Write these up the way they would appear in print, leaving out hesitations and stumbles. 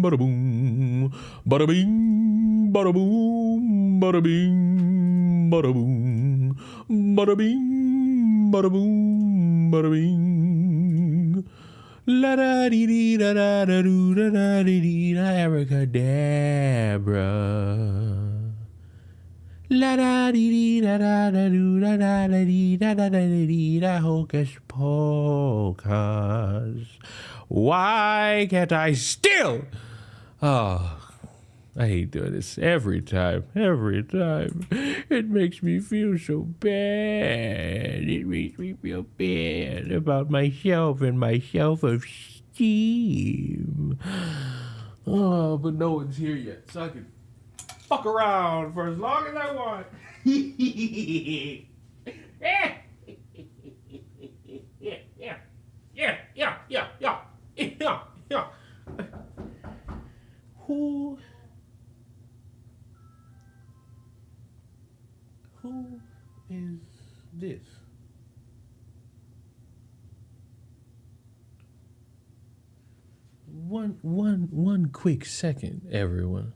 bada boom, bada bing, bada boom, bada bing, bada boom, bada bing, bada boom, bada bing. La da dee dee da da da doo da da dee dee da abracadabra. La da dee dee da da da doo da da da dee da da da dee da hocus pocus. Why can't I still? Oh, I hate doing this every time. Every time. It makes me feel so bad. It makes me feel bad about myself and my self-esteem. Oh, but no one's here yet, so I can fuck around for as long as I want. Yeah. Who is this? One quick second, everyone.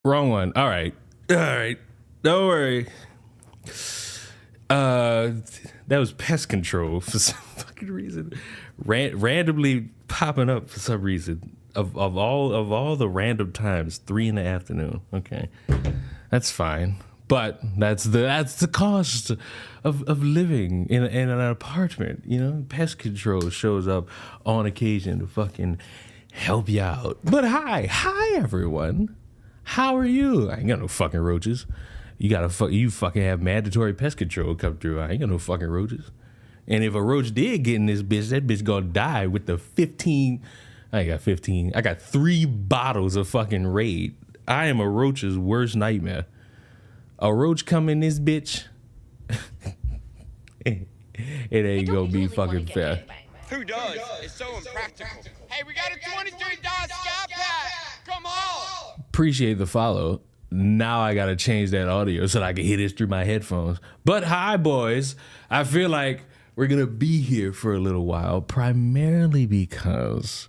Wrong one. All right. Don't worry. That was pest control for some fucking reason. Randomly popping up for some reason. Of all the random times, 3 in the afternoon. Okay, that's fine. But that's the cost of living in an apartment. You know, pest control shows up on occasion to fucking help you out. But hi everyone. How are you? I ain't got no fucking roaches. You fucking have mandatory pest control come through. I ain't got no fucking roaches. And if a roach did get in this bitch, that bitch gonna die with the 15. I got 15. I got 3 bottles of fucking Raid. I am a roach's worst nightmare. A roach come in this bitch, it ain't gonna be fucking fair. Who does? It's so impractical. Hey, we got a $23 Sky Pack! Come on! Appreciate the follow. Now I gotta change that audio so that I can hear this through my headphones. But hi, boys. I feel like we're gonna be here for a little while, primarily because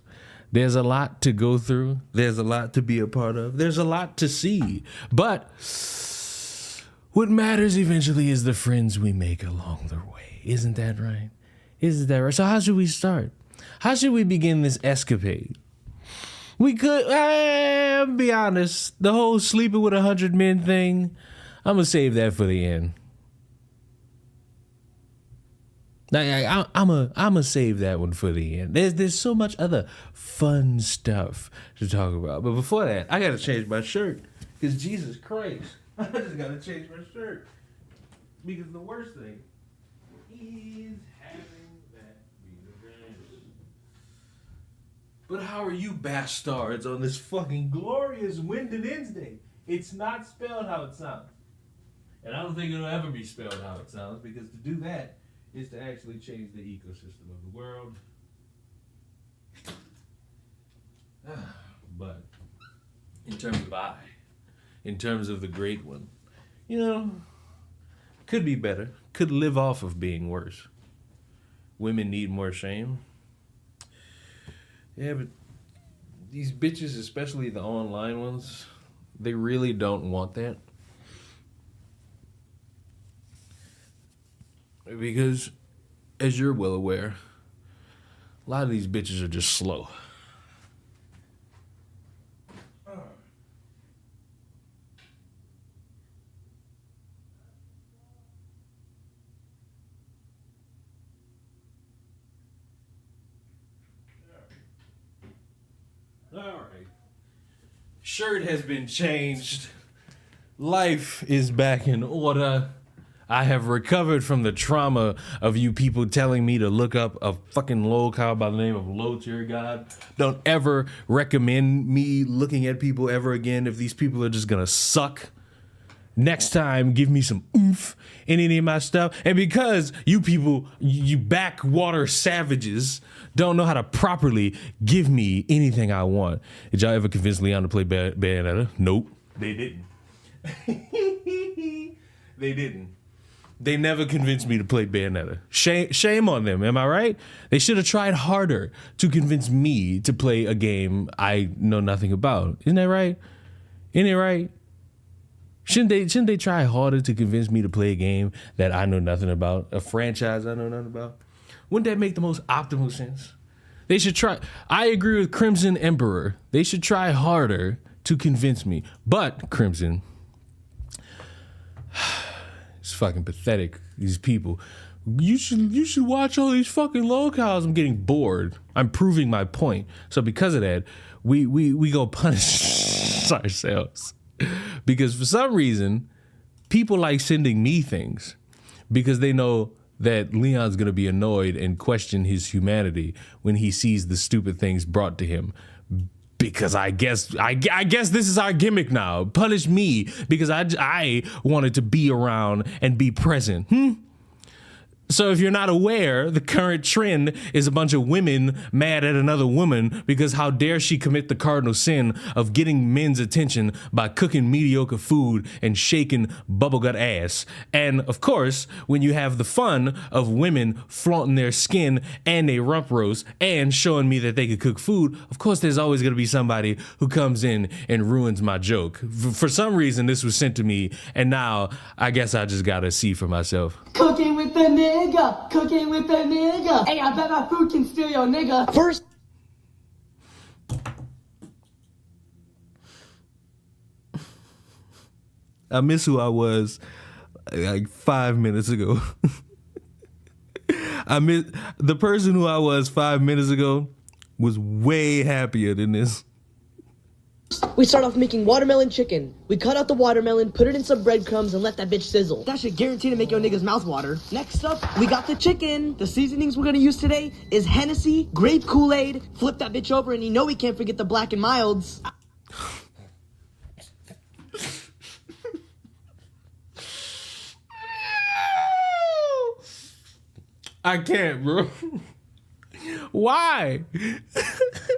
there's a lot to go through. There's a lot to be a part of. There's a lot to see. But What matters eventually is the friends we make along the way. Isn't that right? Isn't that right? So how should we start? How should we begin this escapade? We could, be honest, the whole sleeping with 100 men thing, I'm going to save that for the end. I'm gonna save that one for the end. There's so much other fun stuff to talk about. But before that, I gotta change my shirt. Because Jesus Christ, I just gotta change my shirt. Because the worst thing is having that be the case. But how are you bastards on this fucking glorious Wednesday? It's not spelled how it sounds. And I don't think it'll ever be spelled how it sounds, because to do that is to actually change the ecosystem of the world. But in terms of in terms of the great one, could be better, could live off of being worse. Women need more shame. Yeah, but these bitches, especially the online ones, they really don't want that. Because, as you're well aware, a lot of these bitches are just slow. All right. Shirt has been changed. Life is back in order. I have recovered from the trauma of you people telling me to look up a fucking lolcow by the name of Low Tier God. Don't ever recommend me looking at people ever again if these people are just gonna suck. Next time, give me some oomph in any of my stuff. And because you people, you backwater savages, don't know how to properly give me anything I want. Did y'all ever convince Leon to play Bayonetta? Nope. They didn't. They didn't. They never convinced me to play Bayonetta. Shame on them, am I right? They should have tried harder to convince me to play a game I know nothing about. Isn't that right? Isn't it right? Shouldn't they try harder to convince me to play a game that I know nothing about, a franchise I know nothing about? Wouldn't that make the most optimal sense? They should try. I agree with Crimson Emperor. They should try harder to convince me. But, Crimson, it's fucking pathetic, these people. You should watch all these fucking lolcows. I'm getting bored. I'm proving my point. So because of that, we go punish ourselves. Because for some reason, people like sending me things because they know that Leon's going to be annoyed and question his humanity when he sees the stupid things brought to him. Because I guess this is our gimmick now. Punish me because I wanted to be around and be present. So if you're not aware, the current trend is a bunch of women mad at another woman because how dare she commit the cardinal sin of getting men's attention by cooking mediocre food and shaking bubblegut ass. And of course, when you have the fun of women flaunting their skin and their rump roast and showing me that they could cook food, of course there's always going to be somebody who comes in and ruins my joke. For some reason, this was sent to me, and now I guess I just got to see for myself. Cooking with the nigga, cooking with the nigga. Hey, I bet my food can steal your nigga. First. I miss who I was like 5 minutes ago. I miss the person who I was 5 minutes ago was way happier than this. We start off making watermelon chicken. We cut out the watermelon, put it in some breadcrumbs, and let that bitch sizzle. That should guarantee to make your niggas mouth water. Next up, we got the chicken. The seasonings we're gonna use today is Hennessy, grape Kool-Aid, flip that bitch over, and you know we can't forget the Black and Milds. I can't, bro. Why?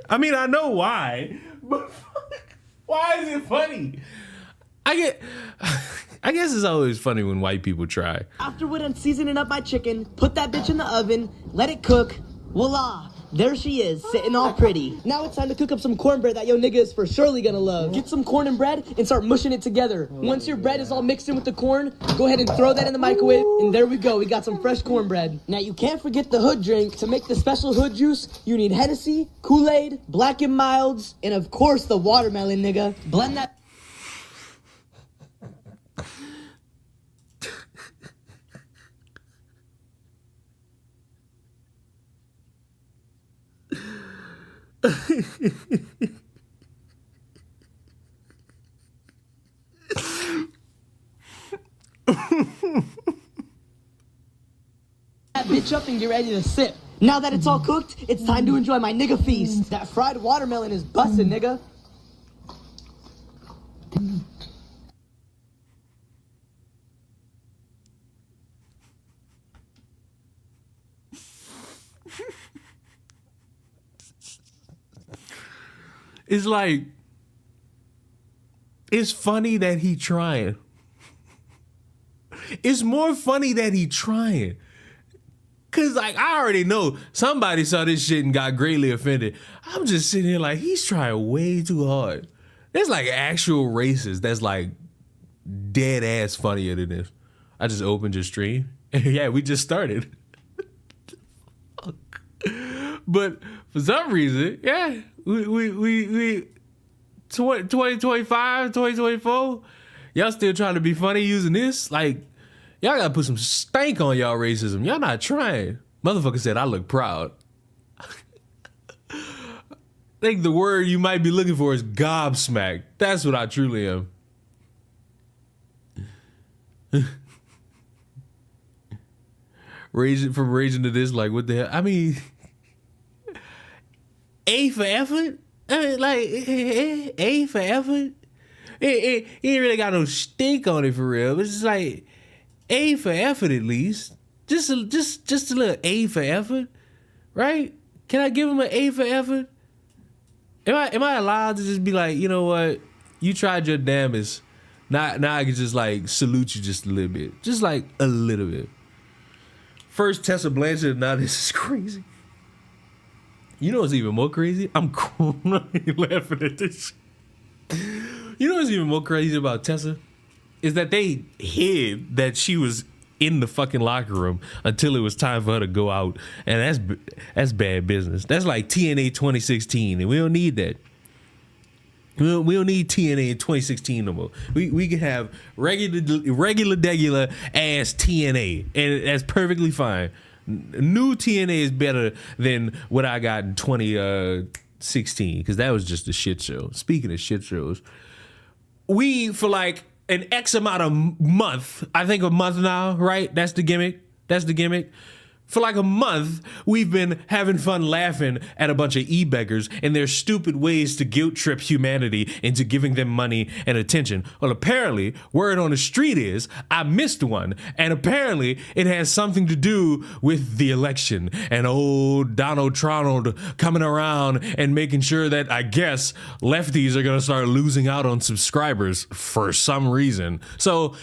I mean, I know why, but why is it funny? I guess it's always funny when white people try. After we're done seasoning up my chicken, put that bitch in the oven, let it cook. Voila! There she is, sitting all pretty. Now it's time to cook up some cornbread that yo nigga is for surely gonna love. Get some corn and bread and start mushing it together. Once your bread is all mixed in with the corn, go ahead and throw that in the microwave, and there we go, we got some fresh cornbread. Now you can't forget the hood drink. To make the special hood juice, you need Hennessy, Kool-Aid, Black and Milds, and of course the watermelon, nigga. Blend that. That bitch up and get ready to sip. Now that it's all cooked, it's time to enjoy my nigga feast. That fried watermelon is bussin', nigga. It's like, it's funny that he trying. It's more funny that he trying. Cause like, I already know somebody saw this shit and got greatly offended. I'm just sitting here like, he's trying way too hard. There's like actual racists that's like dead ass funnier than this. I just opened your stream. And yeah, we just started. But for some reason, yeah, we 2025, 2024, y'all still trying to be funny using this? Like, y'all gotta put some stank on y'all racism. Y'all not trying. Motherfucker said I look proud. I think the word you might be looking for is gobsmacked. That's what I truly am. From raging to this, like, what the hell? I mean, A for effort? I mean, like, A for effort? It ain't really got no stink on it for real. It's just like, A for effort at least. Just a little A for effort, right? Can I give him an A for effort? Am I allowed to just be like, you know what? You tried your damnedest. Now I can just like salute you just a little bit. Just like a little bit. First Tessa Blanchard, now this is crazy. You know what's even more crazy? I'm crying laughing at this. You know what's even more crazy about Tessa? Is that they hid that she was in the fucking locker room until it was time for her to go out. And that's bad business. That's like TNA 2016, and we don't need that. We don't need TNA in 2016 no more. We can have regular ass TNA, and that's perfectly fine. New TNA is better than what I got in 2016, because that was just a shit show. Speaking of shit shows, we, for like an X amount of month, I think a month now, right? That's the gimmick. For like a month, we've been having fun laughing at a bunch of e-beggars and their stupid ways to guilt trip humanity into giving them money and attention. Well, apparently, word on the street is I missed one, and apparently it has something to do with the election and old Donald Trump coming around and making sure that, I guess, lefties are going to start losing out on subscribers for some reason. So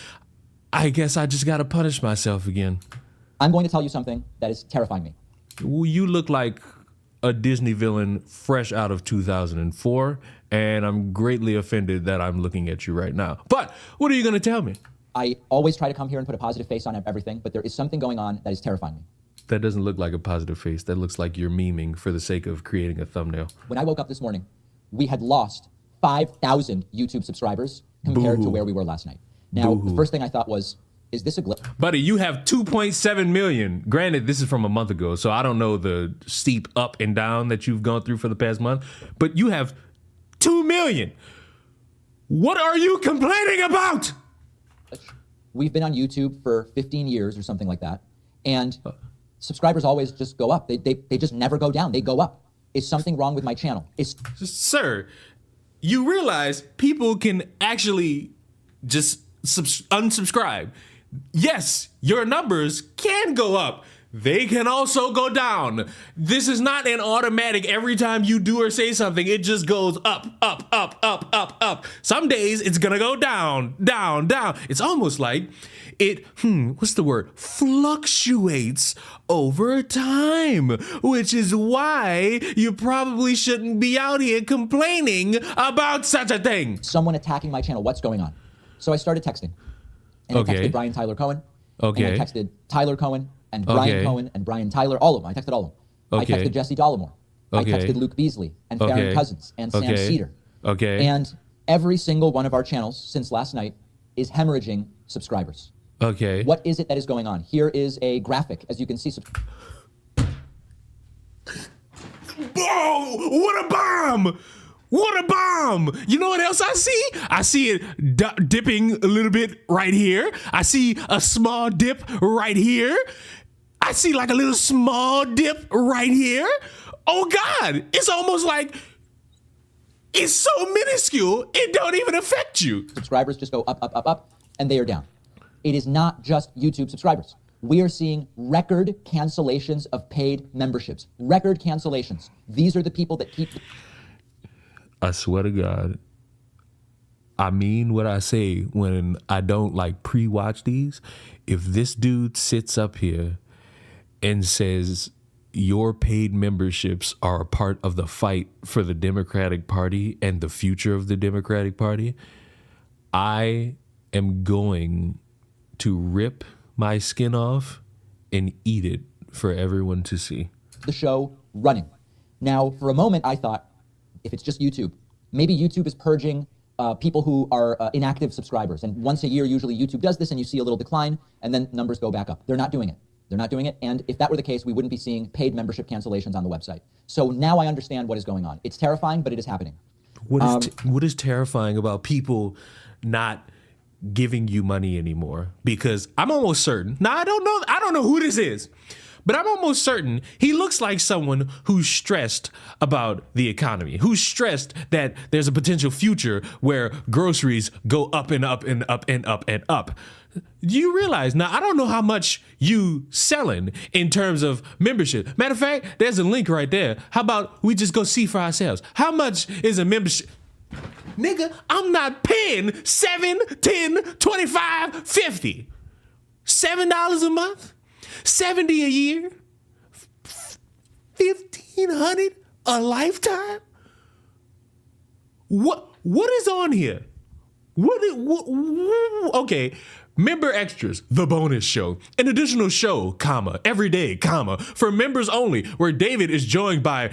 I guess I just got to punish myself again. I'm going to tell you something that is terrifying me. You look like a Disney villain fresh out of 2004, and I'm greatly offended that I'm looking at you right now. But what are you going to tell me? I always try to come here and put a positive face on everything, but there is something going on that is terrifying me. That doesn't look like a positive face. That looks like you're memeing for the sake of creating a thumbnail. When I woke up this morning, we had lost 5,000 YouTube subscribers compared to where we were last night. Now, the first thing I thought was, is this a glitch? Buddy, you have 2.7 million. Granted, this is from a month ago, so I don't know the steep up and down that you've gone through for the past month, but you have 2 million. What are you complaining about? We've been on YouTube for 15 years or something like that, and subscribers always just go up. They just never go down. They go up. Is something wrong with my channel? Sir, you realize people can actually just unsubscribe. Yes, your numbers can go up. they can also go down. This is not an automatic every time you do or say something, it just goes up, up, up, up, up, up. Some days it's gonna go down, down, down. It's almost like it, what's the word? Fluctuates over time, which is why you probably shouldn't be out here complaining about such a thing. Someone attacking my channel. What's going on? So I started texting. And I texted Brian Tyler Cohen. Okay. And I texted Tyler Cohen and Brian Cohen and Brian Tyler, all of them. I texted all of them. Okay. I texted Jesse Dollemore. Okay. I texted Luke Beasley and Farron Cousins and Sam Cedar. Okay. And every single one of our channels since last night is hemorrhaging subscribers. Okay. What is it that is going on? Here is a graphic, as you can see. Oh, what a bomb! What a bomb! You know what else I see? I see it dipping a little bit right here. I see a small dip right here. I see like a little small dip right here. Oh God, it's almost like it's so minuscule, it don't even affect you. Subscribers just go up, up, up, up, and they are down. It is not just YouTube subscribers. We are seeing record cancellations of paid memberships. Record cancellations. These are the people that keep... I swear to God, I mean what I say when I don't like pre-watch these. If this dude sits up here and says your paid memberships are a part of the fight for the Democratic Party and the future of the Democratic Party, I am going to rip my skin off and eat it for everyone to see. The show running. Now, for a moment, I thought, if it's just YouTube, maybe YouTube is purging people who are inactive subscribers. And once a year, usually YouTube does this and you see a little decline and then numbers go back up. They're not doing it. They're not doing it. And if that were the case, we wouldn't be seeing paid membership cancellations on the website. So now I understand what is going on. It's terrifying, but it is happening. What is terrifying about people not giving you money anymore? Because I'm almost certain, now I don't know who this is, but I'm almost certain he looks like someone who's stressed about the economy, who's stressed that there's a potential future where groceries go up and up and up and up and up. Do you realize, now I don't know how much you selling in terms of membership. Matter of fact, there's a link right there. How about we just go see for ourselves? How much is a membership? Nigga, I'm not paying $7, $10, $25, $50. $7 a month? $70 a year? $1,500 a lifetime? What is on here? Okay, member extras, the bonus show, an additional show, comma, every day, comma, for members only, where David is joined by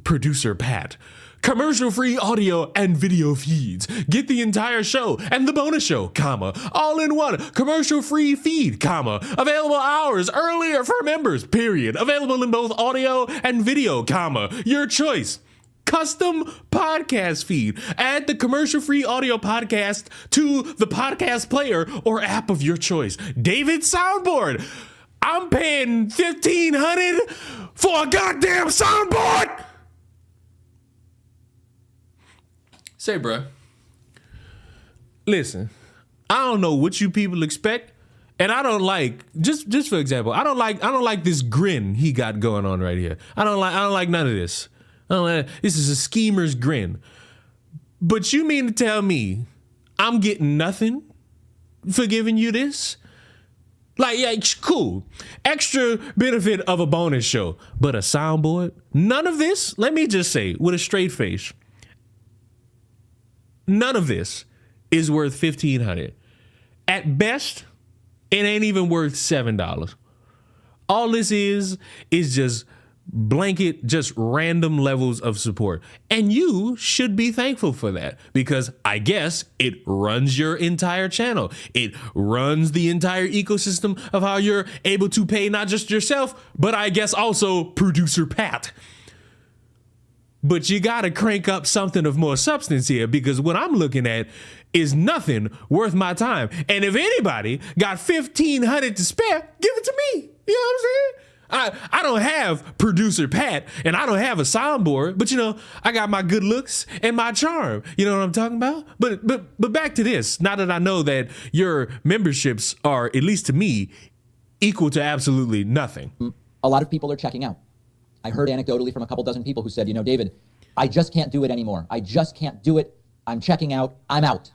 producer Pat. Commercial-free audio and video feeds. Get the entire show and the bonus show, comma, all in one. Commercial-free feed, comma, available hours earlier for members, period. Available in both audio and video, comma, your choice. Custom podcast feed. Add the commercial-free audio podcast to the podcast player or app of your choice. David Soundboard. I'm paying $1,500 for a goddamn soundboard. Say, bruh, listen, I don't know what you people expect, and I don't like, just for example, I don't like this grin he got going on right here. I don't like none of this. This is a schemer's grin. But you mean to tell me I'm getting nothing for giving you this? Like, yeah, cool. Extra benefit of a bonus show, but a soundboard? None of this? Let me just say, with a straight face, none of this is worth $1,500. At best, it ain't even worth $7. All this is just blanket, just random levels of support. And you should be thankful for that, because I guess it runs your entire channel. It runs the entire ecosystem of how you're able to pay not just yourself, but I guess also producer Pat. But you gotta crank up something of more substance here, because what I'm looking at is nothing worth my time. And if anybody got $1,500 to spare, give it to me. You know what I'm saying? I don't have producer Pat and I don't have a soundboard, but you know, I got my good looks and my charm. You know what I'm talking about? But back to this. Now that I know that your memberships are, at least to me, equal to absolutely nothing. A lot of people are checking out. I heard anecdotally from a couple dozen people who said, David, I just can't do it anymore. I just can't do it. I'm checking out. I'm out.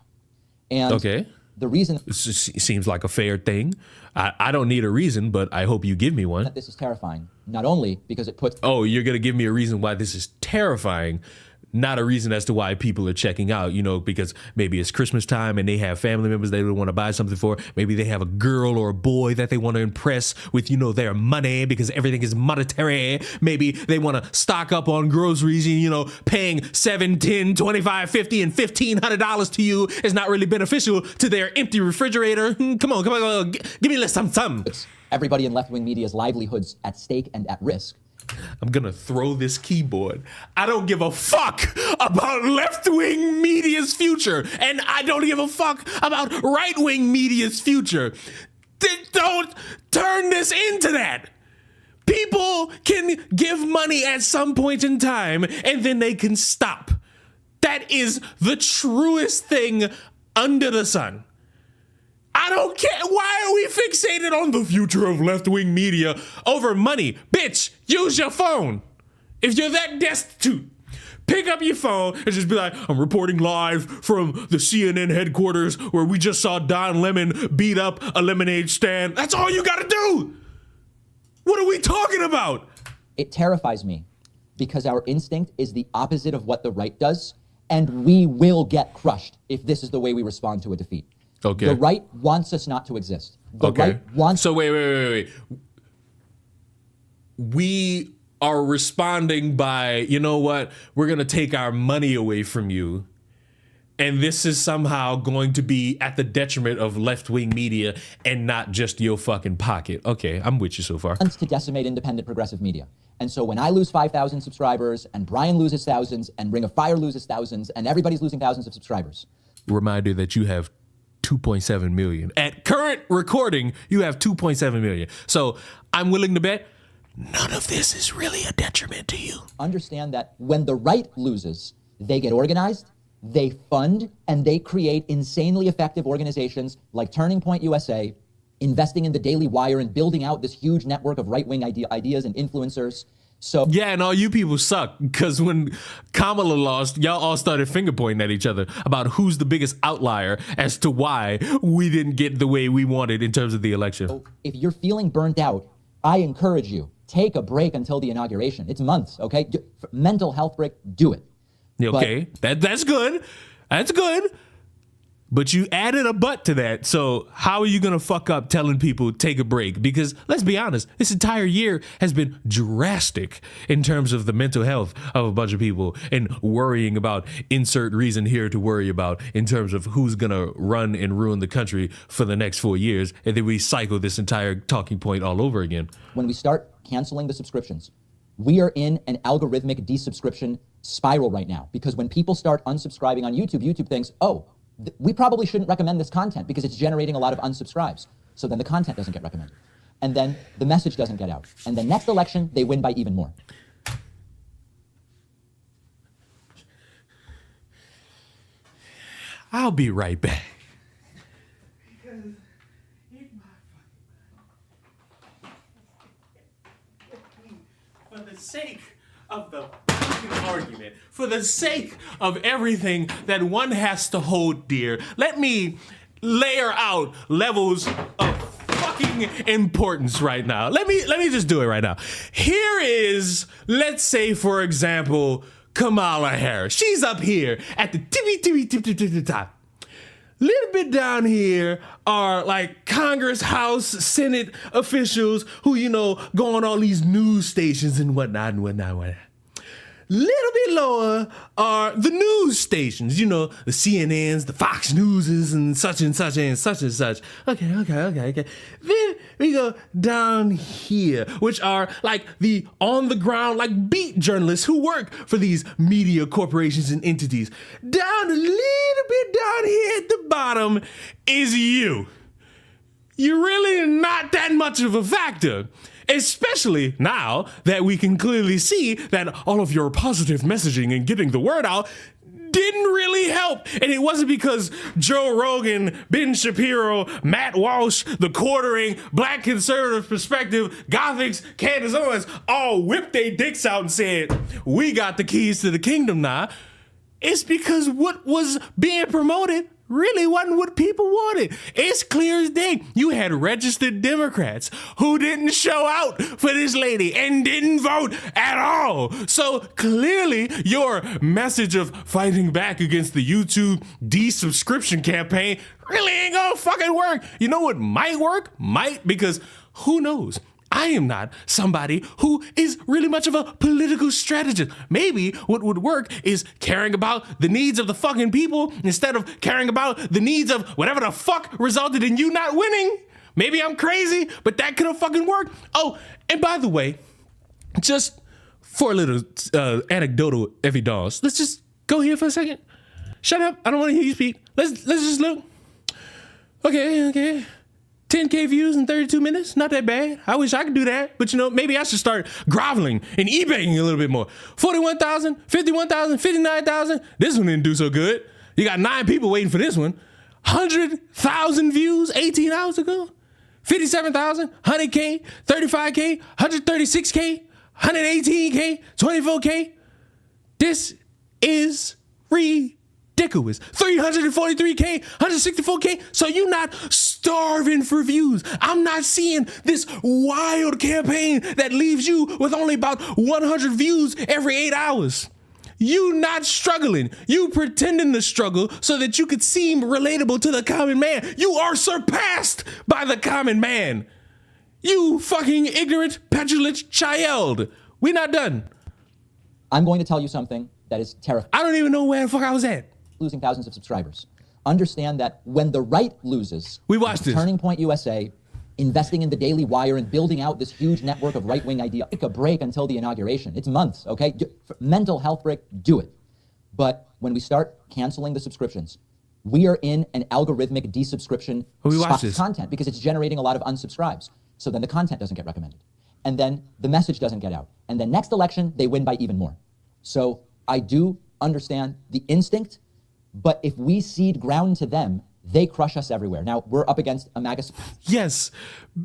And Okay. the reason Seems like a fair thing. I don't need a reason, but I hope you give me one. that this is terrifying, not only because it puts Oh, you're going to give me a reason why this is terrifying, not a reason as to why people are checking out, because maybe it's Christmas time and they have family members they want to buy something for. Maybe they have a girl or a boy that they want to impress with, their money because everything is monetary. Maybe they want to stock up on groceries and, paying $7, $10, $25, $50, and $1,500 to you is not really beneficial to their empty refrigerator. Come on, give me some. puts everybody in left-wing media's livelihoods at stake and at risk. I'm gonna throw this keyboard. I don't give a fuck about left-wing media's future, and I don't give a fuck about right-wing media's future. Don't turn this into that. People can give money at some point in time, and then they can stop. That is the truest thing under the sun. I don't care. Why are we fixated on the future of left-wing media over money? Bitch, use your phone. If you're that destitute, pick up your phone and just be like, I'm reporting live from the CNN headquarters where we just saw Don Lemon beat up a lemonade stand. That's all you gotta do. What are we talking about? It terrifies me because our instinct is the opposite of what the right does, and we will get crushed if this is the way we respond to a defeat. Okay. The right wants us not to exist. The right wants. So wait. We are responding by, you know what? We're going to take our money away from you. And this is somehow going to be at the detriment of left-wing media and not just your fucking pocket. Okay, I'm with you so far. To decimate independent progressive media. And so when I lose 5,000 subscribers and Brian loses thousands and Ring of Fire loses thousands and everybody's losing thousands of subscribers. Reminder that you have 2.7 million. At current recording, you have 2.7 million. So I'm willing to bet none of this is really a detriment to you. Understand that when the right loses, they get organized, they fund, and they create insanely effective organizations like Turning Point USA, investing in the Daily Wire and building out this huge network of right-wing ideas and influencers. So yeah, and all you people suck, because when Kamala lost, y'all all started finger pointing at each other about who's the biggest outlier as to why we didn't get the way we wanted in terms of the election. if you're feeling burnt out, I encourage you, take a break until the inauguration. It's months, okay? Mental health break, do it. Okay, that's good. That's good. But you added a but to that. So how are you going to fuck up telling people take a break? Because let's be honest, this entire year has been drastic in terms of the mental health of a bunch of people and worrying about insert reason here to worry about in terms of who's going to run and ruin the country for the next 4 years. And then we cycle this entire talking point all over again. When we start canceling the subscriptions, we are in an algorithmic desubscription spiral right now. Because when people start unsubscribing on YouTube, YouTube thinks, oh, we probably shouldn't recommend this content because it's generating a lot of unsubscribes. So then the content doesn't get recommended. And then the message doesn't get out. And the next election, they win by even more. I'll be right back. For the sake of the fucking argument, for the sake of everything that one has to hold dear, let me layer out levels of fucking importance right now. Let me just do it right now. Here is, let's say, for example, Kamala Harris. She's up here at the tippy top. Little bit down here are like Congress, House, Senate officials who, go on all these news stations and whatnot. Little bit lower are the news stations, the CNNs, the Fox Newses, and such and such and such and such. Okay. Then we go down here, which are like the on the ground, like beat journalists who work for these media corporations and entities. Down a little bit down here at the bottom is you. You're really not that much of a factor. Especially now that we can clearly see that all of your positive messaging and getting the word out didn't really help. And it wasn't because Joe Rogan, Ben Shapiro, Matt Walsh, The Quartering, Black Conservative Perspective, Gothics, Candace Owens all whipped their dicks out and said, we got the keys to the kingdom now. It's because what was being promoted really wasn't what people wanted. It's clear as day. You had registered Democrats who didn't show out for this lady and didn't vote at all. So clearly your message of fighting back against the YouTube desubscription campaign really ain't gonna fucking work. You know what might work? Might, because who knows? I am not somebody who is really much of a political strategist. Maybe what would work is caring about the needs of the fucking people instead of caring about the needs of whatever the fuck resulted in you not winning. Maybe I'm crazy, but that could have fucking worked. Oh, and by the way, just for a little anecdotal evidence, let's just go here for a second. Shut up. I don't want to hear you speak. Let's just look. Okay. 10K views in 32 minutes, not that bad. I wish I could do that, but maybe I should start groveling and eBaying a little bit more. 41,000, 51,000, 59,000. This one didn't do so good. You got 9 people waiting for this one. 100,000 views 18 hours ago. 57,000, 100K, 35K, 136K, 118K, 24K. This is ridiculous. 343K, 164K. So you're not starving for views. I'm not seeing this wild campaign that leaves you with only about 100 views every 8 hours. You not struggling. You pretending to struggle so that you could seem relatable to the common man. You are surpassed by the common man. You fucking ignorant, petulant child. We not done. I'm going to tell you something that is terrifying. I don't even know where the fuck I was at. Losing thousands of subscribers. Understand that when the right loses, We watched this. Turning Point USA, investing in the Daily Wire and building out this huge network of right-wing ideas. Take a break until the inauguration. It's months, okay? Mental health break, do it. But when we start canceling the subscriptions, we are in an algorithmic desubscription We watched spot this. content because it's generating a lot of unsubscribes. So then the content doesn't get recommended. And then the message doesn't get out. And then next election, they win by even more. So I do understand the instinct, but if we cede ground to them, they crush us everywhere. Now, we're up against a MAGA. Yes,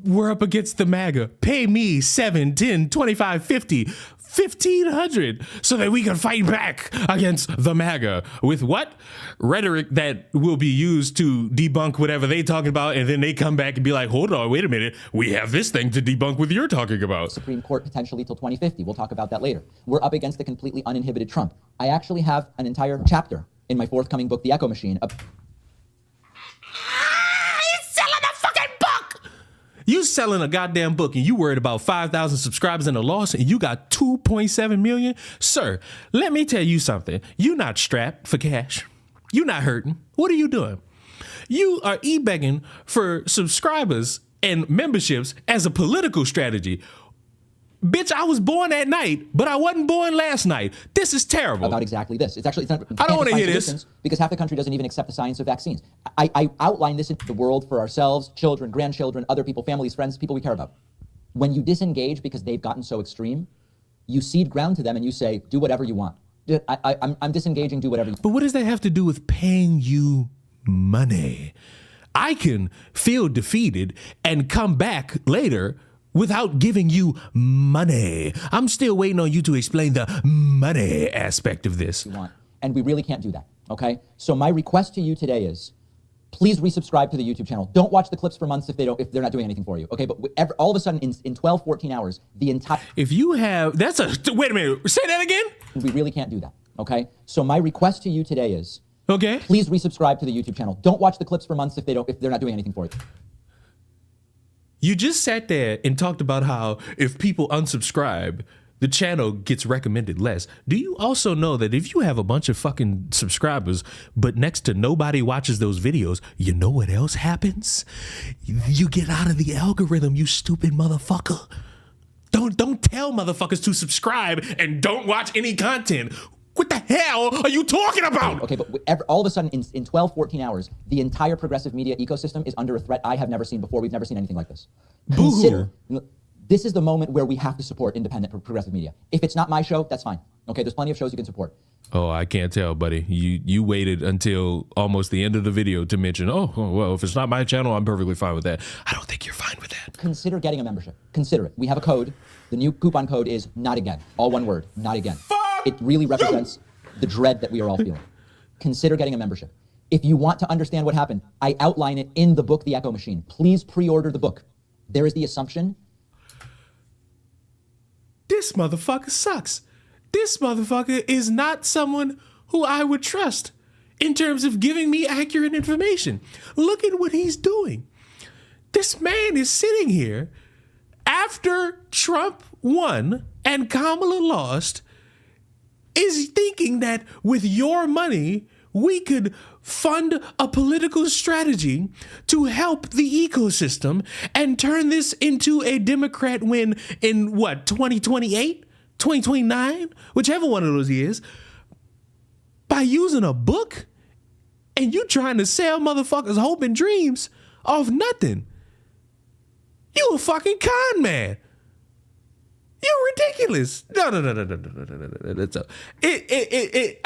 we're up against the MAGA. Pay me 7, 10, 25, 50, 1,500 so that we can fight back against the MAGA with what? Rhetoric that will be used to debunk whatever they talking about, and then they come back and be like, hold on, wait a minute. We have this thing to debunk what you're talking about. Supreme Court potentially till 2050. We'll talk about that later. We're up against a completely uninhibited Trump. I actually have an entire chapter in my forthcoming book, The Echo Machine. He's selling a fucking book. You selling a goddamn book and you worried about 5,000 subscribers and a loss and you got 2.7 million? Sir, let me tell you something. You not strapped for cash. You not hurting. What are you doing? You are e-begging for subscribers and memberships as a political strategy. Bitch, I was born at night, but I wasn't born last night. This is terrible. About exactly this. It's not. I don't wanna hear this. solutions because half the country doesn't even accept the science of vaccines. I outline this in the world for ourselves, children, grandchildren, other people, families, friends, people we care about. When you disengage because they've gotten so extreme, you cede ground to them and you say, do whatever you want. I'm disengaging, do whatever you want. But what does that have to do with paying you money? I can feel defeated and come back later without giving you money. I'm still waiting on you to explain the money aspect of this. Want. And we really can't do that, okay? So my request to you today is, please resubscribe to the YouTube channel. Don't watch the clips for months if they're not doing anything for you, okay? But all of a sudden, in 12, 14 hours, the entire... If you have, wait a minute, say that again? We really can't do that, okay? So my request to you today is, Okay. please resubscribe to the YouTube channel. Don't watch the clips for months if they're not doing anything for you. You just sat there and talked about how if people unsubscribe, the channel gets recommended less. Do you also know that if you have a bunch of fucking subscribers, but next to nobody watches those videos, you know what else happens? You get out of the algorithm, you stupid motherfucker. Don't tell motherfuckers to subscribe and don't watch any content. What the hell are you talking about? Okay, but all of a sudden, in 12, 14 hours, the entire progressive media ecosystem is under a threat I have never seen before. We've never seen anything like this. Consider, this is the moment where we have to support independent progressive media. If it's not my show, that's fine. Okay, there's plenty of shows you can support. Oh, I can't tell, buddy. You waited until almost the end of the video to mention, oh, well, if it's not my channel, I'm perfectly fine with that. I don't think you're fine with that. Consider getting a membership. Consider it. We have a code. The new coupon code is not again. All one word, not again. It really represents the dread that we are all feeling. Consider getting a membership. If you want to understand what happened, I outline it in the book, The Echo Machine. Please pre-order the book. There is the assumption. This motherfucker sucks. This motherfucker is not someone who I would trust in terms of giving me accurate information. Look at what he's doing. This man is sitting here after Trump won and Kamala lost, is thinking that with your money, we could fund a political strategy to help the ecosystem and turn this into a Democrat win in what, 2028? 2029, whichever one of those years, by using a book, and you trying to sell motherfuckers hope and dreams off nothing. You a fucking con man. You're ridiculous. No. I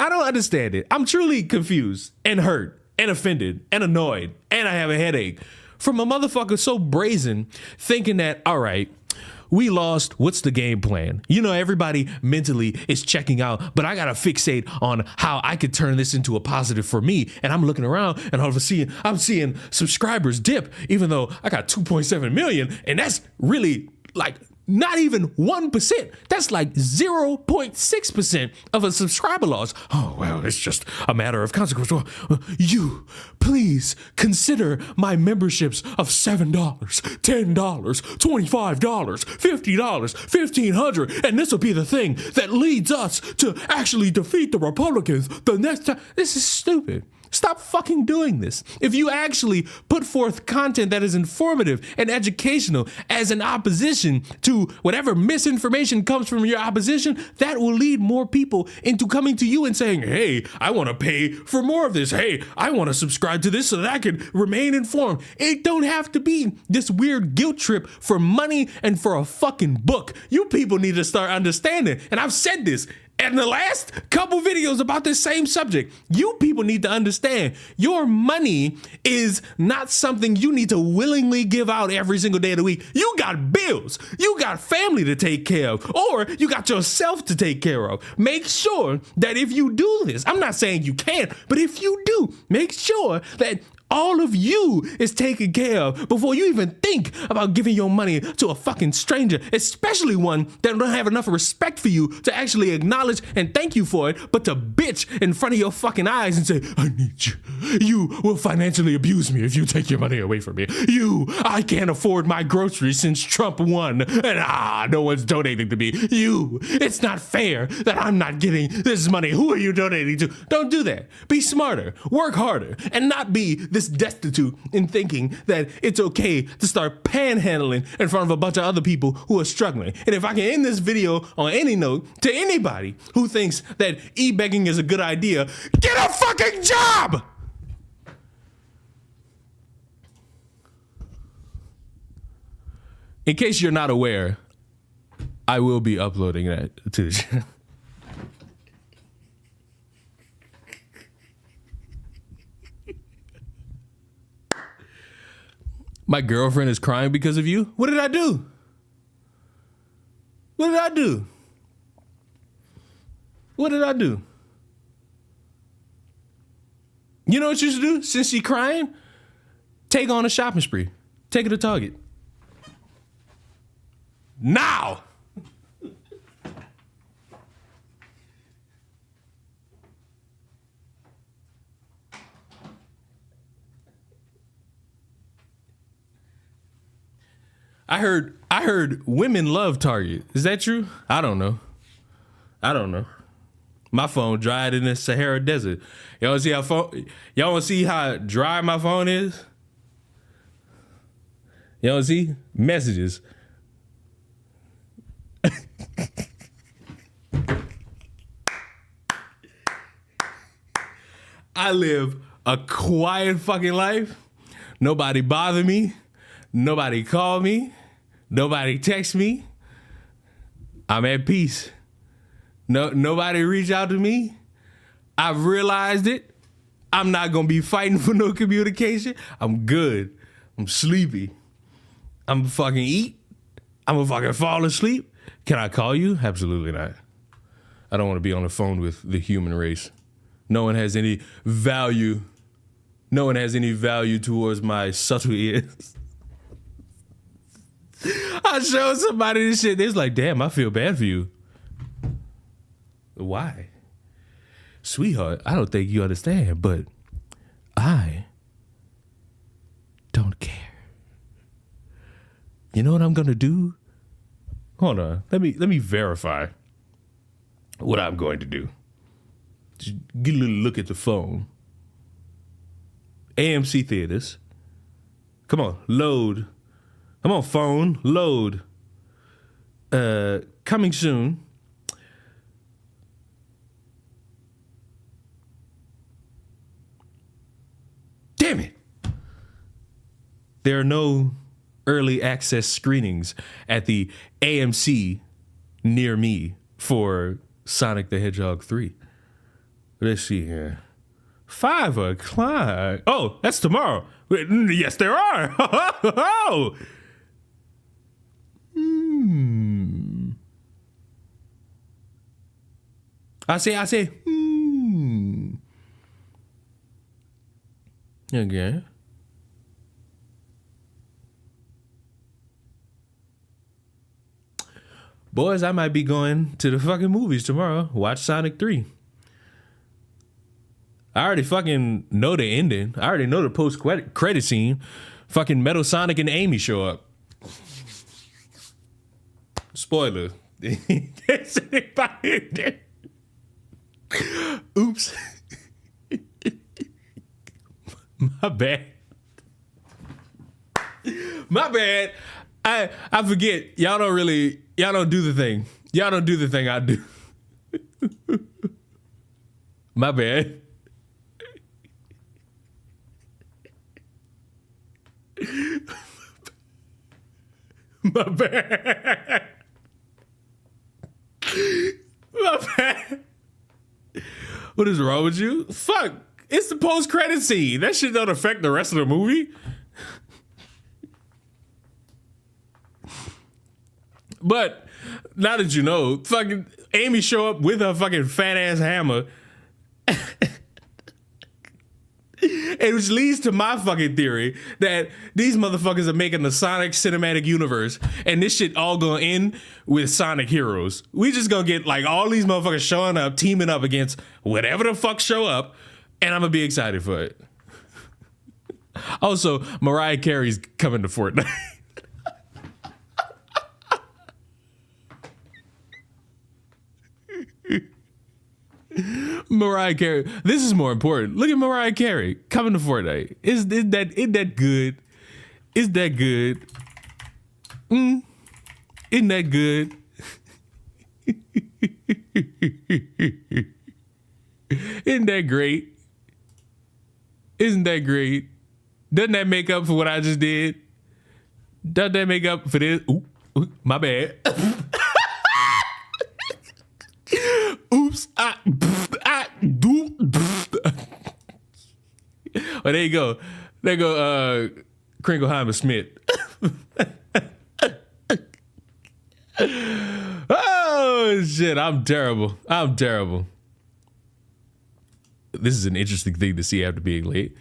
don't understand it. I'm truly confused and hurt and offended and annoyed, and I have a headache from a motherfucker so brazen thinking that, all right, we lost. What's the game plan? You know, everybody mentally is checking out, but I got to fixate on how I could turn this into a positive for me. And I'm looking around and all of a sudden I'm seeing subscribers dip, even though I got 2.7 million. And that's really like not even 1%. That's like 0.6% of a subscriber loss. Oh, well, it's just a matter of consequence. You, please consider my memberships of $7, $10, $25, $50, $1,500. And this will be the thing that leads us to actually defeat the Republicans the next time. This is stupid. Stop fucking doing this. If you actually put forth content that is informative and educational as an opposition to whatever misinformation comes from your opposition, that will lead more people into coming to you and saying, hey, I want to pay for more of this. Hey, I want to subscribe to this so that I can remain informed. It don't have to be this weird guilt trip for money and for a fucking book. You people need to start understanding. And I've said this in the last couple videos about this same subject. You people need to understand your money is not something you need to willingly give out every single day of the week. You got bills, you got family to take care of, or you got yourself to take care of. Make sure that if you do this, I'm not saying you can't, but if you do, make sure that all of you is taken care of before you even think about giving your money to a fucking stranger, especially one that don't have enough respect for you to actually acknowledge and thank you for it, but to bitch in front of your fucking eyes and say, I need you. You will financially abuse me if you take your money away from me. I can't afford my groceries since Trump won, and no one's donating to me. It's not fair that I'm not getting this money. Who are you donating to? Don't do that. Be smarter, work harder, and not be this destitute in thinking that it's okay to start panhandling in front of a bunch of other people who are struggling. And if I can end this video on any note to anybody who thinks that e-begging is a good idea, get a fucking job! In case you're not aware, I will be uploading that to the channel. My girlfriend is crying because of you? What did I do? What did I do? What did I do? You know what you should do? Since she's crying, take on a shopping spree. Take her to Target. Now! I heard women love Target. Is that true? I don't know. My phone dried in the Sahara Desert. Y'all wanna see how dry my phone is? Y'all wanna see? Messages. I live a quiet fucking life. Nobody bother me. Nobody call me. Nobody text me. I'm at peace. Nobody reach out to me. I've realized it. I'm not gonna be fighting for no communication. I'm good. I'm sleepy. I'm gonna fucking eat. I'm gonna fucking fall asleep. Can I call you? Absolutely not. I don't want to be on the phone with the human race. No one has any value. No one has any value towards my subtle ears. I showed somebody this shit. They was like, damn, I feel bad for you. Why? Sweetheart, I don't think you understand, but I don't care. You know what I'm gonna do? Hold on. Let me verify what I'm going to do. Just get a little look at the phone. AMC Theaters. Come on, load. Come on, phone, load. Coming soon. Damn it. There are no early access screenings at the AMC near me for Sonic the Hedgehog 3. Let's see here. 5 o'clock. Oh, that's tomorrow. Yes, there are. I say. Okay. Boys, I might be going to the fucking movies tomorrow. Watch Sonic 3. I already fucking know the ending. I already know the post-credit scene. Fucking Metal Sonic and Amy show up. Spoiler. Oops. My bad. My bad. I forget. Y'all don't do the thing. Y'all don't do the thing I do. My bad. My bad. My bad. What is wrong with you? Fuck. It's the post-credit scene. That shit don't affect the rest of the movie. But now that you know, fucking Amy show up with her fucking fat ass hammer. And which leads to my fucking theory that these motherfuckers are making the Sonic cinematic universe and this shit all gonna end with Sonic Heroes. We just gonna get like all these motherfuckers showing up, teaming up against whatever the fuck show up, and I'm gonna be excited for it. Also, Mariah Carey's coming to Fortnite. Mariah Carey. This is more important. Look at Mariah Carey coming to Fortnite. Isn't that good? Is that good? Isn't that good? Isn't that great? Isn't that great? Doesn't that make up for what I just did? Doesn't that make up for this? Ooh, my bad. Oops, I do. Oh, there you go. There go Kringleheimer Smith. Oh, shit. I'm terrible. This is an interesting thing to see after being late.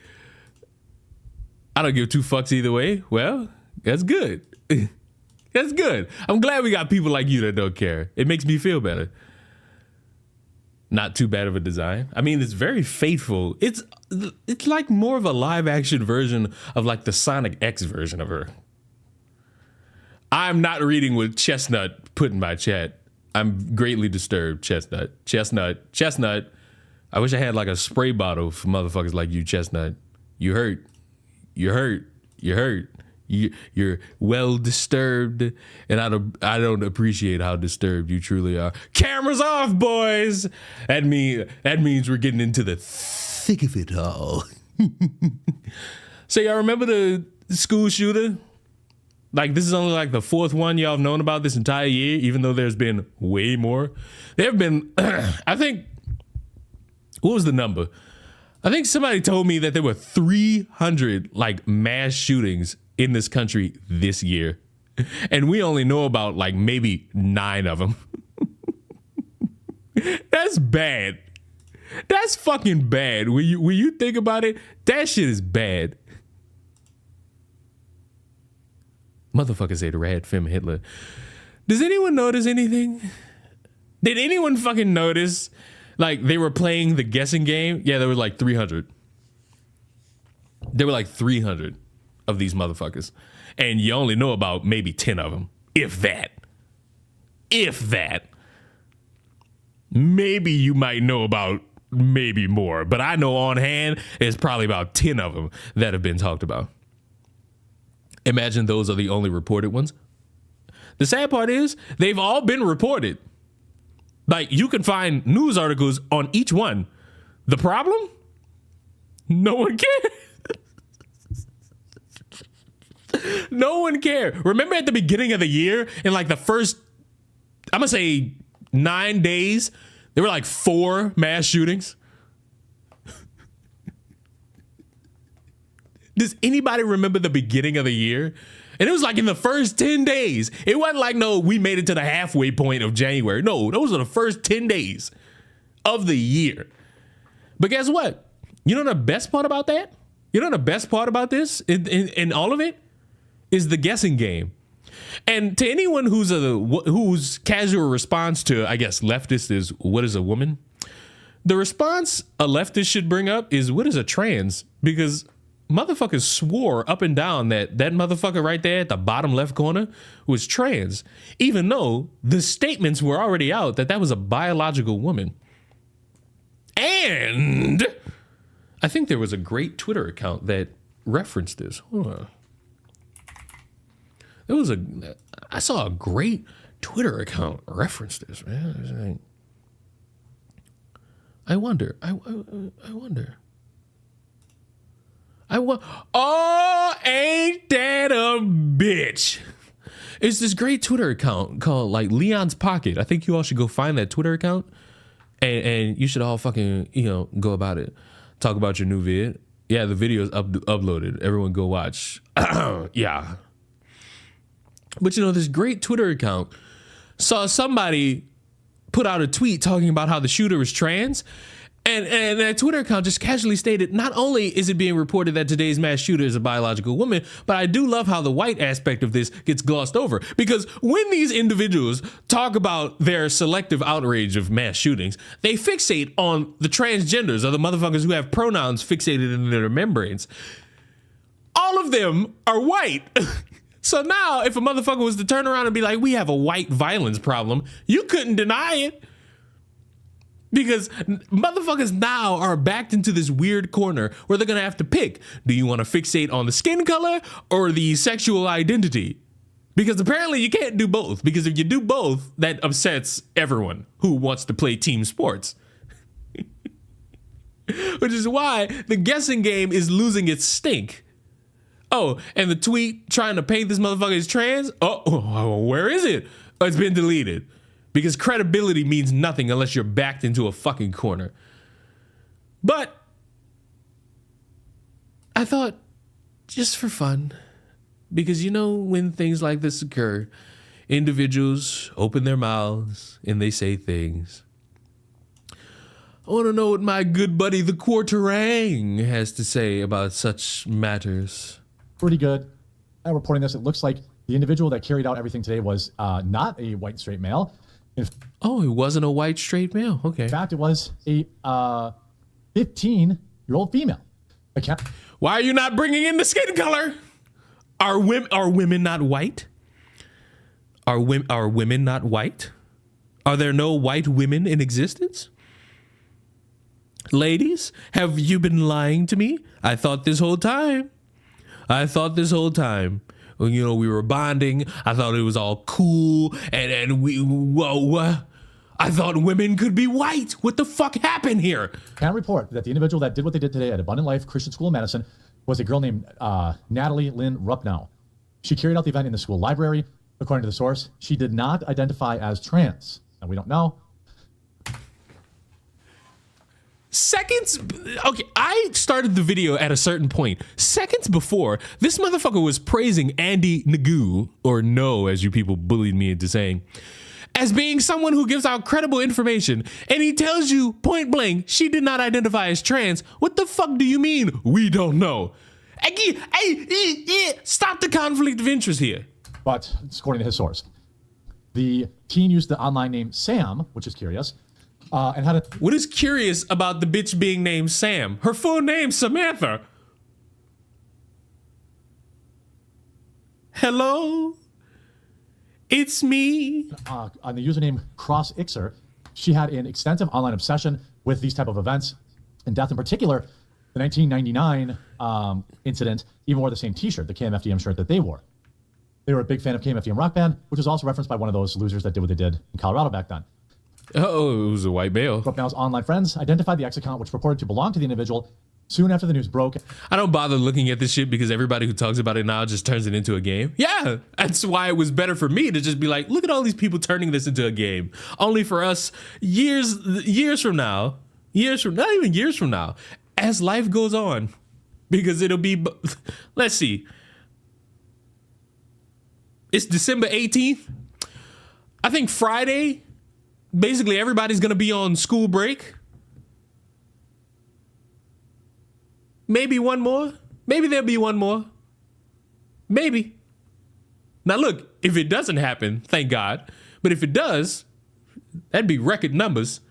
I don't give two fucks either way. Well, that's good. That's good. I'm glad we got people like you that don't care. It makes me feel better. Not too bad of a design. I mean, it's very faithful. It's like more of a live action version of like the Sonic X version of her. I'm not reading what Chestnut put in my chat. I'm greatly disturbed, Chestnut. I wish I had like a spray bottle for motherfuckers like you, Chestnut. You hurt. You're well disturbed, and I don't appreciate how disturbed you truly are. Cameras off, boys. That means we're getting into the thick of it all. So y'all remember the school shooter? Like, this is only like the fourth one y'all have known about this entire year, even though there's been way more. There have been, I think, What was the number? I think somebody told me that there were 300 like mass shootings in this country this year. And we only know about like maybe 9 of them. That's bad. That's fucking bad. When you think about it, that shit is bad. Motherfuckers say the Rad Fem Hitler. Does anyone notice anything? Did anyone fucking notice? Like they were playing the guessing game? Yeah, there were like 300. There were like 300 of these motherfuckers. And you only know about maybe 10 of them. If that. If that. Maybe you might know about maybe more. But I know on hand, there's probably about 10 of them that have been talked about. Imagine those are the only reported ones. The sad part is they've all been reported. Like you can find news articles on each one. The problem? No one cares. No one cared. Remember at the beginning of the year, in like the first, I'm gonna say 9 days, there were like 4 mass shootings. Does anybody remember the beginning of the year? And it was like in the first 10 days. It wasn't like, no, we made it to the halfway point of January. No, those are the first 10 days of the year. But guess what? You know the best part about that? You know the best part about this in all of it? Is the guessing game. And to anyone whose casual response to, I guess, leftist is, what is a woman? The response a leftist should bring up is, what is a trans? Because motherfuckers swore up and down that motherfucker right there at the bottom left corner was trans, even though the statements were already out that was a biological woman. And I think there was a great Twitter account that referenced this. Hold on. I saw a great Twitter account reference this, man. I wonder. Oh, ain't that a bitch? It's this great Twitter account called like Leon's Pocket. I think you all should go find that Twitter account and you should all fucking, go about it. Talk about your new vid. Yeah, the video is uploaded. Everyone go watch. Yeah. But this great Twitter account saw somebody put out a tweet talking about how the shooter is trans. And that Twitter account just casually stated, not only is it being reported that today's mass shooter is a biological woman, but I do love how the white aspect of this gets glossed over. Because when these individuals talk about their selective outrage of mass shootings, they fixate on the transgenders or the motherfuckers who have pronouns fixated in their membranes. All of them are white. So now if a motherfucker was to turn around and be like, we have a white violence problem, you couldn't deny it. Because motherfuckers now are backed into this weird corner where they're going to have to pick. Do you want to fixate on the skin color or the sexual identity? Because apparently you can't do both. Because if you do both, that upsets everyone who wants to play team sports. Which is why the guessing game is losing its stink. Oh, and the tweet trying to paint this motherfucker as trans? Oh, where is it? Oh, it's been deleted. Because credibility means nothing unless you're backed into a fucking corner. But I thought, just for fun, because when things like this occur, individuals open their mouths and they say things. I want to know what my good buddy the Quarterang has to say about such matters. Pretty good. I'm reporting this. It looks like the individual that carried out everything today was not a white straight male. It wasn't a white straight male. Okay. In fact, it was a 15-year-old female. Why are you not bringing in the skin color? Are women not white? Are women not white? Are there no white women in existence? Ladies, have you been lying to me? I thought this whole time. We were bonding. I thought it was all cool. And I thought women could be white. What the fuck happened here? Can report that the individual that did what they did today at Abundant Life Christian School of Medicine was a girl named Natalie Lynn Rupnow. She carried out the event in the school library. According to the source, she did not identify as trans. And we don't know. Seconds. Okay, I started the video at a certain point. Seconds before, this motherfucker was praising Andy Nagu, or No, as you people bullied me into saying, as being someone who gives out credible information. And he tells you point blank, she did not identify as trans. What the fuck do you mean? We don't know. Hey, stop the conflict of interest here. But according to his source, the teen used the online name Sam, which is curious, and had a What is curious about the bitch being named Sam? Her full name's Samantha. Hello? It's me. On the username CrossXer, she had an extensive online obsession with these type of events and death in particular. The 1999 incident even wore the same T-shirt, the KMFDM shirt that they wore. They were a big fan of KMFDM Rock Band, which was also referenced by one of those losers that did what they did in Colorado back then. Oh, it was a white male. Rupp Now's online friends identified the X account, which purported to belong to the individual. Soon after the news broke, I don't bother looking at this shit because everybody who talks about it now just turns it into a game. Yeah, that's why it was better for me to just be like, look at all these people turning this into a game. Only for us, years from now, not even years from now, as life goes on, because it'll be, let's see, it's December 18th. I think Friday, basically everybody's gonna be on school break. Maybe one more. Maybe there'll be one more. Maybe. Now look, if it doesn't happen, thank God. But if it does, that'd be record numbers.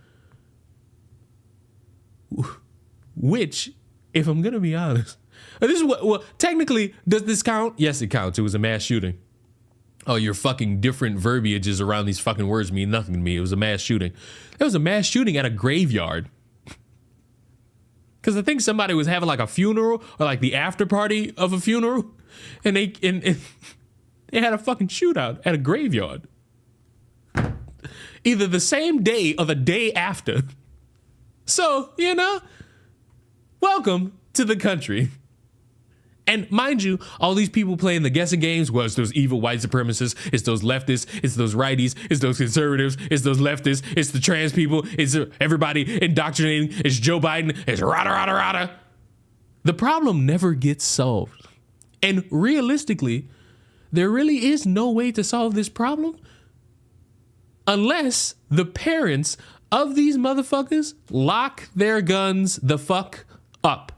Which, if I'm gonna be honest, this is what, well, technically, does this count? Yes, it counts. It was a mass shooting. Oh, your fucking different verbiages around these fucking words mean nothing to me. It was a mass shooting. There was a mass shooting at a graveyard. Because I think somebody was having like a funeral or like the after party of a funeral, and they had a fucking shootout at a graveyard. Either the same day or the day after. So, you know, welcome to the country. And mind you, all these people playing the guessing games, well, it's those evil white supremacists, it's those leftists, it's those righties, it's those conservatives, it's those leftists, it's the trans people, it's everybody indoctrinating, it's Joe Biden, it's rada. The problem never gets solved. And realistically, there really is no way to solve this problem unless the parents of these motherfuckers lock their guns the fuck up.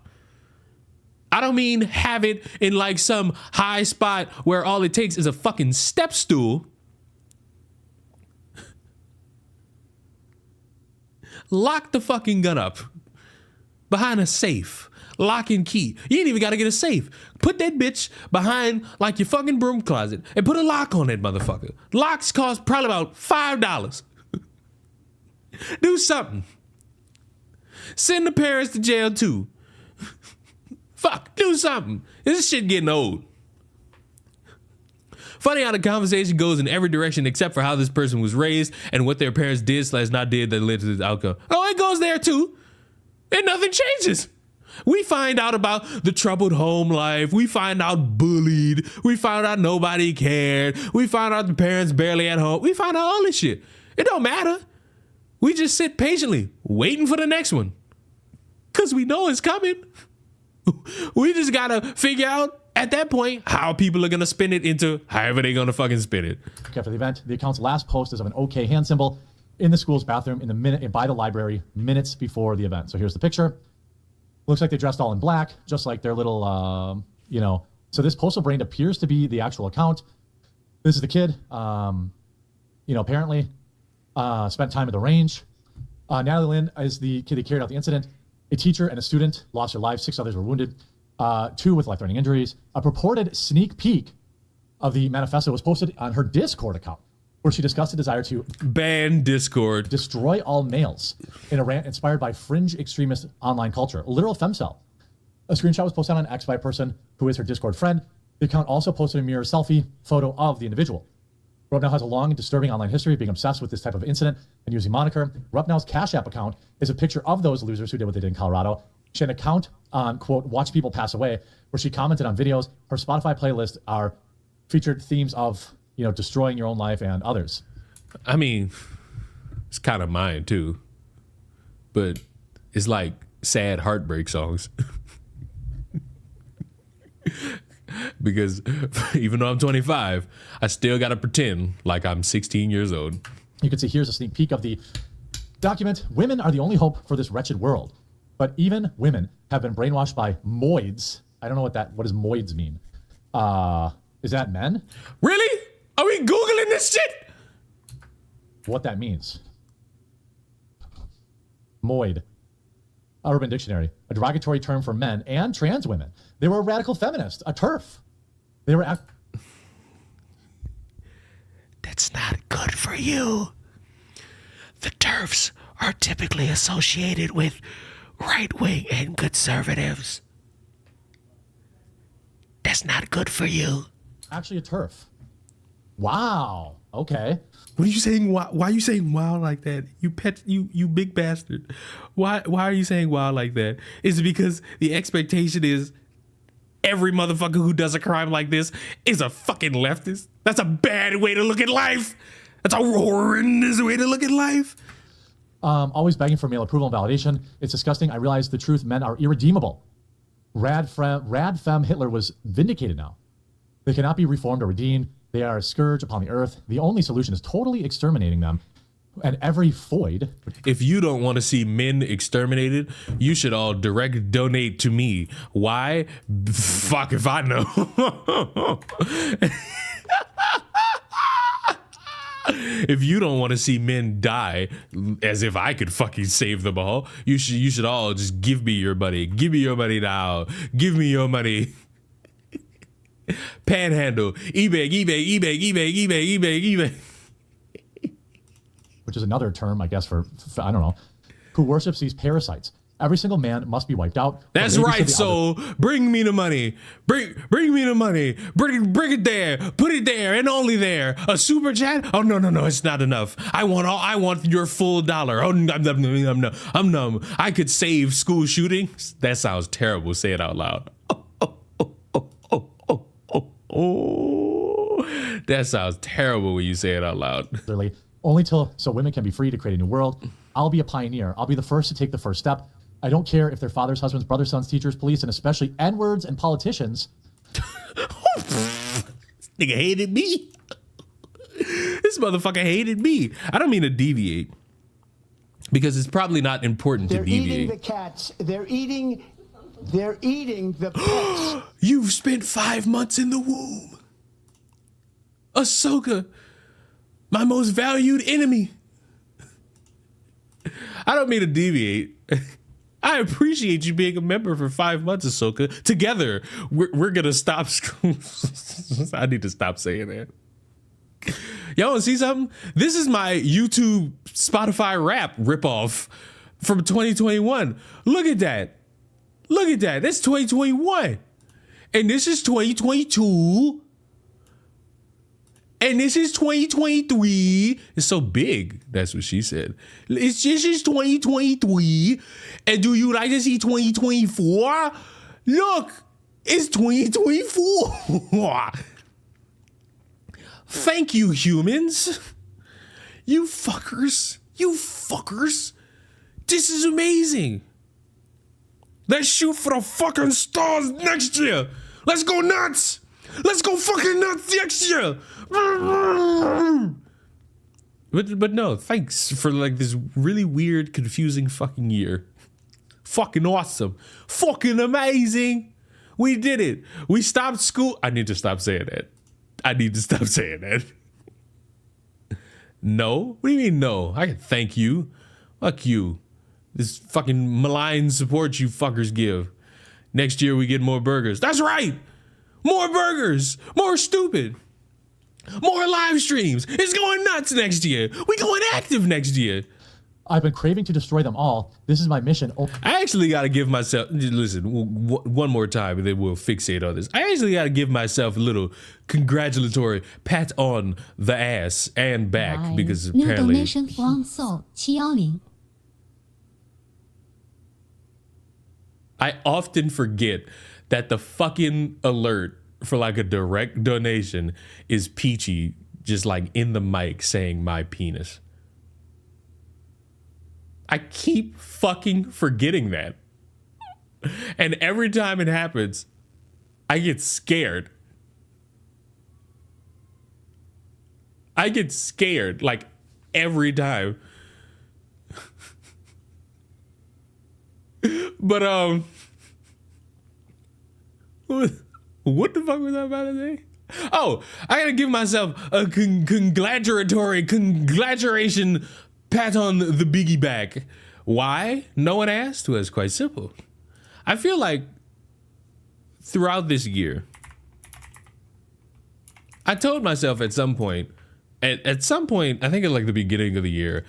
I don't mean have it in like some high spot where all it takes is a fucking step stool. Lock the fucking gun up behind a safe. Lock and key. You ain't even got to get a safe. Put that bitch behind like your fucking broom closet and put a lock on that motherfucker. Locks cost probably about $5. Do something. Send the parents to jail too. Fuck, do something. This shit getting old. Funny how the conversation goes in every direction except for how this person was raised and what their parents did / not did that led to this outcome. Oh, it goes there too. And nothing changes. We find out about the troubled home life. We find out bullied. We find out nobody cared. We find out the parents barely at home. We find out all this shit. It don't matter. We just sit patiently waiting for the next one. Because we know it's coming. We just gotta figure out at that point how people are gonna spin it into however they're gonna fucking spin it. after the event, the account's last post is of an OK hand symbol in the school's bathroom in the minute by the library minutes before the event. So here's the picture. Looks like they dressed all in black, just like their little, So this postal brand appears to be the actual account. This is the kid. Apparently spent time at the range. Natalie Lynn is the kid that carried out the incident. A teacher and a student lost their lives. 6 others were wounded. 2 with life-threatening injuries. A purported sneak peek of the manifesto was posted on her Discord account, where she discussed a desire to ban Discord, destroy all males in a rant inspired by fringe extremist online culture, a literal femcel. A screenshot was posted on X by a person who is her Discord friend. The account also posted a mirror selfie photo of the individual. Rupp Now has a long and disturbing online history of being obsessed with this type of incident and using moniker. Rupp Now's Cash App account is a picture of those losers who did what they did in Colorado. She had an account on, quote, Watch People Pass Away, where she commented on videos. Her Spotify playlist are featured themes of, destroying your own life and others. I mean, it's kind of mine too. But It's like sad heartbreak songs. Because even though I'm 25, I still got to pretend like I'm 16 years old. You can see here's a sneak peek of the document. Women are the only hope for this wretched world. But even women have been brainwashed by moids. I don't know what does moids mean. Is that men? Really? Are we Googling this shit? What that means. Moid. Urban Dictionary, a derogatory term for men and trans women. They were a radical feminist, a TERF. They were. That's not good for you. The TERFs are typically associated with right-wing and conservatives. That's not good for you. Actually a TERF. Wow. Okay. What are you saying? Why are you saying wow like that? You big bastard. Why are you saying wow like that? Is it because the expectation is every motherfucker who does a crime like this is a fucking leftist? That's a bad way to look at life. That's a horrendous way to look at life. Always begging for male approval and validation. It's disgusting. I realize the truth. Men are irredeemable. Rad femme Hitler was vindicated now. They cannot be reformed or redeemed. They are a scourge upon the earth. The only solution is totally exterminating them. And every Foyd. If you don't want to see men exterminated, you should all direct donate to me. Why? Fuck if I know. If you don't want to see men die, as if I could fucking save them all, you should all just give me your money. Give me your money now. Give me your money. Panhandle, eBay. Which is another term, I guess, for I don't know, who worships these parasites. Every single man must be wiped out. That's right, so bring me the money. Bring me the money. Bring it there. Put it there and only there. A super chat? Oh no, it's not enough. I want your full dollar. Oh, I'm numb. I could save school shootings. That sounds terrible. Say it out loud. Oh, that sounds terrible when you say it out loud. Only so women can be free to create a new world. I'll be a pioneer. I'll be the first to take the first step. I don't care if they're fathers, husbands, brothers, sons, teachers, police, and especially N-words and politicians. This nigga hated me. This motherfucker hated me. I don't mean to deviate, because it's probably not important to deviate. They're eating the cats. They're eating the pets. You've spent 5 months in the womb. Ahsoka, my most valued enemy. I don't mean to deviate. I appreciate you being a member for 5 months, Ahsoka. Together, we're gonna stop school. I need to stop saying that. Y'all wanna see something? This is my YouTube Spotify rap ripoff from 2021. Look at that. That's 2021. And this is 2022. And this is 2023. It's so big. That's what she said. This is 2023. And do you like to see 2024? Look, it's 2024. Thank you, humans. You fuckers. This is amazing. Let's shoot for the fucking stars next year. Let's go nuts. Let's go fucking nuts next year. But no, thanks for like this really weird, confusing fucking year. Fucking awesome. Fucking amazing. We did it. We stopped school. I need to stop saying that. No? What do you mean no? I can thank you. Fuck you. This fucking malign support you fuckers give. Next year we get more burgers. That's right. More burgers. More stupid. More live streams. It's going nuts next year. We going active next year. I've been craving to destroy them all. This is my mission. I actually got to give myself, listen, one more time and then we'll fixate on this. I actually got to give myself a little congratulatory pat on the ass and back because New apparently... donation from Soul 710. I often forget that the fucking alert for like a direct donation is Peachy just like in the mic saying my penis. I keep fucking forgetting that. And every time it happens, I get scared. I get scared like every time. But what the fuck was I about to say? Oh, I gotta give myself a congratulation pat on the biggie back. Why? No one asked. Well, it's quite simple. I feel like throughout this year, I told myself at some point, I think at like the beginning of the year,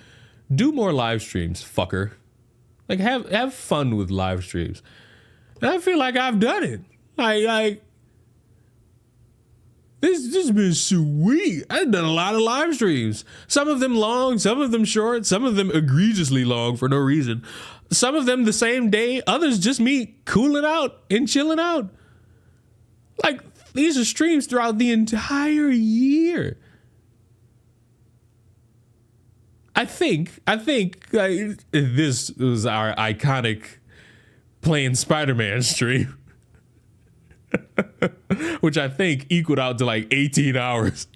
do more live streams, fucker. Like have fun with live streams. And I feel like I've done it. Like this has been sweet. I've done a lot of live streams. Some of them long, some of them short, some of them egregiously long for no reason. Some of them the same day, others just me cooling out and chilling out. Like, these are streams throughout the entire year. I think this was our iconic playing Spider-Man stream, which I think equaled out to like 18 hours.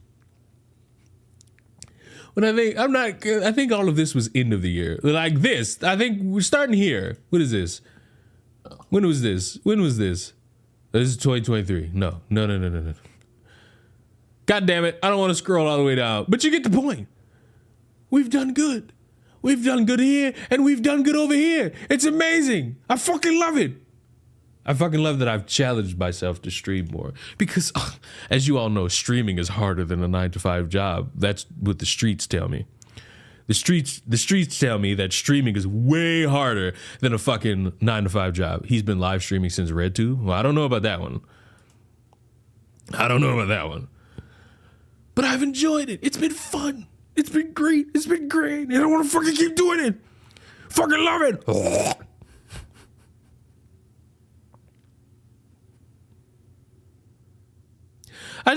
But I think all of this was end of the year. Like this, I think we're starting here. What is this? When was this? This is 2023. No. God damn it. I don't want to scroll all the way down. But you get the point. We've done good. We've done good here, and we've done good over here. It's amazing. I fucking love it. I fucking love that I've challenged myself to stream more. Because, as you all know, streaming is harder than a 9-to-5 job. That's what the streets tell me. The streets tell me that streaming is way harder than a fucking 9-to-5 job. He's been live streaming since Red 2. Well, I don't know about that one. But I've enjoyed it. It's been fun. It's been great. And I want to fucking keep doing it. Fucking love it. I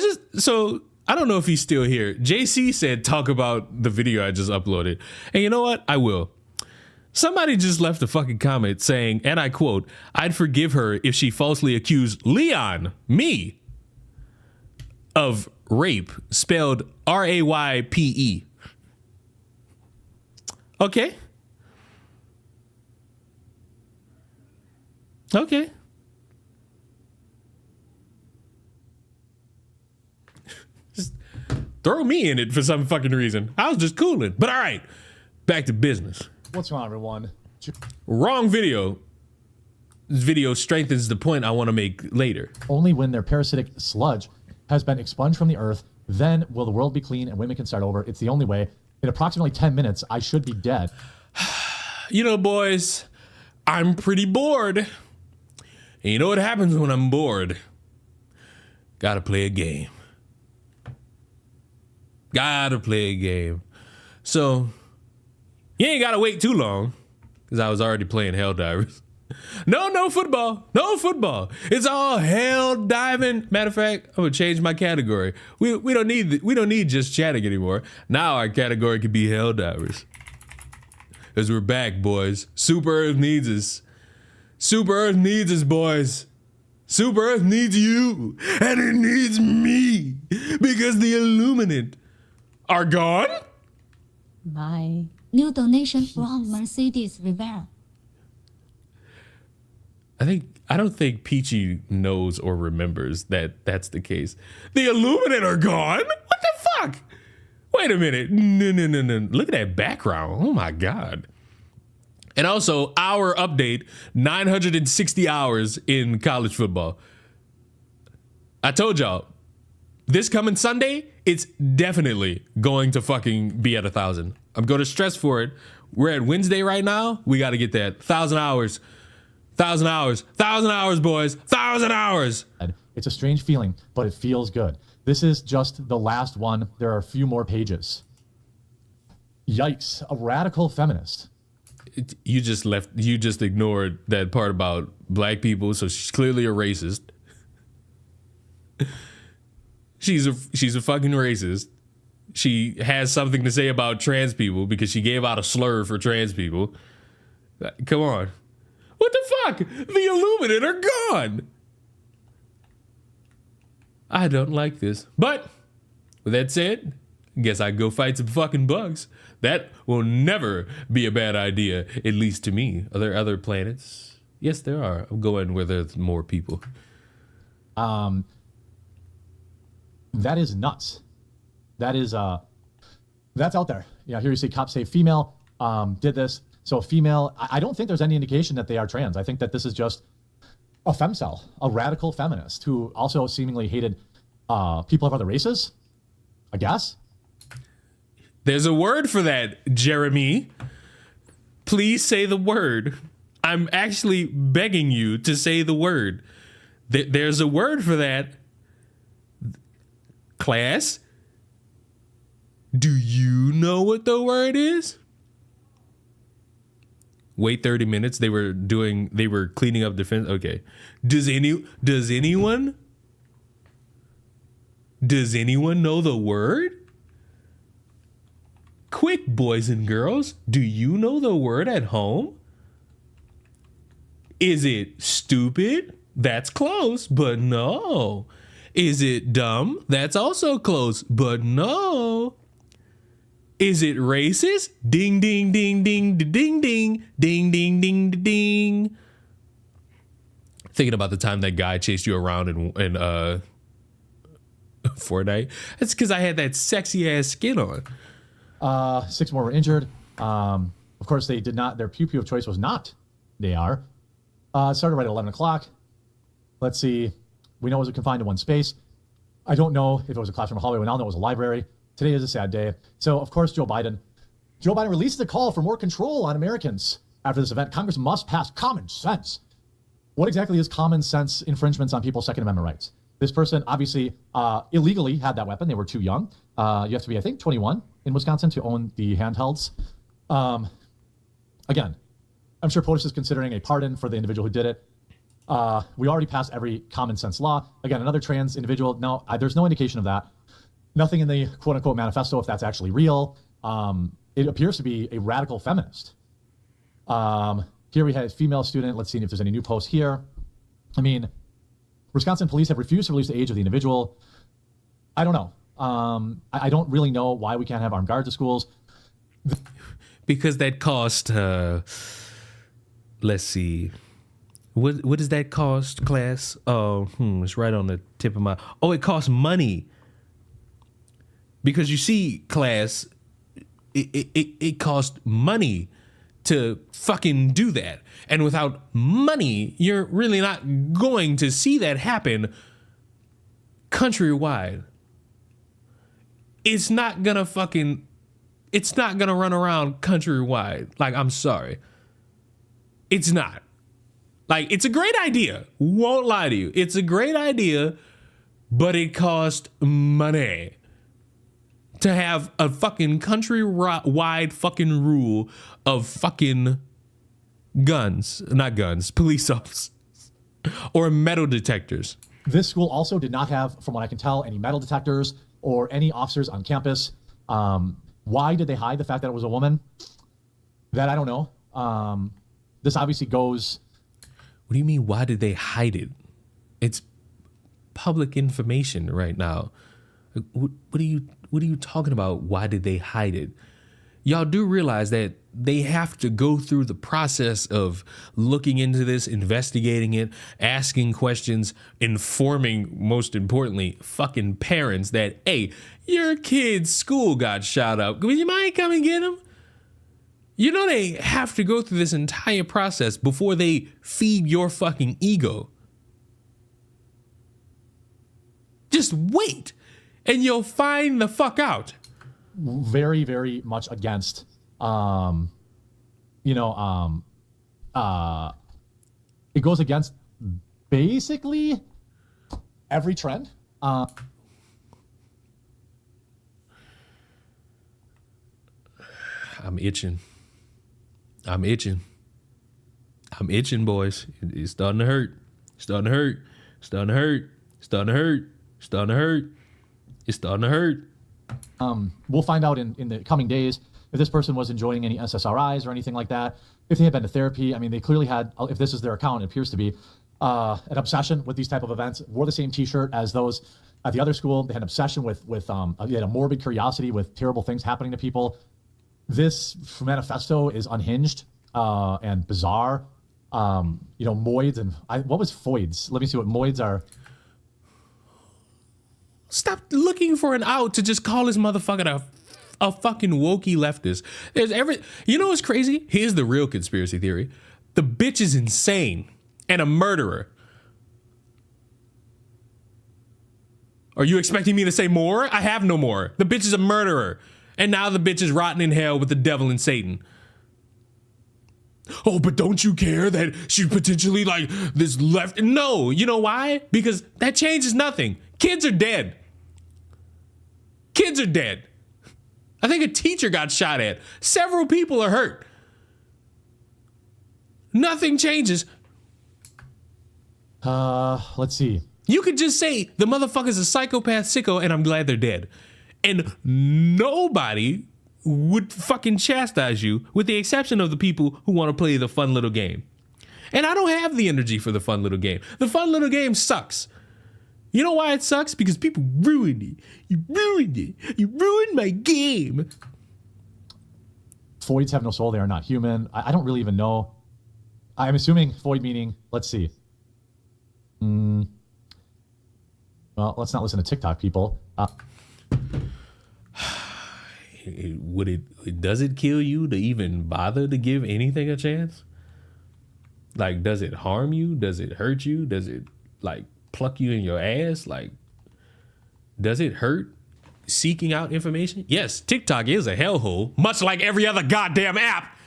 don't know if he's still here. JC said, talk about the video I just uploaded. And you know what? I will. Somebody just left a fucking comment saying, and I quote, I'd forgive her if she falsely accused Leon, me, of rape, spelled R-A-Y-P-E. Okay. Just throw me in it for some fucking reason. I was just cooling. But all right, back to business. What's wrong, everyone? Wrong video. This video strengthens the point I want to make later. Only when their parasitic sludge has been expunged from the earth, then will the world be clean and women can start over. It's the only way. In approximately 10 minutes, I should be dead. You know, boys, I'm pretty bored. And you know what happens when I'm bored? Gotta play a game. So, you ain't gotta wait too long, because I was already playing Helldivers. No football. It's all hell diving. Matter of fact, I'm gonna change my category. We don't need just chatting anymore. Now our category could be Helldivers. Because we're back, boys. Super Earth needs us. Super Earth needs us, boys. Super Earth needs you. And it needs me. Because the Illuminate are gone? Bye. New donation from Mercedes Rivera. I don't think Peachy knows or remembers that that's the case. The Illuminate are gone? What the fuck? Wait a minute. No. Look at that background. Oh my God. And also, our update, 960 hours in college football. I told y'all, this coming Sunday, it's definitely going to fucking be at 1,000. I'm going to stress for it. We're at Wednesday right now. We got to get that 1,000 hours. 1,000 hours. 1,000 hours, boys. 1,000 hours. It's a strange feeling, but it feels good. This is just the last one. There are a few more pages. Yikes, a radical feminist. You just ignored that part about black people, so she's clearly a racist. She's a fucking racist. She has something to say about trans people because she gave out a slur for trans people. Come on. What the fuck? The Illuminati are gone. I don't like this. But with that said, guess I go fight some fucking bugs. That will never be a bad idea, at least to me. Are there other planets? Yes, there are. I'm going where there's more people. That is nuts. That is that's out there. Yeah, here you see cops say female did this. So female, I don't think there's any indication that they are trans. I think that this is just a femcel, a radical feminist who also seemingly hated people of other races, I guess. There's a word for that, Jeremy. Please say the word. I'm actually begging you to say the word. There's a word for that. Class, do you know what the word is? Wait 30 minutes. They were cleaning up defense. Okay. Does anyone know the word? Quick, boys and girls, do you know the word at home? Is it stupid? That's close, but no. Is it dumb? That's also close, but no. Is it racist? Ding, ding, ding, ding, ding, ding, ding, ding, ding, ding, ding. Thinking about the time that guy chased you around in Fortnite. That's because I had that sexy ass skin on. 6 more were injured. Of course, they did not. Their pew pew of choice was not. They are. It started right at 11 o'clock. Let's see. We know it was confined to one space. I don't know if it was a classroom or hallway. We now know it was a library. Today is a sad day. So, of course, Joe Biden released a call for more control on Americans. After this event, Congress must pass common sense. What exactly is common sense infringements on people's Second Amendment rights? This person obviously illegally had that weapon. They were too young. You have to be, I think, 21 in Wisconsin to own the handhelds. Again, I'm sure POTUS is considering a pardon for the individual who did it. We already passed every common sense law. Again, another trans individual. No, there's no indication of that. Nothing in the quote unquote manifesto, if that's actually real. It appears to be a radical feminist. Here we have a female student. Let's see if there's any new posts here. I mean, Wisconsin police have refused to release the age of the individual. I don't know. I don't really know why we can't have armed guards at schools. Because that cost, let's see. What does that cost, class? It's right on the tip of my... Oh, it costs money. Because you see, class, it costs money to fucking do that. And without money, you're really not going to see that happen countrywide. It's not gonna run around countrywide. Like, I'm sorry. It's not. Like, it's a great idea. Won't lie to you. It's a great idea, but it costs money to have a fucking countrywide fucking rule of fucking police officers or metal detectors. This school also did not have, from what I can tell, any metal detectors or any officers on campus. Why did they hide the fact that it was a woman? That I don't know. This obviously goes... What do you mean, why did they hide it? It's public information right now. What are you talking about? Why did they hide it? Y'all do realize that they have to go through the process of looking into this, investigating it, asking questions, informing, most importantly, fucking parents that, hey, your kid's school got shot up. Would you mind coming get him? You know they have to go through this entire process before they feed your fucking ego. Just wait, and you'll find the fuck out. Very, very much against, it goes against basically every trend. I'm itching. I'm itching, boys. It's starting to hurt. It's starting to hurt. It's starting to hurt. It's starting to hurt. It's starting to hurt. It's starting to hurt. We'll find out in the coming days if this person was enjoying any SSRIs or anything like that, if they had been to therapy. I mean, they clearly had, if this is their account, it appears to be, an obsession with these type of events. Wore the same T-shirt as those at the other school. They had an obsession with they had a morbid curiosity with terrible things happening to people. This manifesto is unhinged and bizarre. Moids and what was Foids? Let me see what Moids are. Stop looking for an out to just call this motherfucker a fucking wokey leftist. You know what's crazy? Here's the real conspiracy theory. The bitch is insane and a murderer. Are you expecting me to say more? I have no more. The bitch is a murderer. And now the bitch is rotting in hell with the devil and Satan. Oh, but don't you care that she's potentially like this left? No, you know why? Because that changes nothing. Kids are dead. Kids are dead. I think a teacher got shot at. Several people are hurt. Nothing changes. Let's see. You could just say the motherfucker's a psychopath sicko and I'm glad they're dead. And nobody would fucking chastise you with the exception of the people who want to play the fun little game. And I don't have the energy for the fun little game. The fun little game sucks. You know why it sucks? Because people ruined it. You ruined it. You ruined my game. Foids have no soul. They are not human. I don't really even know. I'm assuming Foid meaning, let's see. Well, let's not listen to TikTok people. Does it kill you to even bother to give anything a chance? Like, does it harm you? Does it hurt you? Does it like pluck you in your ass? Like, does it hurt seeking out information? Yes, TikTok is a hellhole, much like every other goddamn app.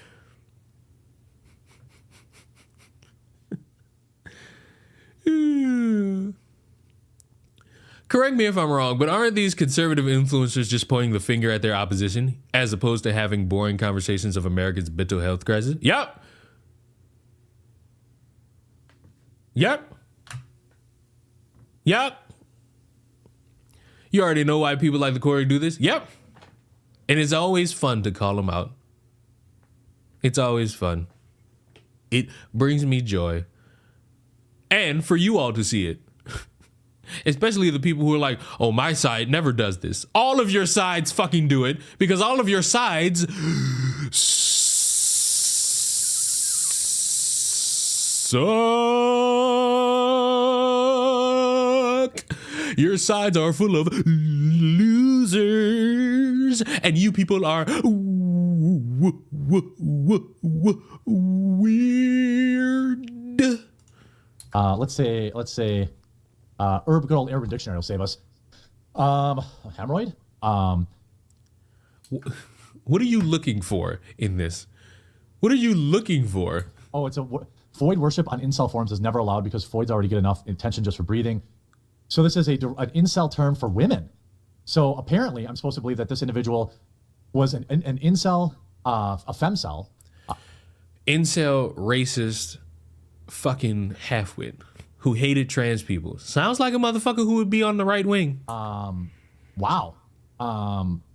Correct me if I'm wrong, but aren't these conservative influencers just pointing the finger at their opposition as opposed to having boring conversations of America's mental health crisis? Yep. Yep. Yep. You already know why people like the Corey do this? Yep. And it's always fun to call them out. It's always fun. It brings me joy. And for you all to see it. Especially the people who are like, oh, my side never does this. All of your sides fucking do it because all of your sides suck. Your sides are full of losers. And you people are weird. Let's say, good old Urban Dictionary will save us. Hemorrhoid? What are you looking for in this? What are you looking for? Oh, it's Foid worship on incel forums is never allowed because Foids already get enough attention just for breathing. So this is an incel term for women. So apparently, I'm supposed to believe that this individual was an incel, a femcel. Incel, racist, fucking halfwit who hated trans people. Sounds like a motherfucker who would be on the right wing. Wow.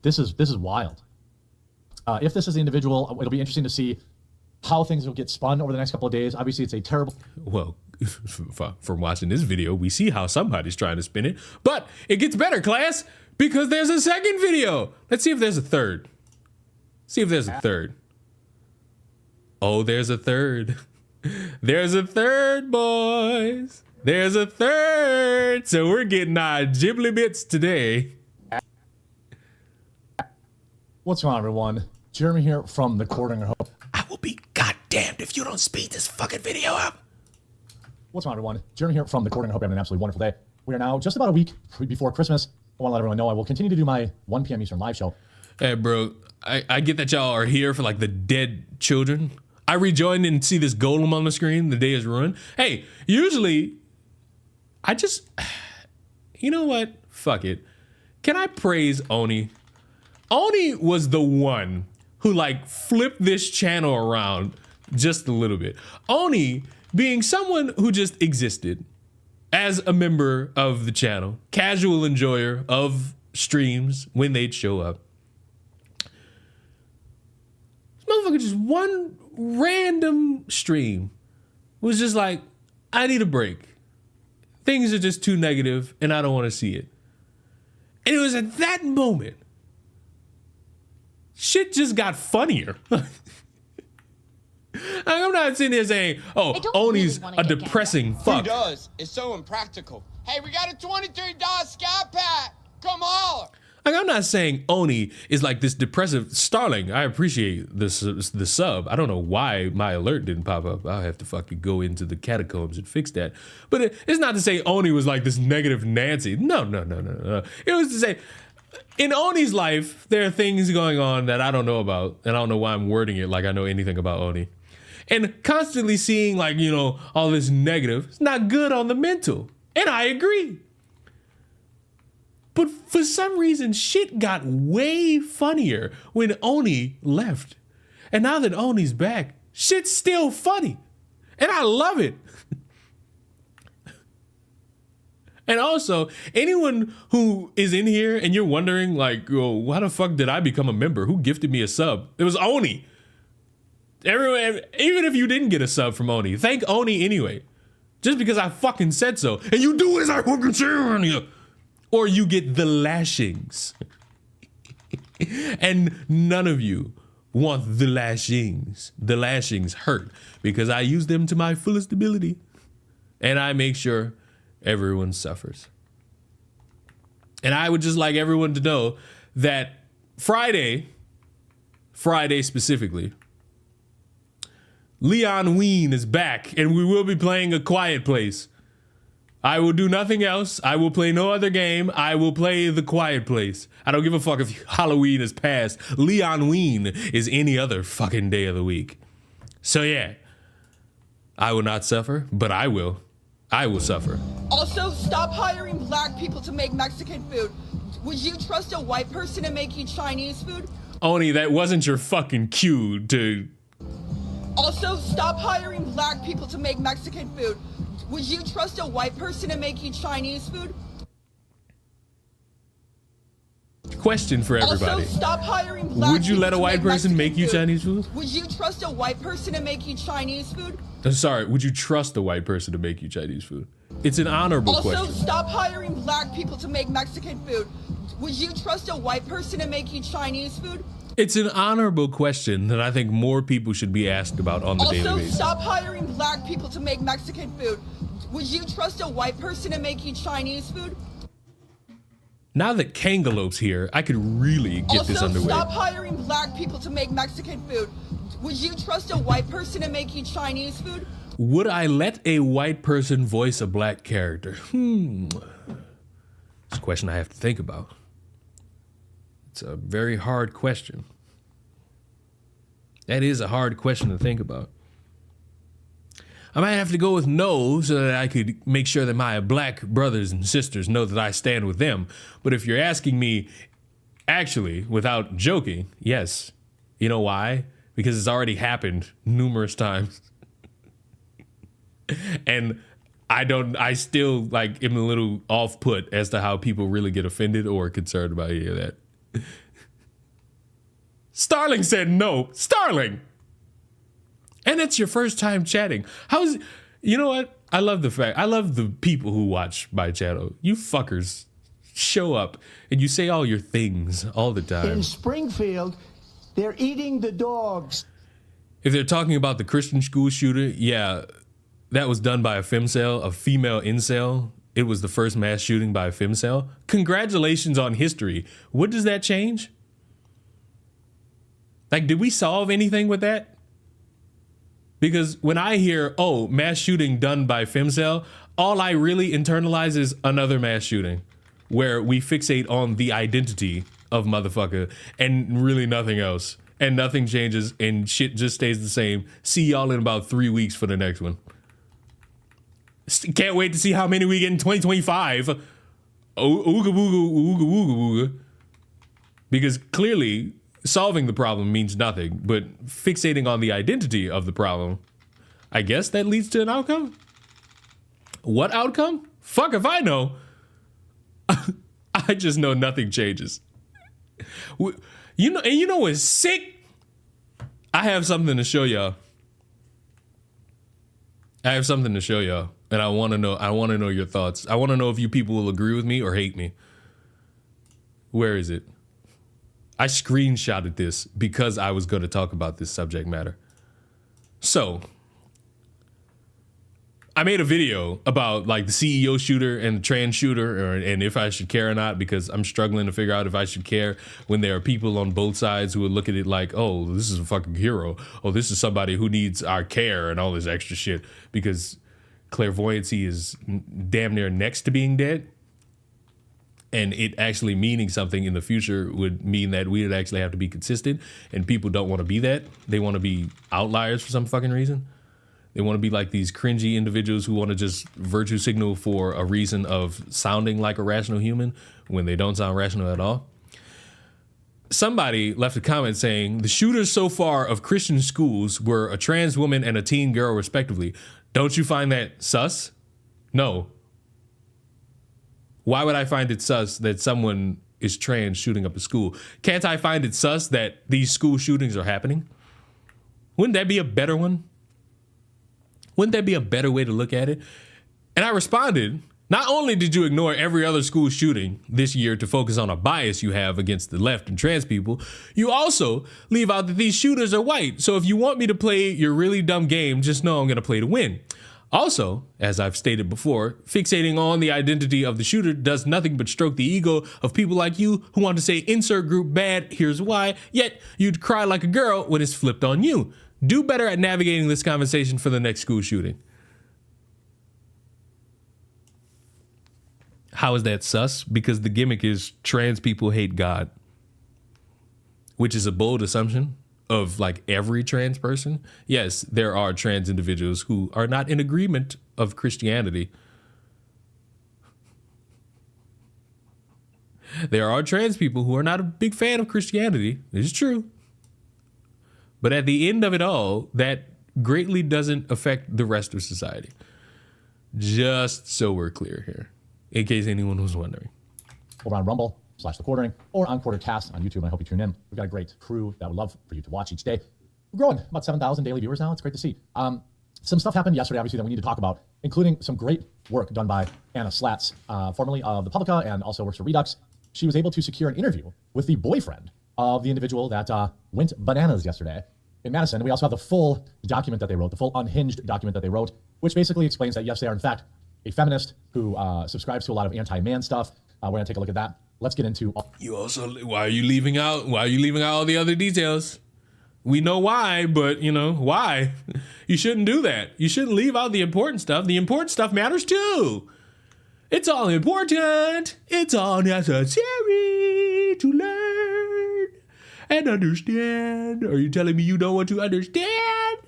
This is wild. If this is the individual, it'll be interesting to see how things will get spun over the next couple of days. Obviously, it's a terrible... Well, from watching this video, we see how somebody's trying to spin it. But it gets better, class, because there's a second video. Let's see if there's a third. See if there's a third. Oh, there's a third. There's a third, boys. There's a third. So we're getting our Ghibli bits today. What's going on, everyone? Jeremy here from the Quartering Hope. I will be goddamned if you don't speed this fucking video up. What's going on, everyone? Jeremy here from the Quartering Hope. Having an absolutely wonderful day. We are now just about a week before Christmas. I want to let everyone know I will continue to do my 1 p.m. Eastern live show. Hey, bro, I get that y'all are here for like the dead children. I rejoined and see this golem on the screen. The day is ruined. Hey, usually I just, you know what? Fuck it. Can I praise Oni? Oni was the one who like flipped this channel around just a little bit. Oni being someone who just existed as a member of the channel, casual enjoyer of streams when they'd show up. motherfucker, just one random stream was just like, I need a break. Things are just too negative and I don't want to see it. And it was at that moment, shit just got funnier. I'm not sitting there saying, oh, Oni's a depressing Who fuck. does? It's so impractical. Hey, we got a $23 Scat Pack. Come on. Like, I'm not saying Oni is like this depressive Starling. I appreciate the sub. I don't know why my alert didn't pop up. I'll have to fucking go into the catacombs and fix that. But it's not to say Oni was like this negative Nancy. No. It was to say, in Oni's life, there are things going on that I don't know about, and I don't know why I'm wording it like I know anything about Oni. And constantly seeing, like, you know, all this negative, it's not good on the mental. And I agree. But for some reason, shit got way funnier when Oni left. And now that Oni's back, shit's still funny. And I love it. And also, anyone who is in here and you're wondering, like, oh, how the fuck did I become a member? Who gifted me a sub? It was Oni. Everyone, even if you didn't get a sub from Oni, thank Oni anyway. Just because I fucking said so. And you do as I fucking say on you. Or you get the lashings. And none of you want the lashings. The lashings hurt because I use them to my fullest ability. And I make sure everyone suffers. And I would just like everyone to know that Friday specifically, Leon Ween is back and we will be playing A Quiet Place. I will do nothing else. I will play no other game. I will play The Quiet Place. I don't give a fuck if Halloween is past. Leon Ween is any other fucking day of the week. So yeah, I will not suffer, but I will. I will suffer. Also, stop hiring black people to make Mexican food. Would you trust a white person to make you Chinese food? Oni, that wasn't your fucking cue to... Also, stop hiring black people to make Mexican food. Would you trust a white person to make you Chinese food? Question for everybody. Also, stop hiring black Would you let a people to white person Mexican make you food. Chinese food? Would you trust a white person to make you Chinese food? Sorry, would you trust a white person to make you Chinese food? It's an honorable Also, question. stop hiring black people to make Mexican food. Would you trust a white person to make you Chinese food? It's an honorable question that I think more people should be asked about on the daily Also, basis. stop hiring black people to make Mexican food. Would you trust a white person to make you Chinese food? Now that Kangalope's here, I could really get this Also, underway. stop hiring black people to make Mexican food. Would you trust a white person to make you Chinese food? Would I let a white person voice a black character? It's a question I have to think about. It's a very hard question. That is a hard question to think about. I might have to go with no so that I could make sure that my black brothers and sisters know that I stand with them. But if you're asking me, actually, without joking, yes. You know why? Because it's already happened numerous times. And I still like am a little off put as to how people really get offended or concerned about any of that. Starling said no. Starling! And it's your first time chatting. You know what? I love the people who watch my channel. You fuckers show up and you say all your things all the time. In Springfield, they're eating the dogs. If they're talking about the Christian school shooter, yeah, that was done by a femcel, a female incel. It was the first mass shooting by a femcel. Congratulations on history. What does that change? Like, did we solve anything with that? Because when I hear, oh, mass shooting done by femcel, all I really internalize is another mass shooting where we fixate on the identity of motherfucker and really nothing else. And nothing changes and shit just stays the same. See y'all in about 3 weeks for the next one. Can't wait to see how many we get in 2025. Ooga booga, ooga wooga wooga. Because clearly solving the problem means nothing, but fixating on the identity of the problem, I guess that leads to an outcome? What outcome? Fuck if I know. I just know nothing changes. You know what's sick? I have something to show y'all. And I want to know your thoughts. I want to know if you people will agree with me or hate me. Where is it? I screenshotted this because I was going to talk about this subject matter. So, I made a video about like the CEO shooter and the trans shooter, and if I should care or not, because I'm struggling to figure out if I should care when there are people on both sides who would look at it like, oh, this is a fucking hero. Oh, this is somebody who needs our care and all this extra shit, because clairvoyancy is damn near next to being dead. And it actually meaning something in the future would mean that we would actually have to be consistent, and people don't want to be that. They want to be outliers for some fucking reason. They want to be like these cringy individuals who want to just virtue signal for a reason of sounding like a rational human when they don't sound rational at all. Somebody left a comment saying, the shooters so far of Christian schools were a trans woman and a teen girl respectively. Don't you find that sus? No. Why would I find it sus that someone is trans shooting up a school? Can't I find it sus that these school shootings are happening? Wouldn't that be a better one? Wouldn't that be a better way to look at it? And I responded, not only did you ignore every other school shooting this year to focus on a bias you have against the left and trans people, you also leave out that these shooters are white. So if you want me to play your really dumb game, just know I'm going to play to win. Also, as I've stated before, fixating on the identity of the shooter does nothing but stroke the ego of people like you who want to say insert group bad, here's why, yet you'd cry like a girl when it's flipped on you. Do better at navigating this conversation for the next school shooting. How is that sus? Because the gimmick is trans people hate God, which is a bold assumption of like every trans person. Yes, there are trans individuals who are not in agreement of Christianity. There are trans people who are not a big fan of Christianity. It's true. But at the end of it all, that greatly doesn't affect the rest of society. Just so we're clear here, in case anyone was wondering. Over on Rumble/The Quartering or on Quartercast on YouTube, and I hope you tune in. We've got a great crew that would love for you to watch each day. We're growing, about 7,000 daily viewers now. It's great to see. Some stuff happened yesterday, obviously, that we need to talk about, including some great work done by Anna Slatz, formerly of the Publica and also works for Redux. She was able to secure an interview with the boyfriend of the individual that went bananas yesterday in Madison. We also have the full document that they wrote, the full unhinged document that they wrote, which basically explains that, yes, they are in fact a feminist who subscribes to a lot of anti-man stuff. We're gonna take a look at that. Let's get into. You also, why are you leaving out all the other details? We know why, but you know, why? You shouldn't do that. You shouldn't leave out the important stuff. The important stuff matters too. It's all important. It's all necessary to learn and understand. Are you telling me you don't want to understand?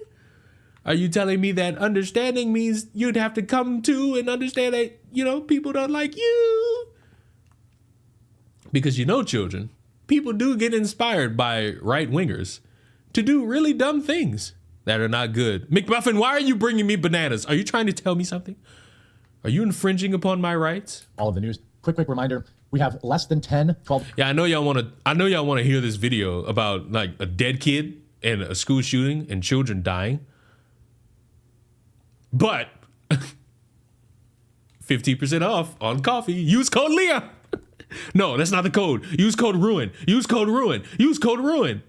Are you telling me that understanding means you'd have to come to and understand that, you know, people don't like you? Because you know, children, people do get inspired by right-wingers to do really dumb things that are not good. McMuffin, why are you bringing me bananas? Are you trying to tell me something? Are you infringing upon my rights? All of the news. Quick reminder. We have less than 10, 12. Yeah, I know y'all want to hear this video about like a dead kid and a school shooting and children dying. But 50% off on coffee. Use code Leah. No, that's not the code. Use code RUIN. Use code RUIN. Use code RUIN.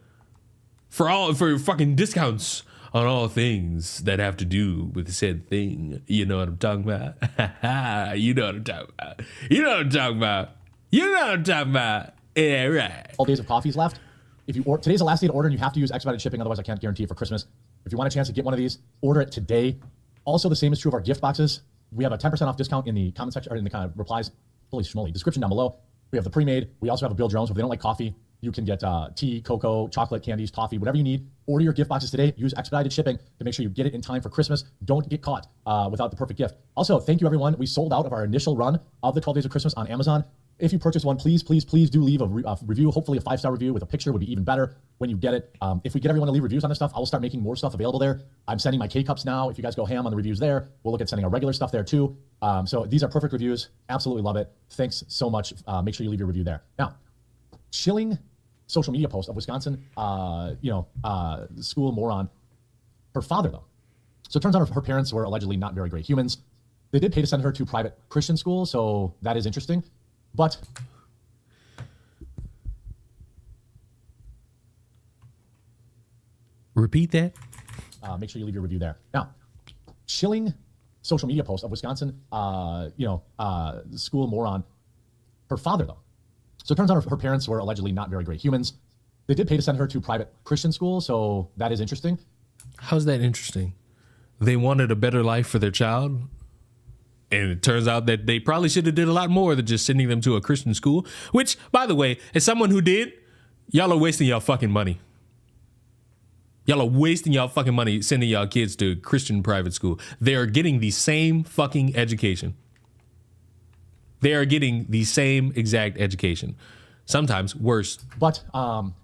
For fucking discounts on all things that have to do with said thing. You know what I'm talking about? You know what I'm talking about. You know what I'm talking about. You know what I'm talking about. Yeah, right. All days of coffees left. If you today's the last day to order, and you have to use expedited shipping. Otherwise, I can't guarantee it for Christmas. If you want a chance to get one of these, order it today. Also, the same is true of our gift boxes. We have a 10% off discount in the comment section, or in the kind of replies, holy schmoly, description down below. We have the pre-made. We also have a Bill Jones. If they don't like coffee, you can get tea, cocoa, chocolate, candies, toffee, whatever you need. Order your gift boxes today. Use expedited shipping to make sure you get it in time for Christmas. Don't get caught without the perfect gift. Also, thank you, everyone. We sold out of our initial run of the 12 Days of Christmas on Amazon. If you purchase one, please do leave a review. Hopefully a 5-star review with a picture would be even better when you get it. If we get everyone to leave reviews on this stuff, I will start making more stuff available there. I'm sending my K-Cups now. If you guys go ham on the reviews there, we'll look at sending our regular stuff there too. So these are perfect reviews. Absolutely love it. Thanks so much. Make sure you leave your review there. Now, chilling social media post of Wisconsin, school moron, her father though. So it turns out her parents were allegedly not very great humans. They did pay to send her to private Christian school, so that is interesting. But repeat that. make sure you leave your review there. Now, chilling social media post of Wisconsin, school moron, her father though. So it turns out her parents were allegedly not very great humans. They did pay to send her to private Christian school, so that is interesting. How's that interesting? They wanted a better life for their child, and it turns out that they probably should have did a lot more than just sending them to a Christian school, which, by the way, as someone who did, y'all are wasting y'all fucking money. Y'all are wasting y'all fucking money sending y'all kids to Christian private school. They are getting the same fucking education. They are getting the same exact education. Sometimes worse. But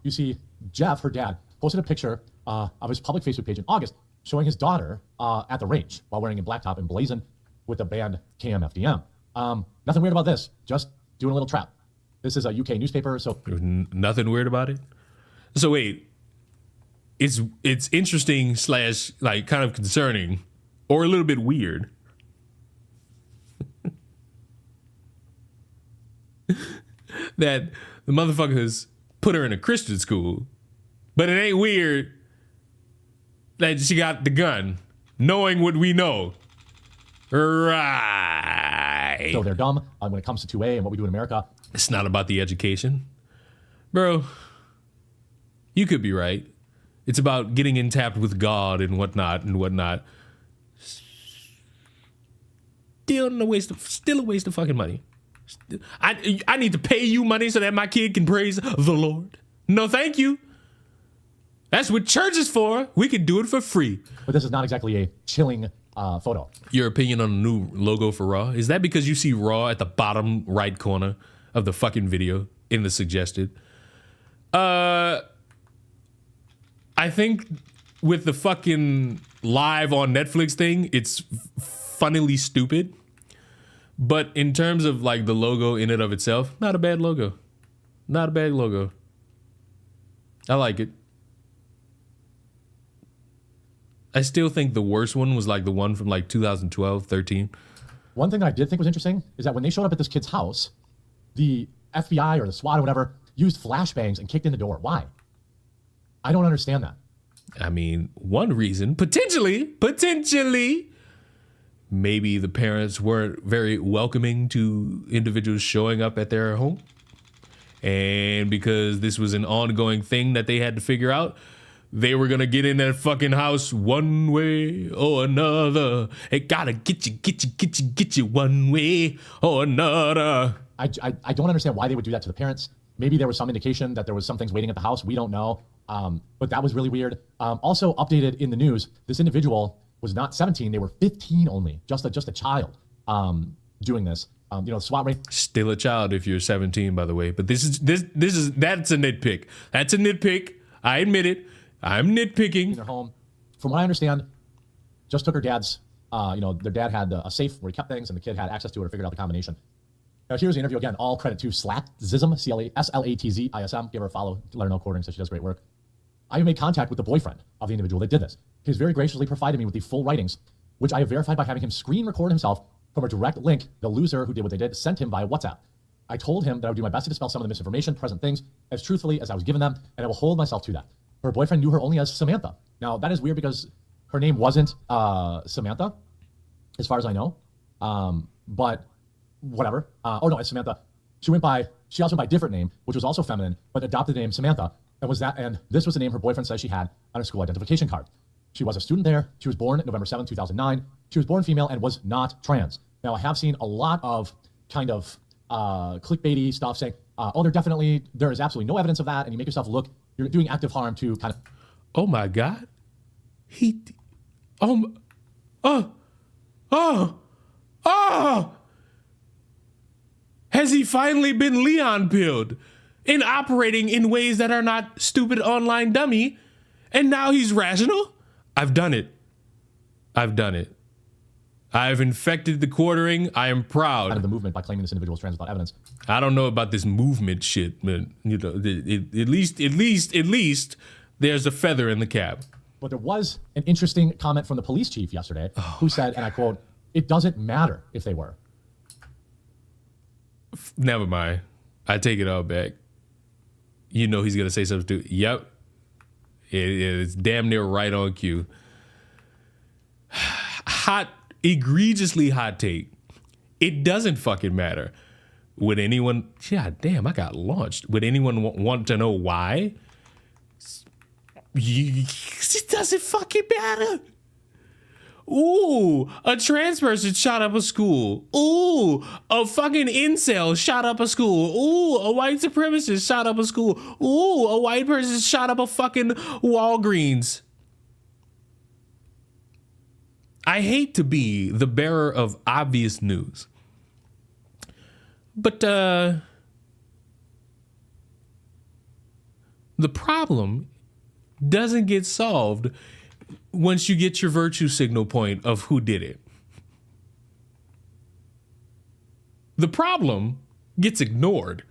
you see, Jeff, her dad, posted a picture of his public Facebook page in August showing his daughter at the range while wearing a black top and blazing with the band KMFDM. Nothing weird about this, just doing a little trap. This is a UK newspaper, so... Nothing weird about it? So wait, it's interesting / like kind of concerning or a little bit weird that the motherfuckers put her in a Christian school, but it ain't weird that she got the gun, knowing what we know. Right. So they're dumb when it comes to 2A and what we do in America. It's not about the education. Bro, you could be right. It's about getting in tapped with God and whatnot and whatnot. Still a waste of fucking money. I need to pay you money so that my kid can praise the Lord. No, thank you. That's what church is for. We could do it for free. But this is not exactly a chilling photo. Your opinion on the new logo for Raw? Is that because you see Raw at the bottom right corner of the fucking video in the suggested? I think with the fucking live on Netflix thing, it's funnily stupid. But in terms of like the logo in and of itself, not a bad logo. Not a bad logo. I like it. I still think the worst one was like the one from like 2012, 13. One thing that I did think was interesting is that when they showed up at this kid's house, the FBI or the SWAT or whatever used flashbangs and kicked in the door. Why? I don't understand that. I mean, one reason, potentially, maybe the parents weren't very welcoming to individuals showing up at their home. And because this was an ongoing thing that they had to figure out, they were gonna get in that fucking house one way or another. It gotta get you one way or another. I don't understand why they would do that to the parents. Maybe there was some indication that there was some things waiting at the house. We don't know. But that was really weird. Also updated in the news, this individual was not 17. They were 15 only, just a child doing this. The SWAT rate. Still a child if you're 17, by the way. But that's a nitpick. That's a nitpick. I admit it. I'm nitpicking. In their home. From what I understand, just took her dad's, their dad had a safe where he kept things and the kid had access to it or figured out the combination. Now here's the interview again. All credit to Slatzism, Slatzism. Give her a follow, let her know according, so she does great work. I have made contact with the boyfriend of the individual that did this. He's very graciously provided me with the full writings, which I have verified by having him screen record himself from a direct link the loser who did what they did sent him via WhatsApp. I told him that I would do my best to dispel some of the misinformation, present things, as truthfully as I was given them, and I will hold myself to that. Her boyfriend knew her only as Samantha. Now, that is weird because her name wasn't Samantha, as far as I know. But whatever. It's Samantha. She also went by a different name, which was also feminine, but adopted the name Samantha. And this was the name her boyfriend says she had on her school identification card. She was a student there. She was born November 7, 2009. She was born female and was not trans. Now, I have seen a lot of kind of clickbaity stuff saying, there is absolutely no evidence of that, and you make yourself look, you're doing active harm to kind of... Oh my God. Has he finally been Leon pilled and operating in ways that are not stupid online dummy? And now he's rational? I've done it. I've infected the quartering. I am proud. of the movement by claiming this individual is trans without evidence. I don't know about this movement shit, but you know, at least there's a feather in the cap. But there was an interesting comment from the police chief yesterday who said, and I quote, "It doesn't matter if they were." Never mind. I take it all back. You know he's gonna say something stupid. Yep. It's damn near right on cue. Egregiously hot take. It doesn't fucking matter. Would anyone, yeah, damn, I got launched. Would anyone want to know why? It doesn't fucking matter. Ooh, a trans person shot up a school. Ooh, a fucking incel shot up a school. Ooh, a white supremacist shot up a school. Ooh, a white person shot up a fucking Walgreens. I hate to be the bearer of obvious news, but the problem doesn't get solved once you get your virtue signal point of who did it. The problem gets ignored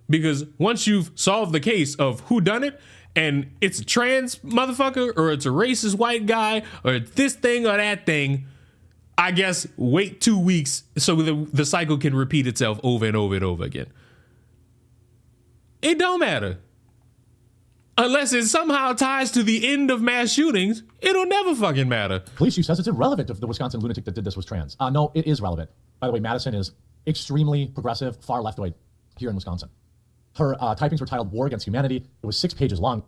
because once you've solved the case of who done it, and it's a trans motherfucker, or it's a racist white guy, or it's this thing or that thing, I guess wait 2 weeks so the cycle can repeat itself over and over and over again. It don't matter. Unless it somehow ties to the end of mass shootings, it'll never fucking matter. Police chief says it's irrelevant if the Wisconsin lunatic that did this was trans. No, it is relevant. By the way, Madison is extremely progressive, far left-wing here in Wisconsin. Her typings were titled War Against Humanity. It was 6 pages long.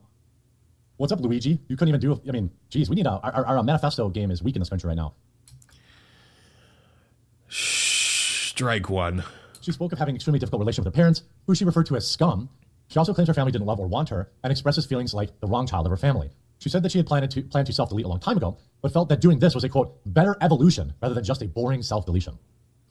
What's up, Luigi? You couldn't even do, I mean, geez, we need our manifesto game is weak in this country right now. Strike one. She spoke of having an extremely difficult relationship with her parents, who she referred to as scum. She also claims her family didn't love or want her, and expresses feelings like the wrong child of her family. She said that she had planned to self-delete a long time ago, but felt that doing this was a, quote, better evolution rather than just a boring self-deletion.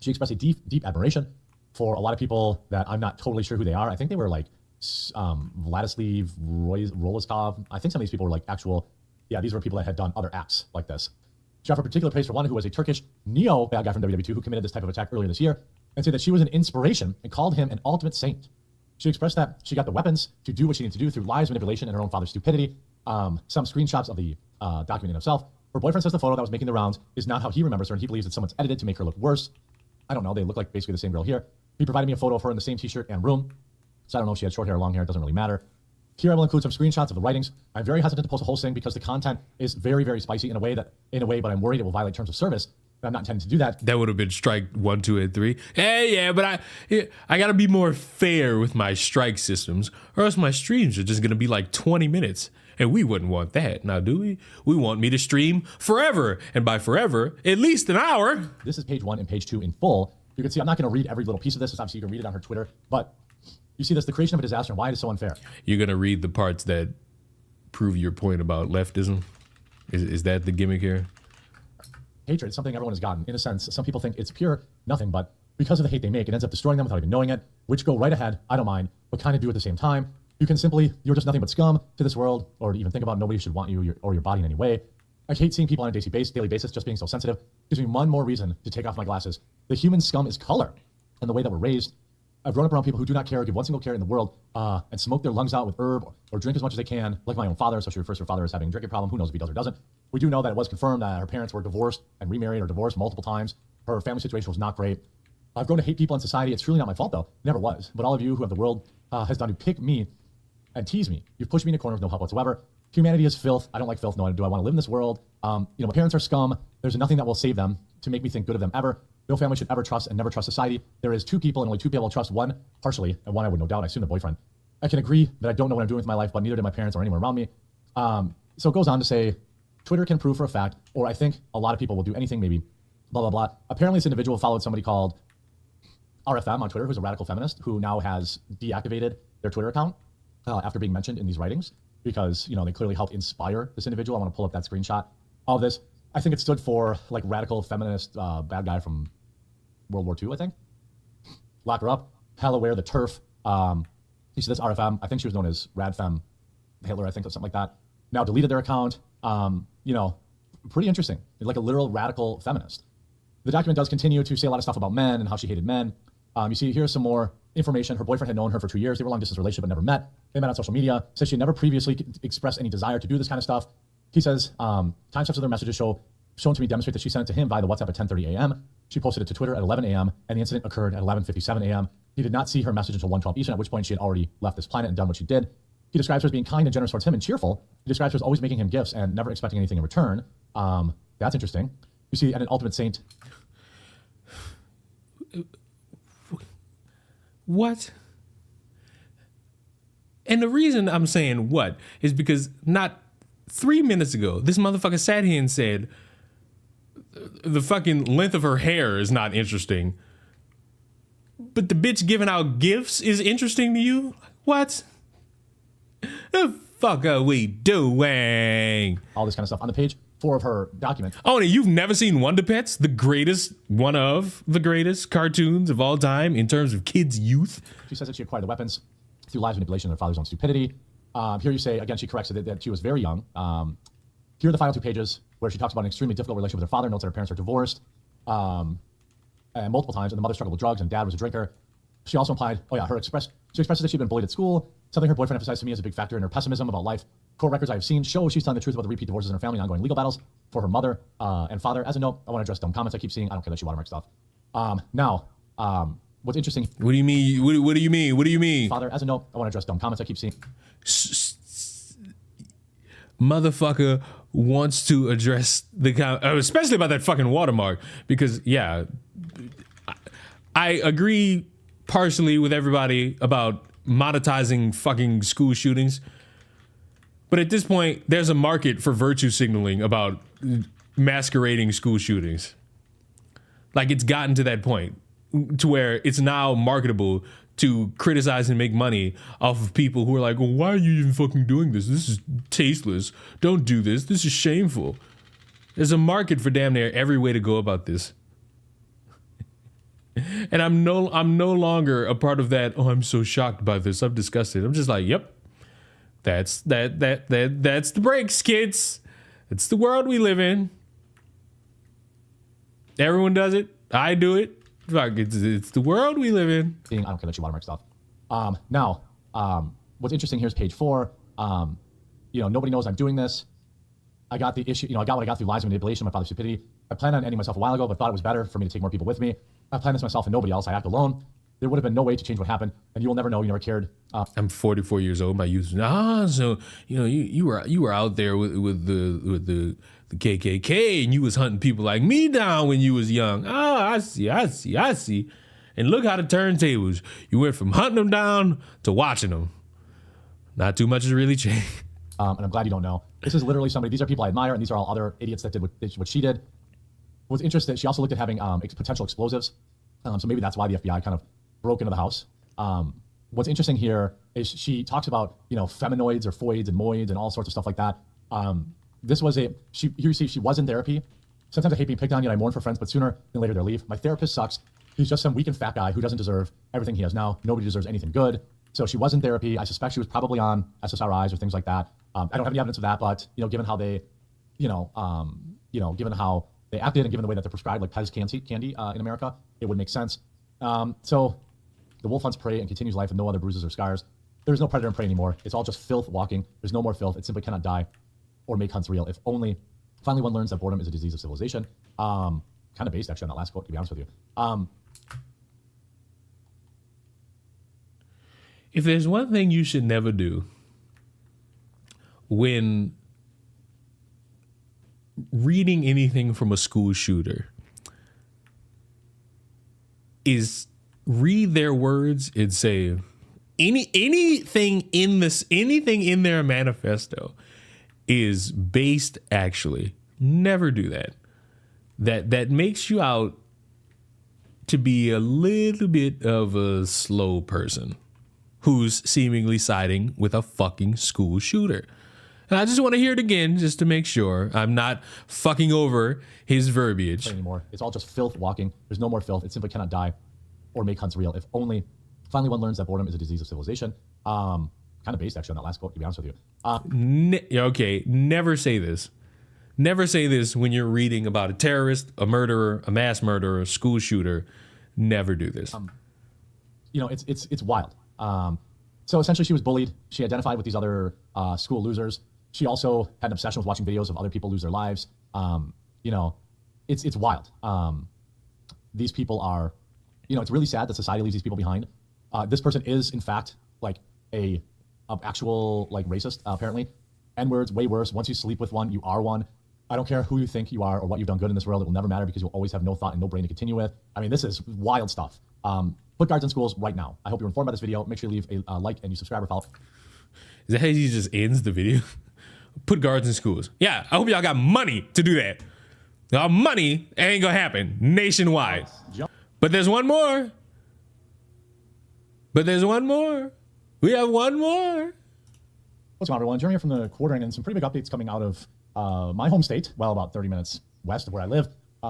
She expressed a deep admiration for a lot of people that I'm not totally sure who they are. I think they were like Vladislav Roleskov. I think some of these people were like actual, yeah, these were people that had done other acts like this. She offered particular praise for one who was a Turkish neo-bad guy from WW2 who committed this type of attack earlier this year, and said that she was an inspiration and called him an ultimate saint. She expressed that she got the weapons to do what she needed to do through lies, manipulation, and her own father's stupidity. Some screenshots of the document in himself. Her boyfriend says the photo that was making the rounds is not how he remembers her, and he believes that someone's edited to make her look worse. I don't know. They look like basically the same girl here. He provided me a photo of her in the same t-shirt and room. So I don't know if she had short hair or long hair. It doesn't really matter. Here I will include some screenshots of the writings. I'm very hesitant to post a whole thing because the content is very, very spicy in a way, but I'm worried it will violate terms of service. And I'm not intending to do that. That would have been strike 1, 2, and 3. Hey, yeah, but I got to be more fair with my strike systems, or else my streams are just going to be like 20 minutes. And we wouldn't want that, now do we? We want me to stream forever. And by forever, at least an hour. This is page 1 and page 2 in full. You can see I'm not going to read every little piece of this. Obviously, you can read it on her Twitter. But you see this, the creation of a disaster and why it is so unfair. You're going to read the parts that prove your point about leftism? Is that the gimmick here? Hatred is something everyone has gotten. In a sense, some people think it's pure nothing, but because of the hate they make, it ends up destroying them without even knowing it, which go right ahead, I don't mind, but kind of do at the same time. You can simply, you're just nothing but scum to this world, or even think about nobody should want you or your body in any way. I hate seeing people on a daily basis just being so sensitive. Gives me one more reason to take off my glasses. The human scum is color and the way that we're raised. I've grown up around people who do not care, give one single care in the world, and smoke their lungs out with herb or drink as much as they can, like my own father. So she refers to her father as having a drinking problem. Who knows if he does or doesn't. We do know that it was confirmed that her parents were divorced and remarried or divorced multiple times. Her family situation was not great. I've grown to hate people in society. It's truly not my fault, though. It never was. But all of you who have the world has done to pick me and tease me. You've pushed me in a corner with no help whatsoever. Humanity is filth. I don't like filth. No, do I want to live in this world? My parents are scum. There's nothing that will save them to make me think good of them ever. No family should ever trust and never trust society. There is 2 people and only 2 people I'll trust. One partially, and one I would no doubt. I assume the boyfriend. I can agree that I don't know what I'm doing with my life, but neither do my parents or anyone around me. So it goes on to say, Twitter can prove for a fact, or I think a lot of people will do anything, maybe, blah, blah, blah. Apparently this individual followed somebody called RFM on Twitter, who's a radical feminist, who now has deactivated their Twitter account after being mentioned in these writings, because, they clearly helped inspire this individual. I want to pull up that screenshot of this. I think it stood for, like, radical feminist bad guy from World War II, I think. Lock her up. Hell aware, the turf. You see this RFM, I think she was known as Radfem Hitler, I think, or something like that. Now deleted their account. Pretty interesting. Like a literal radical feminist. The document does continue to say a lot of stuff about men and how she hated men. You see, here's some more information. Her boyfriend had known her for 2 years. They were a long distance relationship but never met. They met on social media. Says she had never previously expressed any desire to do this kind of stuff. He says, timestamps of their messages shown to me demonstrate that she sent it to him via the WhatsApp at 10:30 a.m. She posted it to Twitter at 11 a.m. and the incident occurred at 11:57 a.m. He did not see her message until 1:12 Eastern, at which point she had already left this planet and done what she did. He describes her as being kind and generous towards him and cheerful. He describes her as always making him gifts and never expecting anything in return. That's interesting. You see, and an ultimate saint. What? And the reason I'm saying what is because not 3 minutes ago, this motherfucker sat here and said the fucking length of her hair is not interesting. But the bitch giving out gifts is interesting to you? What? The fuck are we doing? All this kind of stuff on the page 4 of her document. Oh, and you've never seen Wonder Pets, the greatest, one of the greatest cartoons of all time in terms of kids' youth? She says that she acquired the weapons through lies, manipulation, and her father's own stupidity. Here you say, again, she corrects it that she was very young. Here are the final 2 pages where she talks about an extremely difficult relationship with her father, notes that her parents are divorced multiple times, and the mother struggled with drugs, and dad was a drinker. She also implied, she expresses that she'd been bullied at school, something her boyfriend emphasized to me as a big factor in her pessimism about life. Court records I've seen show she's telling the truth about the repeat divorces in her family and ongoing legal battles for her mother and father. As a note, I want to address dumb comments I keep seeing. I don't care that she watermark stuff. What's interesting. What do you mean? What do you mean? What do you mean? Father, as a note, I want to address dumb comments I keep seeing. Motherfucker wants to address the especially about that fucking watermark, because yeah, I agree partially with everybody about monetizing fucking school shootings, but at this point there's a market for virtue signaling about masquerading school shootings. Like, it's gotten to that point to where it's now marketable to criticize and make money off of people who are like, well, why are you even fucking doing this? This is tasteless. Don't do this. This is shameful. There's a market for damn near every way to go about this. And I'm no longer a part of that, oh, I'm so shocked by this, I'm disgusted. I'm just like, yep. That's the breaks, kids. It's the world we live in. Everyone does it. I do it. Fuck, it's the world we live in. I don't care that you watermark stuff. What's interesting here is page 4. Nobody knows I'm doing this. I got the issue, I got what I got through lies and manipulation, my father's stupidity. I planned on ending myself a while ago, but thought it was better for me to take more people with me. I planned this myself and nobody else. I act alone. There would have been no way to change what happened, and you will never know. You never cared. I'm 44 years old. My youth. So you were out there with the KKK, and you was hunting people like me down when you was young. Oh, I see. And look how the turntables. You went from hunting them down to watching them. Not too much has really changed. And I'm glad you don't know. This is literally somebody. These are people I admire, and these are all other idiots that did what she did. What's interesting, she also looked at having potential explosives. So maybe that's why the FBI kind of broke into the house. What's interesting here is she talks about, feminoids or foids and moids and all sorts of stuff like that. She was in therapy. Sometimes I hate being picked on, yet I mourn for friends, but sooner than later they'll leave. My therapist sucks. He's just some weak and fat guy who doesn't deserve everything he has now. Nobody deserves anything good. So she was in therapy. I suspect she was probably on SSRIs or things like that. I don't have any evidence of that, but given how they, given how they acted and given the way that they're prescribed, like Pez candy in America, it would make sense. So the wolf hunts prey and continues life with no other bruises or scars. There is no predator and prey anymore. It's all just filth walking. There's no more filth. It simply cannot die or make hunts real. If only finally one learns that boredom is a disease of civilization. Kind of based actually on that last quote, to be honest with you. If there's one thing you should never do when reading anything from a school shooter, is read their words and say anything in their manifesto is based actually. Never do that. That makes you out to be a little bit of a slow person who's seemingly siding with a fucking school shooter. And I just want to hear it again just to make sure I'm not fucking over his verbiage. Anymore. It's all just filth walking. There's no more filth. It simply cannot die or make hunts real. If only finally one learns that boredom is a disease of civilization. Kind of based actually on that last quote, to be honest with you. Okay, never say this. Never say this when you're reading about a terrorist, a murderer, a mass murderer, a school shooter. Never do this. You know, it's wild. So essentially, she was bullied. She identified with these other school losers. She also had an obsession with watching videos of other people lose their lives. You know, it's wild. These people are, you know, it's really sad that society leaves these people behind. This person is, in fact, like a actual like racist. Apparently, N-words way worse. Once you sleep with one, you are one. I don't care who you think you are or what you've done good in this world. It will never matter because you'll always have no thought and no brain to continue with. I mean, this is wild stuff. Put guards in schools right now. I hope you're informed by this video. Make sure you leave a like and you subscribe or follow. Is that how he just ends the video? Put guards in schools. Yeah, I hope y'all got money to do that. Y'all money ain't gonna happen nationwide. But there's one more. We have one more. What's going on, everyone? Jeremy here from the Quartering, and some pretty big updates coming out of my home state, well, about 30 minutes west of where I live,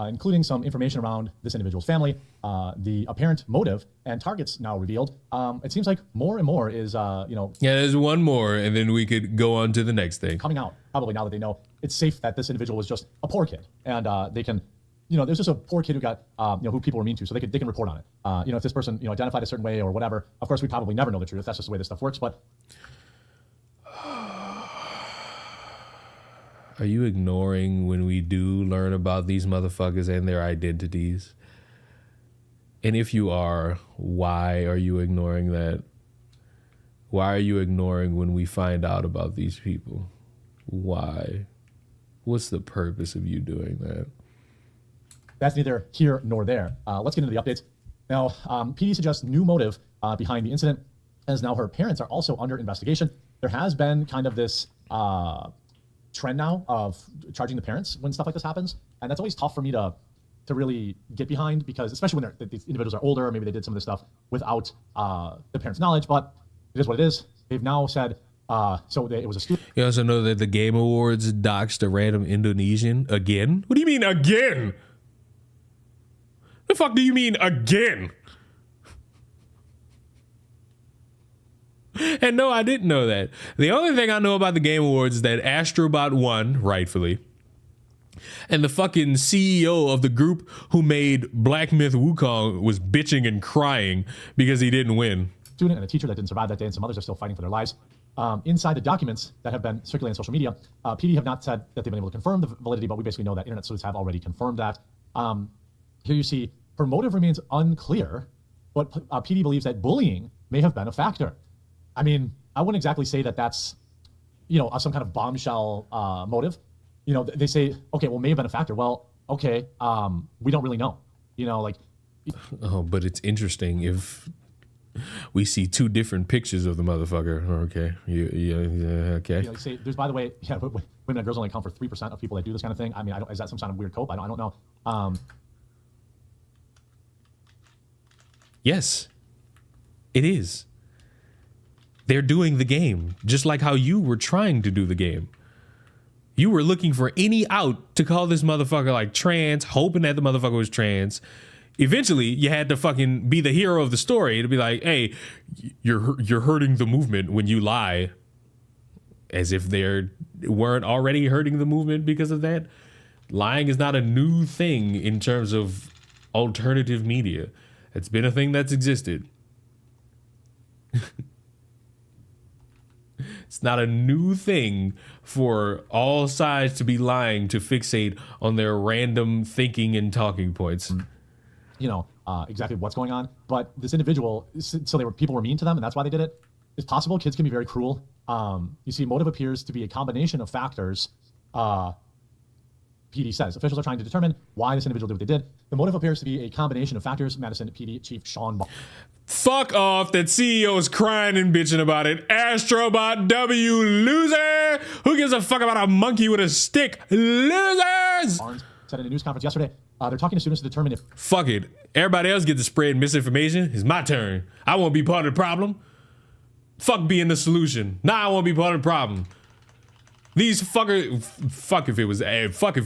including some information around this individual's family, the apparent motive, and targets now revealed. It seems like more and more is, you know... Yeah, there's one more, and then we could go on to the next thing. Coming out, probably now that they know it's safe that this individual was just a poor kid, and they can... You know, there's just a poor kid who got, you know, who people were mean to, so they can report on it. You know, if this person, you know, identified a certain way or whatever, of course, we probably never know the truth. That's just the way this stuff works, but... Are you ignoring when we do learn about these motherfuckers and their identities? And if you are, why are you ignoring that? Why are you ignoring when we find out about these people? Why? What's the purpose of you doing that? That's neither here nor there. Let's get into the updates. Now, PD suggests new motive behind the incident, as now her parents are also under investigation. There has been kind of this trend now of charging the parents when stuff like this happens, and that's always tough for me to really get behind, because especially when these individuals are older, or maybe they did some of this stuff without the parents' knowledge. But it is what it is. They've now said it was a student. You also know that the Game Awards doxed a random Indonesian again. What do you mean again? The fuck do you mean again? And no, I didn't know that. The only thing I know about the Game Awards is that Astrobot won, rightfully. And the fucking CEO of the group who made Black Myth Wukong was bitching and crying because he didn't win. Student and a teacher that didn't survive that day, and some others are still fighting for their lives. Inside the documents that have been circulating on social media, PD have not said that they've been able to confirm the validity, but we basically know that internet sleuths have already confirmed that. Here you see her motive remains unclear, but PD believes that bullying may have been a factor. I mean, I wouldn't exactly say that that's, you know, some kind of bombshell motive. You know, they say, okay, well, may have been a factor. Well, okay, we don't really know. You know, like. Oh, but it's interesting if we see two different pictures of the motherfucker. Okay, yeah, okay. You know, say, there's, by the way, yeah, women and girls only account for 3% of people that do this kind of thing. I mean, is that some kind of weird cope? I don't know. Yes, it is. They're doing the game, just like how you were trying to do the game. You were looking for any out to call this motherfucker like trans, hoping that the motherfucker was trans. Eventually, you had to fucking be the hero of the story to be like, hey, you're hurting the movement when you lie. As if they weren't already hurting the movement because of that. Lying is not a new thing in terms of alternative media. It's been a thing that's existed. It's not a new thing for all sides to be lying to fixate on their random thinking and talking points. You know, exactly what's going on. But this individual, so people were mean to them, and that's why they did it. It's possible kids can be very cruel. You see, motive appears to be a combination of factors. PD says officials are trying to determine why this individual did what they did. The motive appears to be a combination of factors. Madison PD Chief Sean Ball. Fuck off, that CEO is crying and bitching about it. Astrobot W, loser. Who gives a fuck about a monkey with a stick? Losers. Barnes said in a news conference yesterday, they're talking to students to determine if... Fuck it. Everybody else gets to spread misinformation. It's my turn. I won't be part of the problem. Fuck being the solution. Nah, I won't be part of the problem. These fuckers, fuck if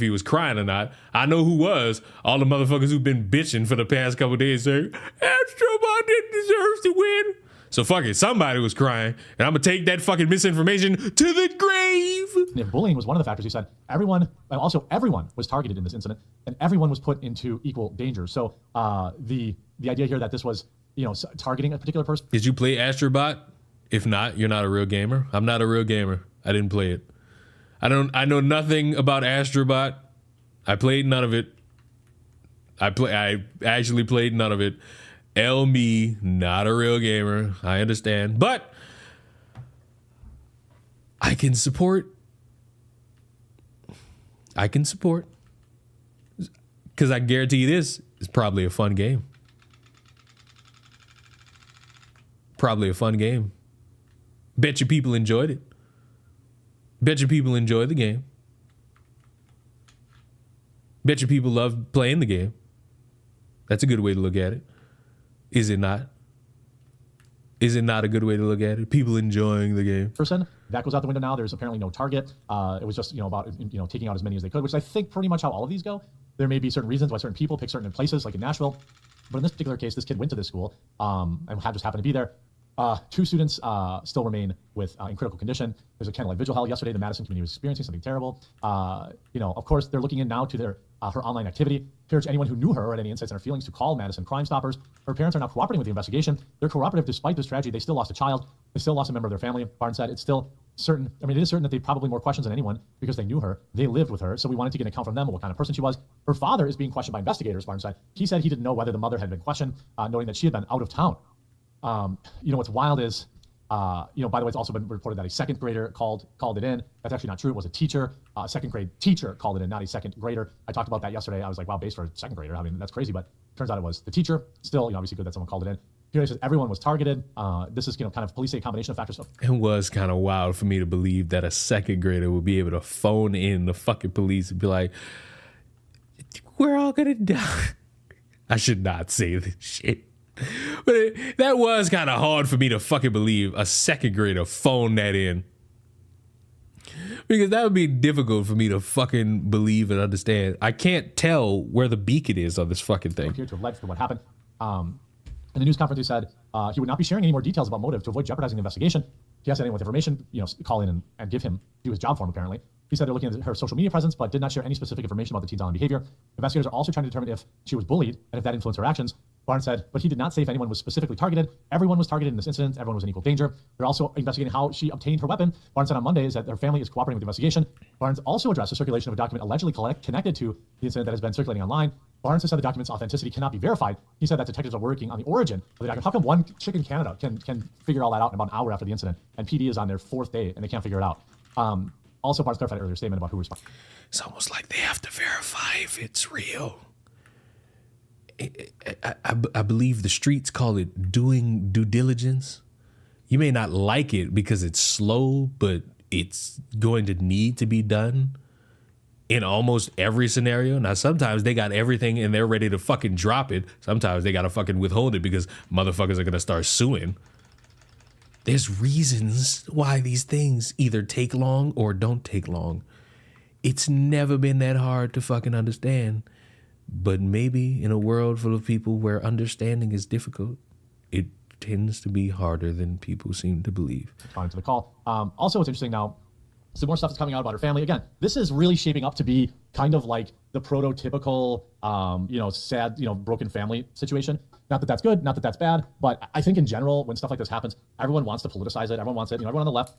he was crying or not. I know who was. All the motherfuckers who've been bitching for the past couple days saying, Astrobot didn't deserve to win. So fuck it. Somebody was crying, and I'm gonna take that fucking misinformation to the grave. And if bullying was one of the factors, he said everyone was targeted in this incident, and everyone was put into equal danger. So the idea here that this was, targeting a particular person. Did you play Astrobot? If not, you're not a real gamer. I'm not a real gamer. I didn't play it. I know nothing about Astrobot. I played none of it. I actually played none of it. Me, not a real gamer. I understand. But I can support. Because I guarantee you this is probably a fun game. Probably a fun game. Bet you people enjoyed it. Bet you people enjoyed the game. Bet you people love playing the game. That's a good way to look at it. Is it not? Is it not a good way to look at it? People enjoying the game. Person that goes out the window now. There's apparently no target. It was just about taking out as many as they could, which I think pretty much how all of these go. There may be certain reasons why certain people pick certain places, like in Nashville. But in this particular case, this kid went to this school and just happened to be there. 2 students still remain in critical condition. There's a candlelight vigil held yesterday. The Madison community was experiencing something terrible. Of course, they're looking in now to their her online activity. To urge anyone who knew her or had any insights in her feelings to call Madison Crime Stoppers. Her parents are now cooperating with the investigation. They're cooperative despite this tragedy. They still lost a child. They still lost a member of their family. Barnes said it's still certain. I mean, it is certain that they probably more questions than anyone because they knew her. They lived with her. So we wanted to get an account from them of what kind of person she was. Her father is being questioned by investigators, Barnes said. He said he didn't know whether the mother had been questioned, knowing that she had been out of town. What's wild is, by the way, it's also been reported that a second grader called it in. That's actually not true. It was a teacher, a second grade teacher called it in, not a second grader. I talked about that yesterday. I was like, wow, based for a second grader. I mean, that's crazy, but turns out it was the teacher. Still, obviously good that someone called it in. Here it says everyone was targeted. This is, kind of police say a combination of factors. It was kind of wild for me to believe that a second grader would be able to phone in the fucking police and be like, we're all gonna die. I should not say this shit. But that was kind of hard for me to fucking believe a second grader phoned that in. Because that would be difficult for me to fucking believe and understand. I can't tell where the beacon is on this fucking thing. Appeared to have led for what happened. In the news conference, he said he would not be sharing any more details about motive to avoid jeopardizing the investigation. He asked anyone with information, call in and give him, do his job for him, apparently. He said they're looking at her social media presence, but did not share any specific information about the teen's online behavior. Investigators are also trying to determine if she was bullied and if that influenced her actions. Barnes said, but he did not say if anyone was specifically targeted. Everyone was targeted in this incident. Everyone was in equal danger. They're also investigating how she obtained her weapon. Barnes said on Monday is that their family is cooperating with the investigation. Barnes also addressed the circulation of a document allegedly connected to the incident that has been circulating online. Barnes has said the document's authenticity cannot be verified. He said that detectives are working on the origin of the document. How come one chick in Canada can figure all that out in about an hour after the incident, and PD is on their 4th day and they can't figure it out? Also, Barnes clarified earlier statement about who responds. It's almost like they have to verify if it's real. I believe the streets call it doing due diligence. You may not like it because it's slow, but it's going to need to be done in almost every scenario. Now, sometimes they got everything and they're ready to fucking drop it. Sometimes they got to fucking withhold it because motherfuckers are going to start suing. There's reasons why these things either take long or don't take long. It's never been that hard to fucking understand. But maybe in a world full of people where understanding is difficult, it tends to be harder than people seem to believe. Responding to the call. Also, what's interesting now, some more stuff is coming out about her family. Again, this is really shaping up to be kind of like the prototypical, sad, broken family situation. Not that that's good, not that that's bad, but I think in general, when stuff like this happens, everyone wants to politicize it. Everyone wants it. Everyone on the left.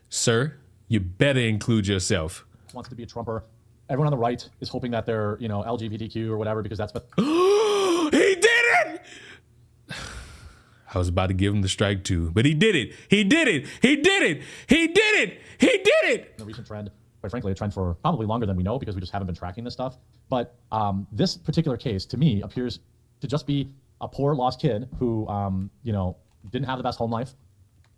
Sir, you better include yourself. Wants to be a Trumper. Everyone on the right is hoping that they're, LGBTQ or whatever because that's what. He did it! I was about to give him the strike too, but he did it. He did it. He did it. He did it. He did it. The recent trend, quite frankly, a trend for probably longer than we know because we just haven't been tracking this stuff. But this particular case, to me, appears to just be a poor lost kid who, didn't have the best home life,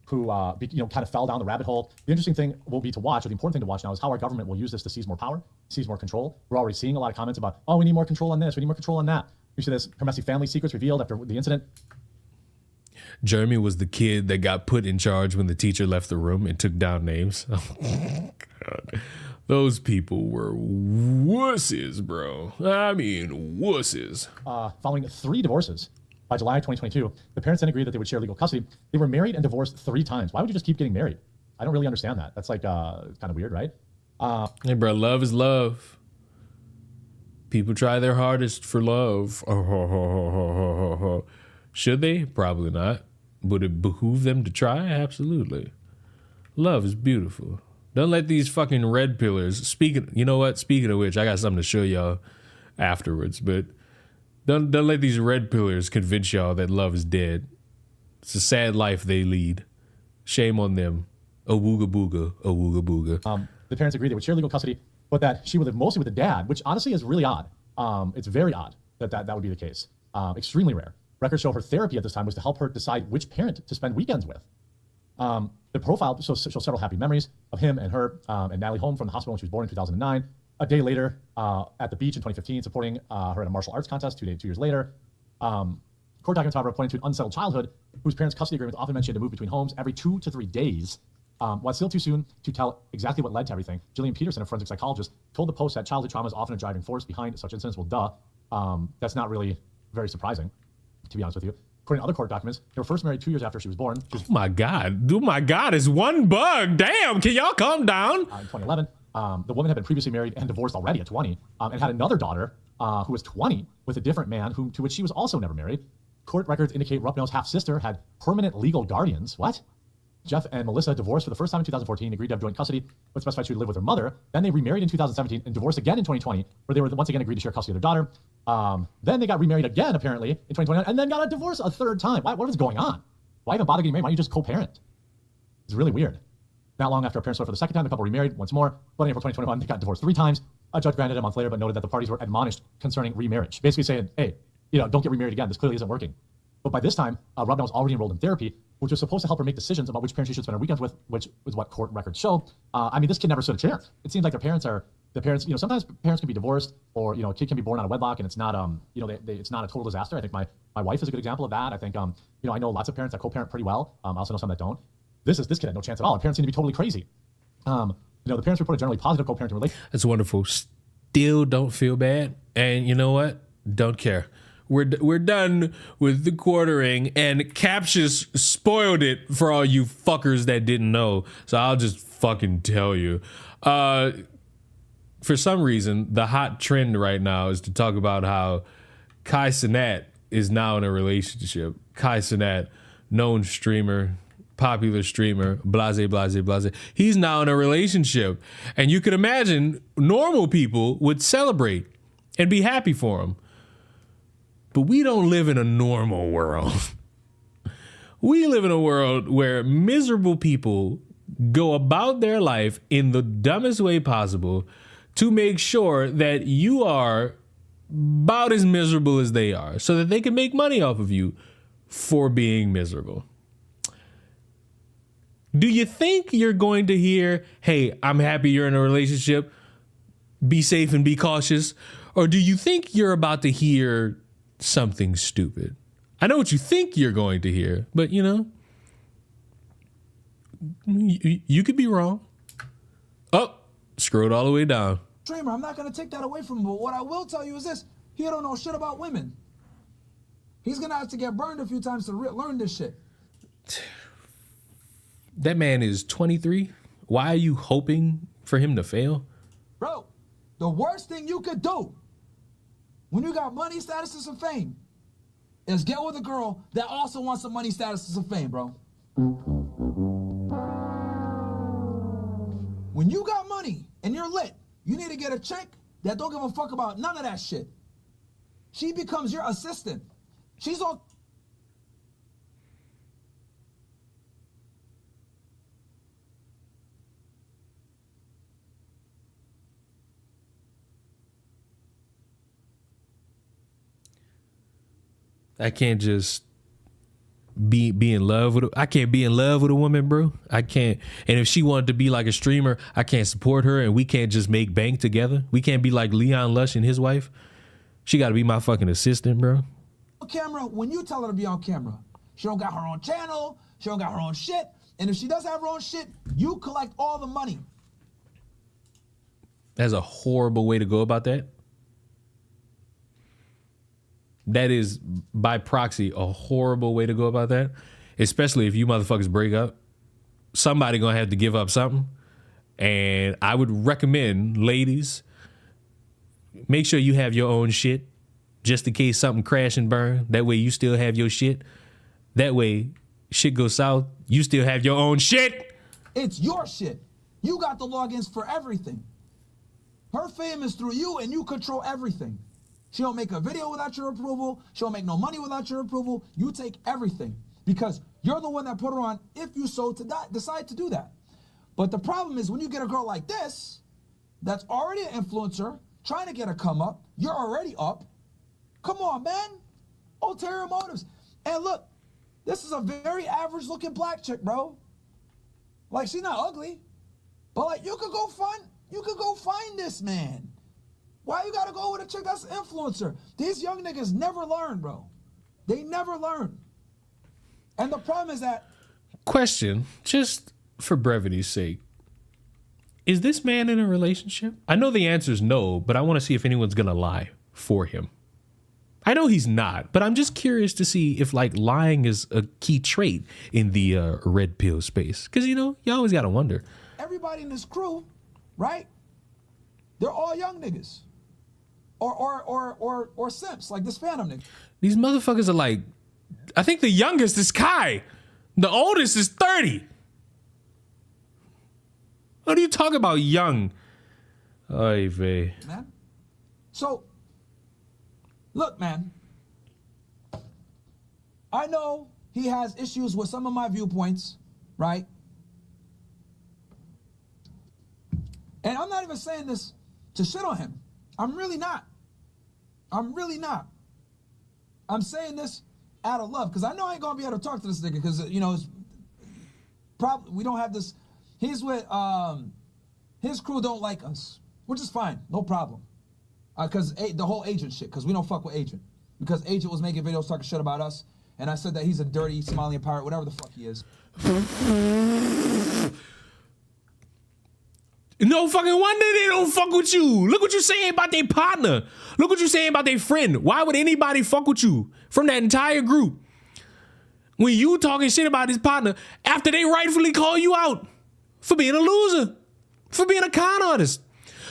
who, kind of fell down the rabbit hole. The interesting thing will be to watch, or the important thing to watch now, is how our government will use this to seize more power, seize more control. We're already seeing a lot of comments about, oh, we need more control on this, we need more control on that. You see this, her messy family secrets revealed after the incident. Jeremy was the kid that got put in charge when the teacher left the room and took down names. Oh, God. Those people were wusses, bro. I mean, wusses. Following 3 divorces, By July 2022, the parents then agreed that they would share legal custody. They were married and divorced 3 times. Why would you just keep getting married? I don't really understand that. That's like kind of weird, right? Hey, bro, love is love. People try their hardest for love. Should they? Probably not. Would it behoove them to try? Absolutely. Love is beautiful. Don't let these fucking red pillars. You know what? Speaking of which, I got something to show y'all afterwards. But don't let these red pillars convince y'all that love is dead. It's a sad life they lead. Shame on them. Awooga booga, awooga booga. The parents agreed they would share legal custody, but that she would live mostly with the dad, which honestly is really odd. It's very odd that would be the case. Extremely rare. Records show her therapy at this time was to help her decide which parent to spend weekends with. The profile shows several happy memories of him and her and Natalie home from the hospital when she was born in 2009. A day later, at the beach in 2015, supporting her at a martial arts contest 2 years later. Court documents, however, pointed to an unsettled childhood whose parents' custody agreements often meant she had to move between homes every 2 to 3 days. While it's still too soon to tell exactly what led to everything, Jillian Peterson, a forensic psychologist, told the Post that childhood trauma is often a driving force behind such incidents. Well, duh. That's not really very surprising, to be honest with you. According to other court documents, they were first married 2 years after she was born. Oh my God. It's one bug. Damn, can y'all calm down? In 2011, the woman had been previously married and divorced already at 20, and had another daughter who was 20 with a different man to which she was also never married. Court records indicate Rupno's half-sister had permanent legal guardians. What? Jeff and Melissa divorced for the first time in 2014, agreed to have joint custody, but specified she would live with her mother. Then they remarried in 2017 and divorced again in 2020, where they were once again agreed to share custody of their daughter. Then they got remarried again, apparently, in 2021, and then got a divorce a third time. What was going on? Why even bother getting married? Why don't you just co-parent? It's really weird. Not long after her parents split for the second time, the couple remarried once more, but in April 2021, they got divorced 3 times. A judge granted a month later, but noted that the parties were admonished concerning remarriage, basically saying, hey, don't get remarried again. This clearly isn't working. But by this time, Rupno was already enrolled in therapy, which was supposed to help her make decisions about which parents she should spend her weekends with, which is what court records show. This kid never stood a chance. It seems like sometimes parents can be divorced, or, a kid can be born out of wedlock, and it's not, it's not a total disaster. I think my wife is a good example of that. I think, I know lots of parents that co-parent pretty well. I also know some that don't. This kid had no chance at all. Her parents seem to be totally crazy. The parents report a generally positive co-parenting relationship. That's wonderful. Still don't feel bad. And you know what? Don't care. We're done with the quartering, and Captious spoiled it for all you fuckers that didn't know. So I'll just fucking tell you. For some reason, the hot trend right now is to talk about how Kai Cenat is now in a relationship. Kai Cenat, known streamer, popular streamer, blase, blase, blase. He's now in a relationship. And you could imagine normal people would celebrate and be happy for him. But we don't live in a normal world. We live in a world where miserable people go about their life in the dumbest way possible to make sure that you are about as miserable as they are, so that they can make money off of you for being miserable. Do you think you're going to hear, hey, I'm happy you're in a relationship, be safe and be cautious? Or do you think you're about to hear something stupid? I know what you think you're going to hear, but you could be wrong. Oh, scroll it all the way down. Streamer, I'm not going to take that away from him, but what I will tell you is this: he don't know shit about women. He's going to have to get burned a few times to learn this shit. That man is 23. Why are you hoping for him to fail? Bro, the worst thing you could do when you got money, status, and fame is get with a girl that also wants some money, status, and fame, bro. When you got money and you're lit, you need to get a chick that don't give a fuck about none of that shit. She becomes your assistant. She's all... I can't just be in love with I can't be in love with a woman, bro. I can't. And if she wanted to be like a streamer, I can't support her, and we can't just make bank together. We can't be like Leon Lush and his wife. She got to be my fucking assistant, bro. On camera when you tell her to be on camera. She don't got her own channel. She don't got her own shit. And if she does have her own shit, you collect all the money. That's a horrible way to go about that. that is by proxy a horrible way to go about that, especially if you motherfuckers break up. Somebody gonna have to give up something. And I would recommend, ladies, make sure you have your own shit just in case something crash and burn. That way you still have your shit. That way shit goes south, you still have your own shit. It's your shit. You got the logins for everything. Her fame is through you and you control everything. She don't make a video without your approval. She don't make no money without your approval. You take everything because you're the one that put her on if you so to decide to do that. But the problem is when you get a girl like this, that's already an influencer, trying to get a come up, you're already up. Come on, man. Ulterior motives. And look, this is a very average looking black chick, bro. Like, she's not ugly. But like, you could go find this man. Why you gotta go with a chick that's an influencer? These young niggas never learn, bro. They never learn. And the problem is that... Question, just for brevity's sake. Is this man in a relationship? I know the answer is no, but I want to see if anyone's gonna lie for him. I know he's not, but I'm just curious to see if like lying is a key trait in the red pill space. Because, you know, you always gotta wonder. Everybody in this crew, right? They're all young niggas. Or simps, like this Phantom nigga. These motherfuckers are like, I think the youngest is Kai. The oldest is 30. What are you talking about, young? Oy vey. Man. So, look, man. I know he has issues with some of my viewpoints, right? And I'm not even saying this to shit on him. I'm really not. I'm really not. I'm saying this out of love because I know I ain't gonna be able to talk to this nigga because, you know, it's probably we don't have this. He's with his crew don't like us, which is fine, no problem. Because the whole Agent shit, because we don't fuck with Agent. Because Agent was making videos talking shit about us, and I said that he's a dirty Somalian pirate, whatever the fuck he is. No fucking wonder they don't fuck with you. Look what you're saying about their partner. Look what you're saying about their friend. Why would anybody fuck with you from that entire group when you talking shit about his partner after they rightfully call you out for being a loser, for being a con artist,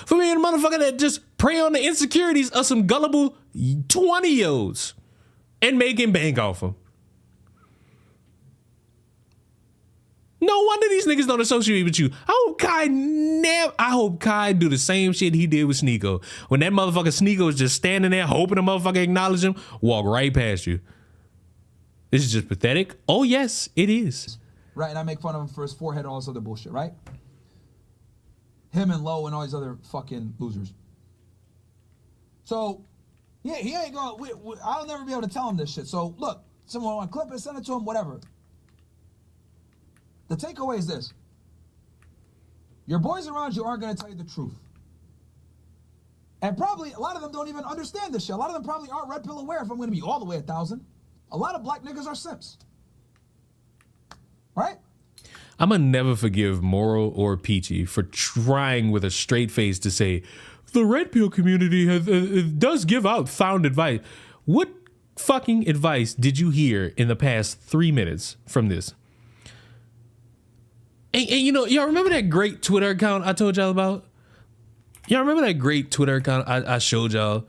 for being a motherfucker that just prey on the insecurities of some gullible 20-year-olds and making bank off them? No wonder these niggas don't associate with you. I hope Kai do the same shit he did with Sneeko. When that motherfucker Sneeko is just standing there hoping the motherfucker acknowledge him, walk right past you. This is just pathetic. Oh yes, it is. Right, and I make fun of him for his forehead and all this other bullshit, right? Him and Lowe and all these other fucking losers. So, yeah, he ain't going, I'll never be able to tell him this shit. So, look, someone want to clip it, send it to him, whatever. The takeaway is this. Your boys around you aren't going to tell you the truth. And probably a lot of them don't even understand this shit. A lot of them probably aren't red pill aware if I'm going to be all the way 1,000. A lot of black niggas are simps. Right? I'm going to never forgive Moral or Peachy for trying with a straight face to say, the red pill community does give out sound advice. What fucking advice did you hear in the past 3 minutes from this? And you know, y'all remember that great Twitter account I told y'all about? Y'all remember that great Twitter account I showed y'all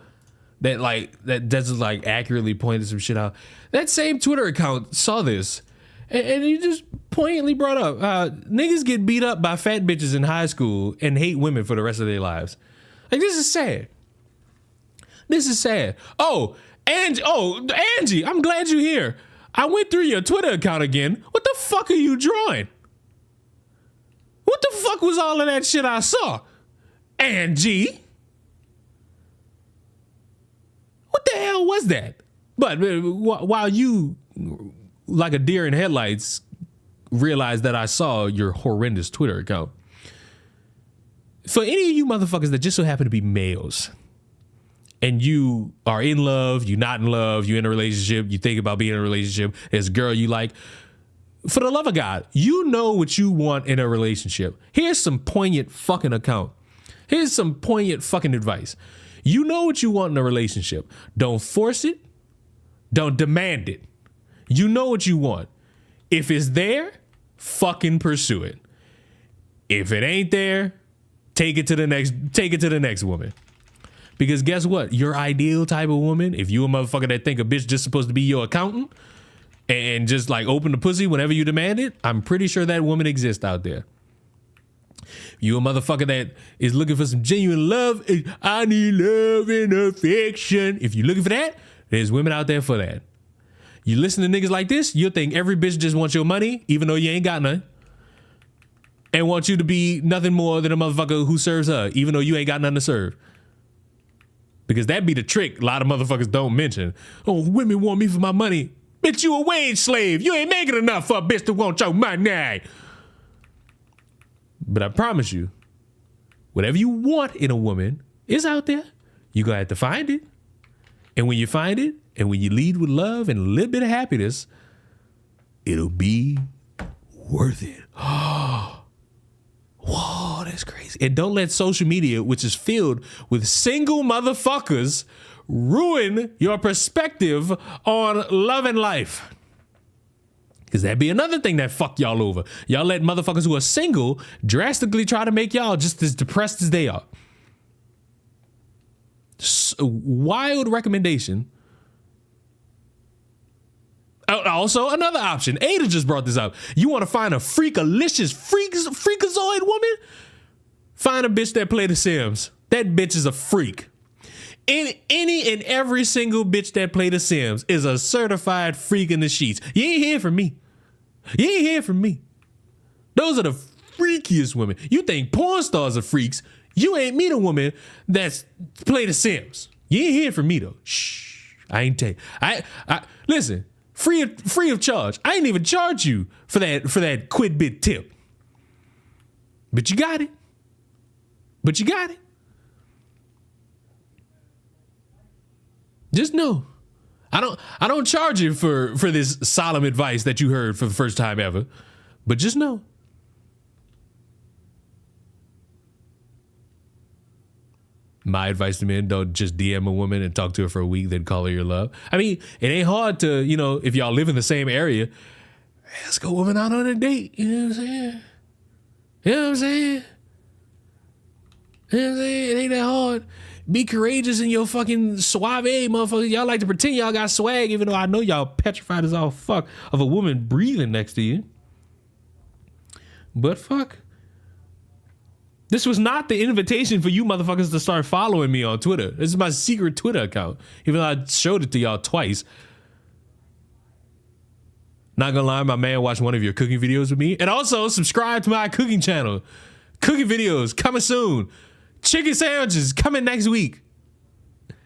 that doesn't like accurately pointed some shit out? That same Twitter account saw this and he just poignantly brought up niggas get beat up by fat bitches in high school and hate women for the rest of their lives. Like, this is sad. This is sad. Angie, I'm glad you're here. I went through your Twitter account again. What the fuck are you drawing? What the fuck was all of that shit I saw? Angie? What the hell was that? But while you, like a deer in headlights, realized that I saw your horrendous Twitter account, for any of you motherfuckers that just so happen to be males, and you are in love, you're not in love, you're in a relationship, you think about being in a relationship, there's a girl you like, for the love of God, you know what you want in a relationship. Here's some poignant fucking account. Here's some poignant fucking advice. You know what you want in a relationship. Don't force it. Don't demand it. You know what you want. If it's there, fucking pursue it. If it ain't there, take it to the next woman. Because guess what? Your ideal type of woman, if you a motherfucker that think a bitch just supposed to be your accountant and just like open the pussy whenever you demand it, I'm pretty sure that woman exists out there. You a motherfucker that is looking for some genuine love. I need love and affection. If you're looking for that, there's women out there for that. You listen to niggas like this, you'll think every bitch just wants your money, even though you ain't got none. And want you to be nothing more than a motherfucker who serves her, even though you ain't got nothing to serve. Because that be the trick a lot of motherfuckers don't mention. Oh, women want me for my money. Bitch, you a wage slave. You ain't making enough for a bitch to want your money. But I promise you, whatever you want in a woman is out there. You gonna have to find it. And when you find it, and when you lead with love and a little bit of happiness, it'll be worth it. Whoa, that's crazy. And don't let social media, which is filled with single motherfuckers, ruin your perspective on love and life. Because that'd be another thing that fuck y'all over. Y'all let motherfuckers who are single drastically try to make y'all just as depressed as they are. Wild recommendation. Also, another option. Ada just brought this up. You want to find a freakalicious, freakazoid woman? Find a bitch that play The Sims. That bitch is a freak. Any and every single bitch that play The Sims is a certified freak in the sheets. You ain't hear from me. You ain't hear from me. Those are the freakiest women. You think porn stars are freaks. You ain't meet a woman that's play The Sims. You ain't hear from me though. Shh. I ain't tell you. I listen. Free of charge. I ain't even charge you for that Quidbit tip. But you got it. Just know, I don't charge you for this solemn advice that you heard for the first time ever. But just know. My advice to men, don't just DM a woman and talk to her for a week, then call her your love. I mean, it ain't hard to, if y'all live in the same area, ask a woman out on a date. You know what I'm saying? It ain't that hard. Be courageous in your fucking suave, motherfucker. Y'all like to pretend y'all got swag, even though I know y'all petrified as all fuck of a woman breathing next to you. But fuck. This was not the invitation for you motherfuckers to start following me on Twitter. This is my secret Twitter account, even though I showed it to y'all twice. Not gonna lie, my man watched one of your cooking videos with me. And also subscribe to my cooking channel. Cooking videos coming soon. Chicken sandwiches coming next week.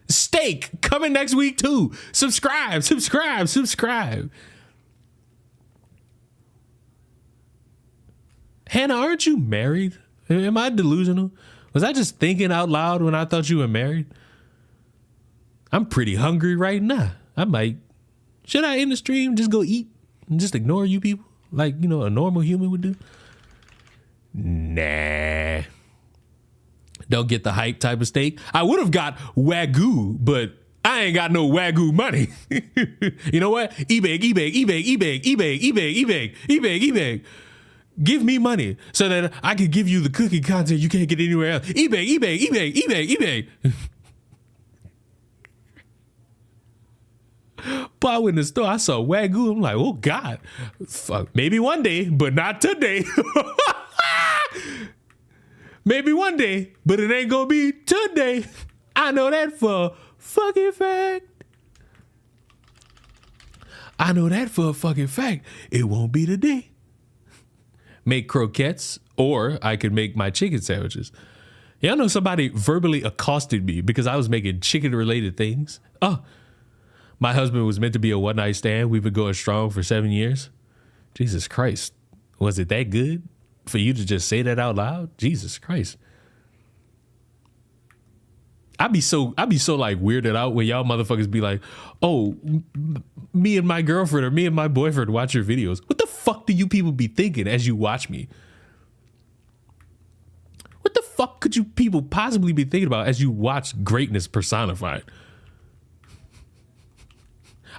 Steak coming next week too. Subscribe. Hannah, aren't you married? Am I delusional? Was I just thinking out loud when I thought you were married? I'm pretty hungry right now. Should I end the stream, just go eat and just ignore you people like, a normal human would do? Nah. Don't get the hype type of steak. I would have got Wagyu, but I ain't got no Wagyu money. You know what? eBay. Give me money so that I can give you the cooking content you can't get anywhere else. eBay. But I went in the store, I saw Wagyu. I'm like, oh God, fuck. Maybe one day, but not today. Maybe one day, but it ain't gonna be today. I know that for a fucking fact. It won't be today. Make croquettes, or I could make my chicken sandwiches. Y'all know somebody verbally accosted me because I was making chicken related things. Oh, my husband was meant to be a one night stand. We've been going strong for 7 years. Jesus Christ. Was it that good for you to just say that out loud? Jesus Christ. I'd be so like weirded out when y'all motherfuckers be like, oh, me and my girlfriend or me and my boyfriend watch your videos. What the fuck do you people be thinking as you watch me? What the fuck could you people possibly be thinking about as you watch greatness personified?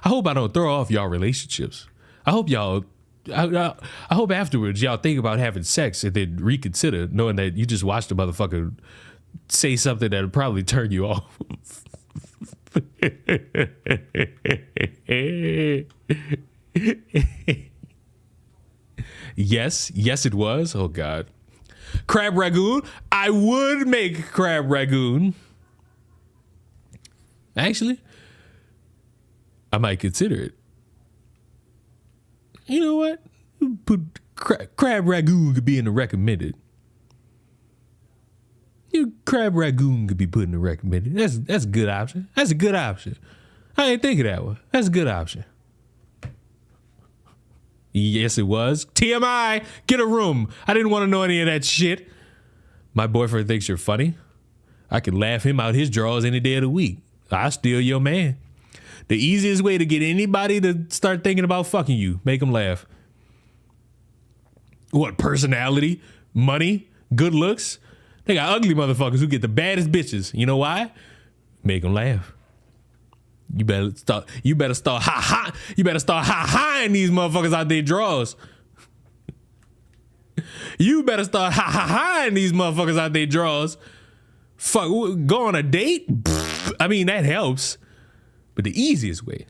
I hope I don't throw off y'all relationships. I hope y'all, I hope afterwards y'all think about having sex and then reconsider, knowing that you just watched a motherfucker say something that'll probably turn you off. Yes, it was. Oh God. Crab ragoon. I would make crab ragoon. Actually, I might consider it. You know what? Put crab ragoon could be in the recommended. Crab ragoon could be put in the recommended. That's a good option. That's a good option. I ain't think of that one. That's a good option. Yes, it was. TMI, get a room. I didn't want to know any of that shit. My boyfriend thinks you're funny. I could laugh him out his drawers any day of the week. I'll steal your man. The easiest way to get anybody to start thinking about fucking you, make them laugh. What, personality, money, good looks? They got ugly motherfuckers who get the baddest bitches. You know why? Make them laugh. You better start ha-haing these motherfuckers out their drawers. You better start ha-haing these motherfuckers out their drawers. Fuck, go on a date? I mean, that helps. But the easiest way,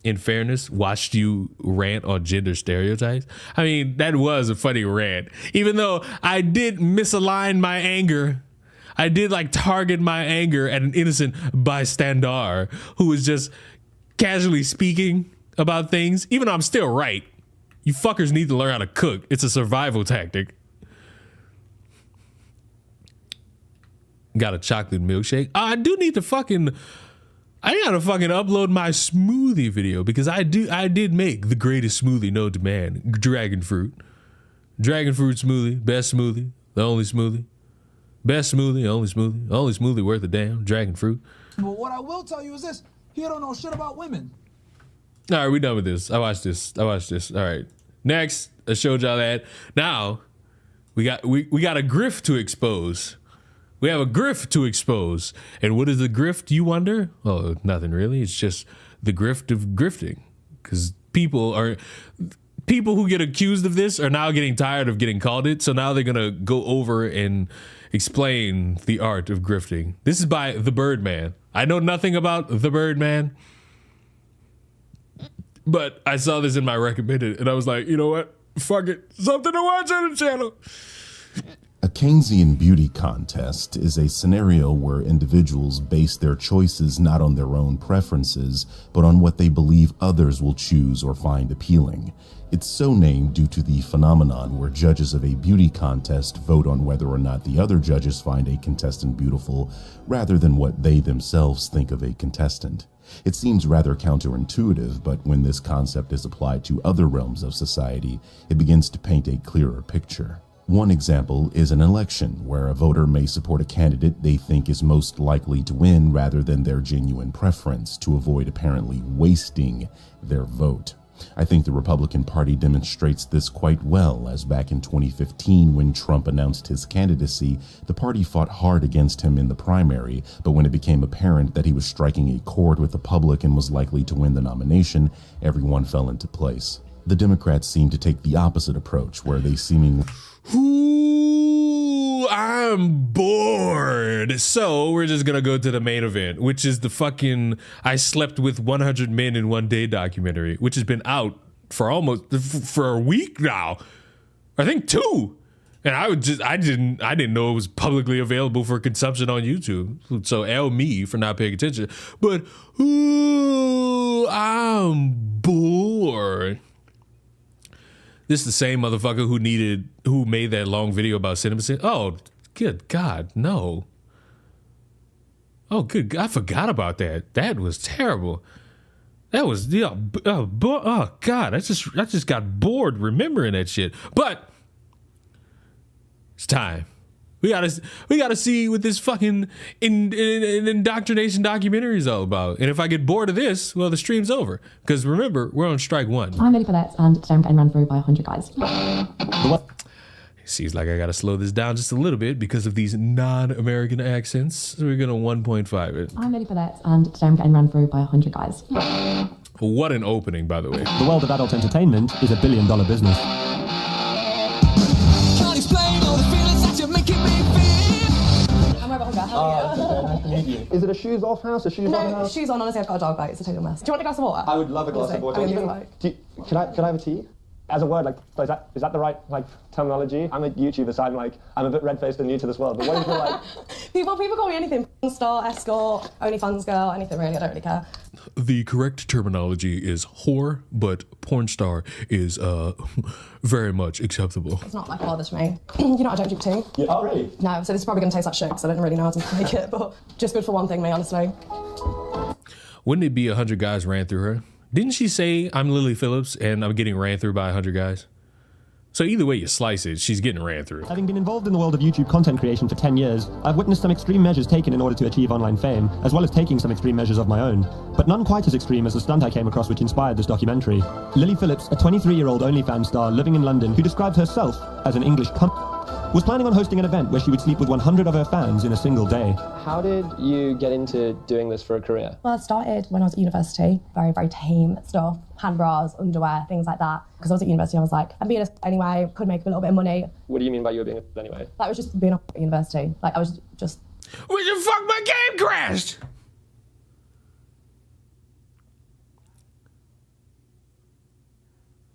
in fairness, watched you rant on gender stereotypes. I mean, that was a funny rant. Even though I did misalign my anger, I did like target my anger at an innocent bystander who was just casually speaking about things. Even though I'm still right. You fuckers need to learn how to cook. It's a survival tactic. Got a chocolate milkshake. I do need to I gotta fucking upload my smoothie video because I did make the greatest smoothie known to man. Dragon fruit smoothie, best smoothie, the only smoothie. Best smoothie, only smoothie worth a damn. Dragon fruit. But what I will tell you is this: he don't know shit about women. All right, we done with this. I watched this. All right, next, I showed y'all that. Now, we got a grift to expose. We have a grift to expose. And what is the grift, you wonder? Oh, nothing really. It's just the grift of grifting. Because people who get accused of this are now getting tired of getting called it. So now they're going to go over and explain the art of grifting. This is by The Birdman. I know nothing about The Birdman, but I saw this in my recommended and I was like, you know what? Fuck it. Something to watch on the channel. A Keynesian beauty contest is a scenario where individuals base their choices not on their own preferences, but on what they believe others will choose or find appealing. It's so named due to the phenomenon where judges of a beauty contest vote on whether or not the other judges find a contestant beautiful, rather than what they themselves think of a contestant. It seems rather counterintuitive, but when this concept is applied to other realms of society, it begins to paint a clearer picture. One example is an election where a voter may support a candidate they think is most likely to win rather than their genuine preference to avoid apparently wasting their vote. I think the Republican Party demonstrates this quite well, as back in 2015 when Trump announced his candidacy, the party fought hard against him in the primary, but when it became apparent that he was striking a chord with the public and was likely to win the nomination, everyone fell into place. The Democrats seem to take the opposite approach, where they seemingly... Ooh, I'm bored. So we're just gonna go to the main event, which is the fucking I Slept with 100 Men in One Day documentary, which has been out for for a week now. I think 2. And I didn't know it was publicly available for consumption on YouTube. So L me for not paying attention. But ooh, I'm bored. This is the same motherfucker who made that long video about CinemaSins. Oh, good God, no. Oh, good God, I forgot about that. That was terrible. That was, oh God, I just got bored remembering that shit. But it's time. We gotta see what this fucking indoctrination documentary is all about. And if I get bored of this, well, the stream's over. Because remember, we're on strike 1. I'm ready for that, and today I'm getting run through by 100 guys. Seems like I gotta slow this down just a little bit because of these non-American accents. So we're gonna 1.5 it. I'm Lily Phillips, and today I'm getting run through by 100 guys. What an opening, by the way. The world of adult entertainment is $1 billion business. Can't explain all the feelings that you're making me feel. I'm Rebecca. How are you? Nice to meet you. Is it a shoes off house? A shoes on No, house? shoes on. Honestly, I've got a dog bite. It's a total mess. Do you want a glass of water? I would love a glass of water. Can I have a tea? As a word, like, is that the right terminology? I'm a YouTuber, so I'm a bit red-faced and new to this world. But what is it like? People call me anything. Star, escort, OnlyFans girl, anything really. I don't really care. The correct terminology is whore, but porn star is very much acceptable. It's not like bother to me. You know I don't drink tea. Yeah, oh, really? No, so this is probably going to taste like shit because I don't really know how to make it, but just good for one thing, me, honestly. Wouldn't it be 100 guys ran through her? Didn't she say, I'm Lily Phillips and I'm getting ran through by 100 guys? So either way you slice it, she's getting ran through. Having been involved in the world of YouTube content creation for 10 years, I've witnessed some extreme measures taken in order to achieve online fame, as well as taking some extreme measures of my own. But none quite as extreme as the stunt I came across which inspired this documentary. Lily Phillips, a 23-year-old OnlyFans star living in London who described herself as an English was planning on hosting an event where she would sleep with 100 of her fans in a single day. How did you get into doing this for a career? Well, I started when I was at university. Very, very tame stuff. Hand bras, underwear, things like that. Because I was at university, I was like, I'm being a anyway, could make a little bit of money. What do you mean by you were being a anyway? That was just being at university. Like, I was just... What the fuck, my game crashed!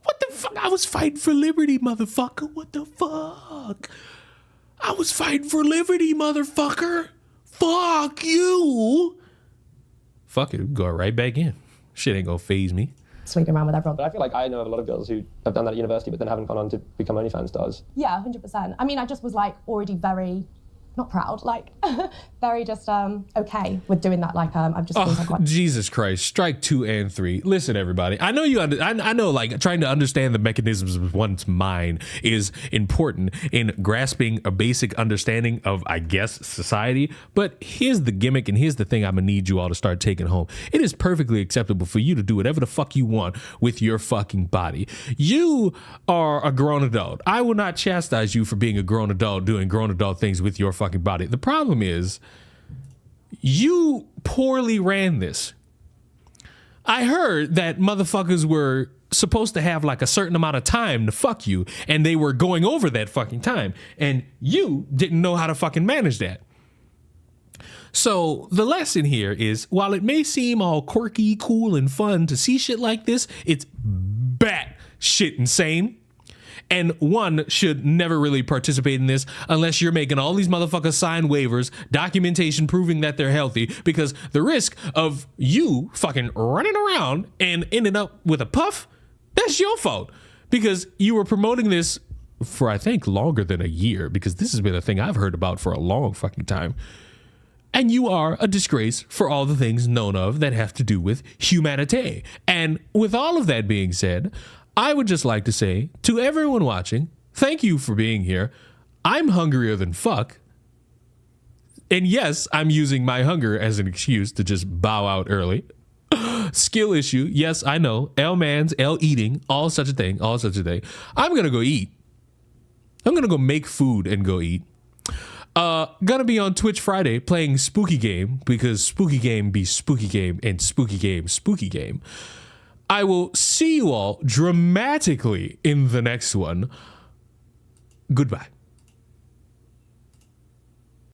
What the fuck? I was fighting for liberty, motherfucker. What the fuck? I was fighting for liberty, motherfucker. Fuck you. Fuck it, go right back in. Shit ain't gonna faze me. Sleeping around with everyone. But I feel like I know of a lot of girls who have done that at university but then haven't gone on to become OnlyFans stars. Yeah, 100%. I mean, I just was like already very... not proud, like very just okay with doing that. Like I've just quite... Jesus Christ, strike 2 and 3. Listen, everybody, I know I know like trying to understand the mechanisms of one's mind is important in grasping a basic understanding of, I guess, society. But here's the gimmick, and here's the thing I'm gonna need you all to start taking home. It is perfectly acceptable for you to do whatever the fuck you want with your fucking body. You are a grown adult. I will not chastise you for being a grown adult doing grown adult things with your fucking body. The problem is you poorly ran this. I heard that motherfuckers were supposed to have like a certain amount of time to fuck you, and they were going over that fucking time, and you didn't know how to fucking manage that. So the lesson here is, while it may seem all quirky, cool, and fun to see shit like this, it's bat shit insane. And one should never really participate in this unless you're making all these motherfuckers sign waivers, documentation proving that they're healthy, because the risk of you fucking running around and ending up with a puff, that's your fault. Because you were promoting this for, I think, longer than a year, because this has been a thing I've heard about for a long fucking time. And you are a disgrace for all the things known of that have to do with humanity. And with all of that being said, I would just like to say to everyone watching, thank you for being here. I'm hungrier than fuck. And yes, I'm using my hunger as an excuse to just bow out early. Skill issue. Yes, I know. L-mans, L-eating, all such a thing. I'm going to go eat. I'm going to go make food and go eat. Gonna be on Twitch Friday playing Spooky Game, because Spooky Game be Spooky Game and Spooky Game, Spooky Game. I will see you all dramatically in the next one. Goodbye.